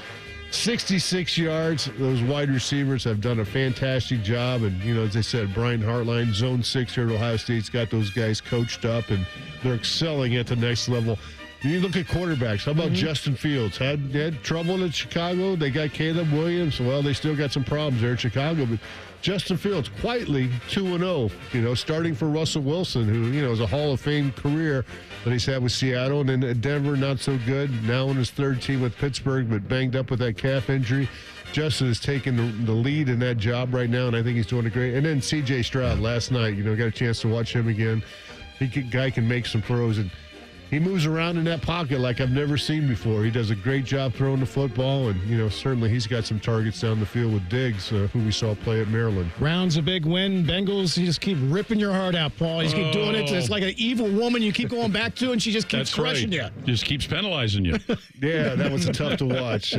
66 yards. Those wide receivers have done a fantastic job. And, as I said, Brian Hartline, Zone 6 here at Ohio State's got those guys coached up, and they're excelling at the next level. You look at quarterbacks. How about Justin Fields? Had trouble in Chicago. They got Caleb Williams. Well, they still got some problems there in Chicago. But Justin Fields, quietly 2-0, starting for Russell Wilson, who, is a Hall of Fame career that he's had with Seattle. And then at Denver, not so good. Now on his 3rd team with Pittsburgh, but banged up with that calf injury. Justin is taking the lead in that job right now, and I think he's doing it great. And then C.J. Stroud last night, got a chance to watch him again. Guy can make some throws. And He moves around in that pocket like I've never seen before. He does a great job throwing the football, and, certainly he's got some targets down the field with Diggs, who we saw play at Maryland. Brown's a big win. Bengals, you just keep ripping your heart out, Paul. You just keep doing it. It's like an evil woman you keep going back to, and she just keeps crushing you. Just keeps penalizing you. Yeah, that was tough to watch.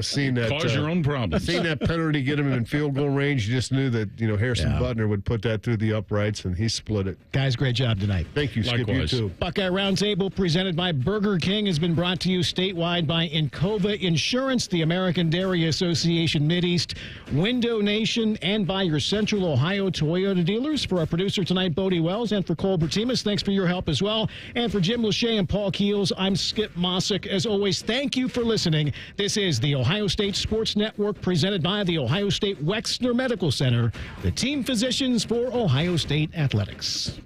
Seeing that. Cause your own problems. Seeing that penalty get him in field goal range, you just knew that, Harrison Butner would put that through the uprights, and he split it. Guys, great job tonight. Thank you, Skip. Likewise. You too. Buckeye Roundtable, presented by Burger King, has been brought to you statewide by Encova Insurance, the American Dairy Association Mideast, Window Nation, and by your Central Ohio Toyota dealers. For our producer tonight, Bodie Wells, and for Cole Bertimus, thanks for your help as well. And for Jim Lachey and Paul Keels, I'm Skip Mosic. As always, thank you for listening. This is the Ohio State Sports Network, presented by the Ohio State Wexner Medical Center, the team physicians for Ohio State Athletics.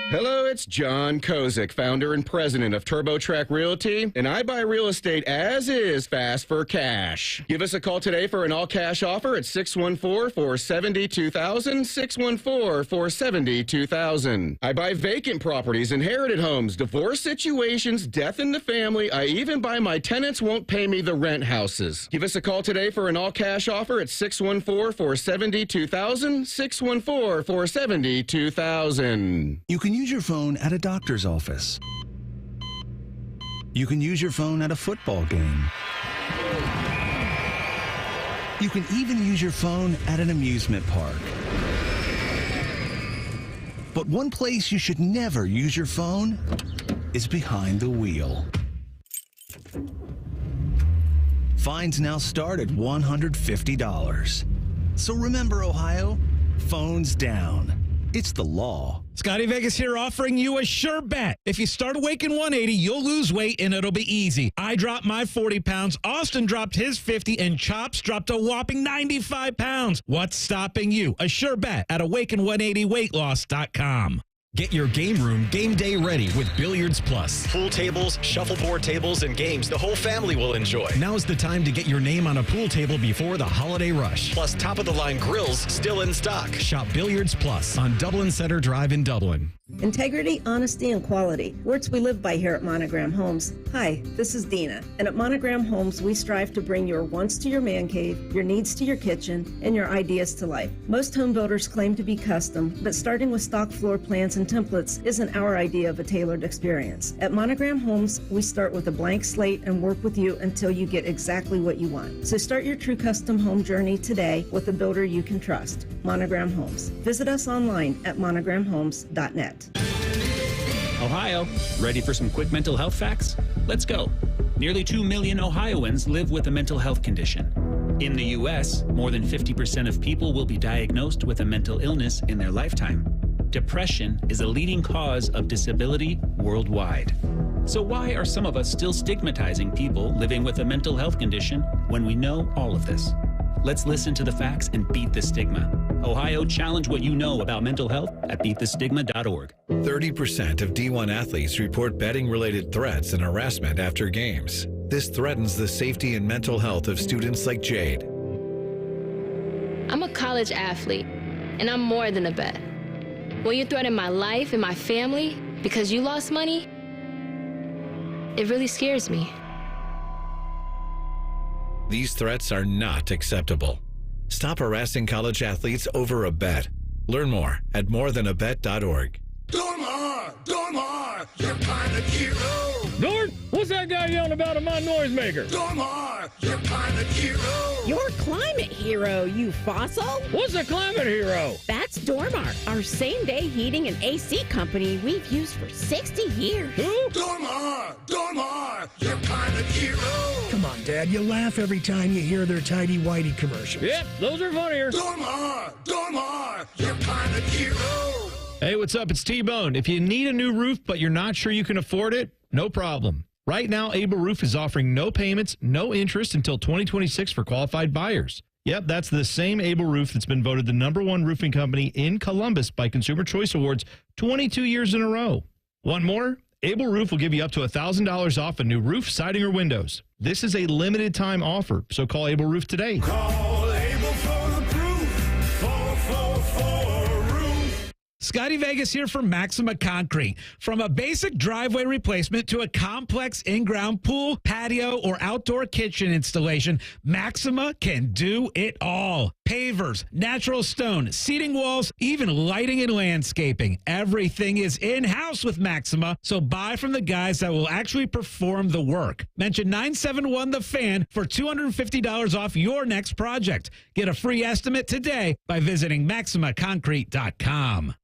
Hello, it's John Kozik, founder and president of TurboTrack Realty, and I buy real estate as is, fast for cash. Give us a call today for an all-cash offer at 614-470-2000, 614-470-2000. I buy vacant properties, inherited homes, divorce situations, death in the family. I even buy my tenants won't pay me the rent houses. Give us a call today for an all-cash offer at 614-470-2000, 614-470-2000. You can use your phone at a doctor's office. You can use your phone at a football game. You can even use your phone at an amusement park. But one place you should never use your phone is behind the wheel. Fines now start at $150. So remember, Ohio, phones down. It's the law. Scotty Vegas here, offering you a sure bet. If you start awake in 180, you'll lose weight and it'll be easy. I dropped my 40 pounds, Austin dropped his 50, and Chops dropped a whopping 95 pounds. What's stopping you? A sure bet at awaken180weightloss.com. Get your game room game day ready with Billiards Plus. Pool tables, shuffleboard tables, and games the whole family will enjoy. Now's the time to get your name on a pool table before the holiday rush. Plus, top-of-the-line grills still in stock. Shop Billiards Plus on Dublin Center Drive in Dublin. Integrity, honesty, and quality. Words we live by here at Monogram Homes. Hi, this is Dina, and at Monogram Homes, we strive to bring your wants to your man cave, your needs to your kitchen, and your ideas to life. Most home builders claim to be custom, but starting with stock floor plans and templates isn't our idea of a tailored experience. At Monogram Homes, we start with a blank slate and work with you until you get exactly what you want. So start your true custom home journey today with a builder you can trust. Monogram Homes. Visit us online at monogramhomes.net. Ohio, ready for some quick mental health facts? Let's go. Nearly 2 million Ohioans live with a mental health condition. In the U.S., more than 50% of people will be diagnosed with a mental illness in their lifetime. Depression is a leading cause of disability worldwide. So why are some of us still stigmatizing people living with a mental health condition when we know all of this? Let's listen to the facts and beat the stigma. Ohio, challenge what you know about mental health at beatthestigma.org. 30% of D1 athletes report betting-related threats and harassment after games. This threatens the safety and mental health of students like Jade. I'm a college athlete, and I'm more than a bet. When you threaten my life and my family because you lost money, it really scares me. These threats are not acceptable. Stop harassing college athletes over a bet. Learn more at morethanabet.org. Dormar, your kind of hero. Gord, what's that guy yelling about in my noisemaker? Dormar, your kind of hero. Your climate hero, you fossil. What's a climate hero? That's Dormar, our same-day heating and AC company we've used for 60 years. Who? Dormar, your kind of hero. Come on, Dad, you laugh every time you hear their Tidy Whitey commercials. Yep, those are funnier. Dormar, your kind of hero. Hey, what's up? It's T-Bone. If you need a new roof but you're not sure you can afford it, no problem. Right now, Able Roof is offering no payments, no interest until 2026 for qualified buyers. Yep, that's the same Able Roof that's been voted the #1 roofing company in Columbus by Consumer Choice Awards 22 years in a row. Want more? Able Roof will give you up to $1,000 off a new roof, siding, or windows. This is a limited time offer, so call Able Roof today. Call Able for the proof. 444 Scotty Vegas here for Maxima Concrete. From a basic driveway replacement to a complex in-ground pool, patio, or outdoor kitchen installation, Maxima can do it all. Pavers, natural stone, seating walls, even lighting and landscaping. Everything is in-house with Maxima, so buy from the guys that will actually perform the work. Mention 971 The Fan for $250 off your next project. Get a free estimate today by visiting MaximaConcrete.com.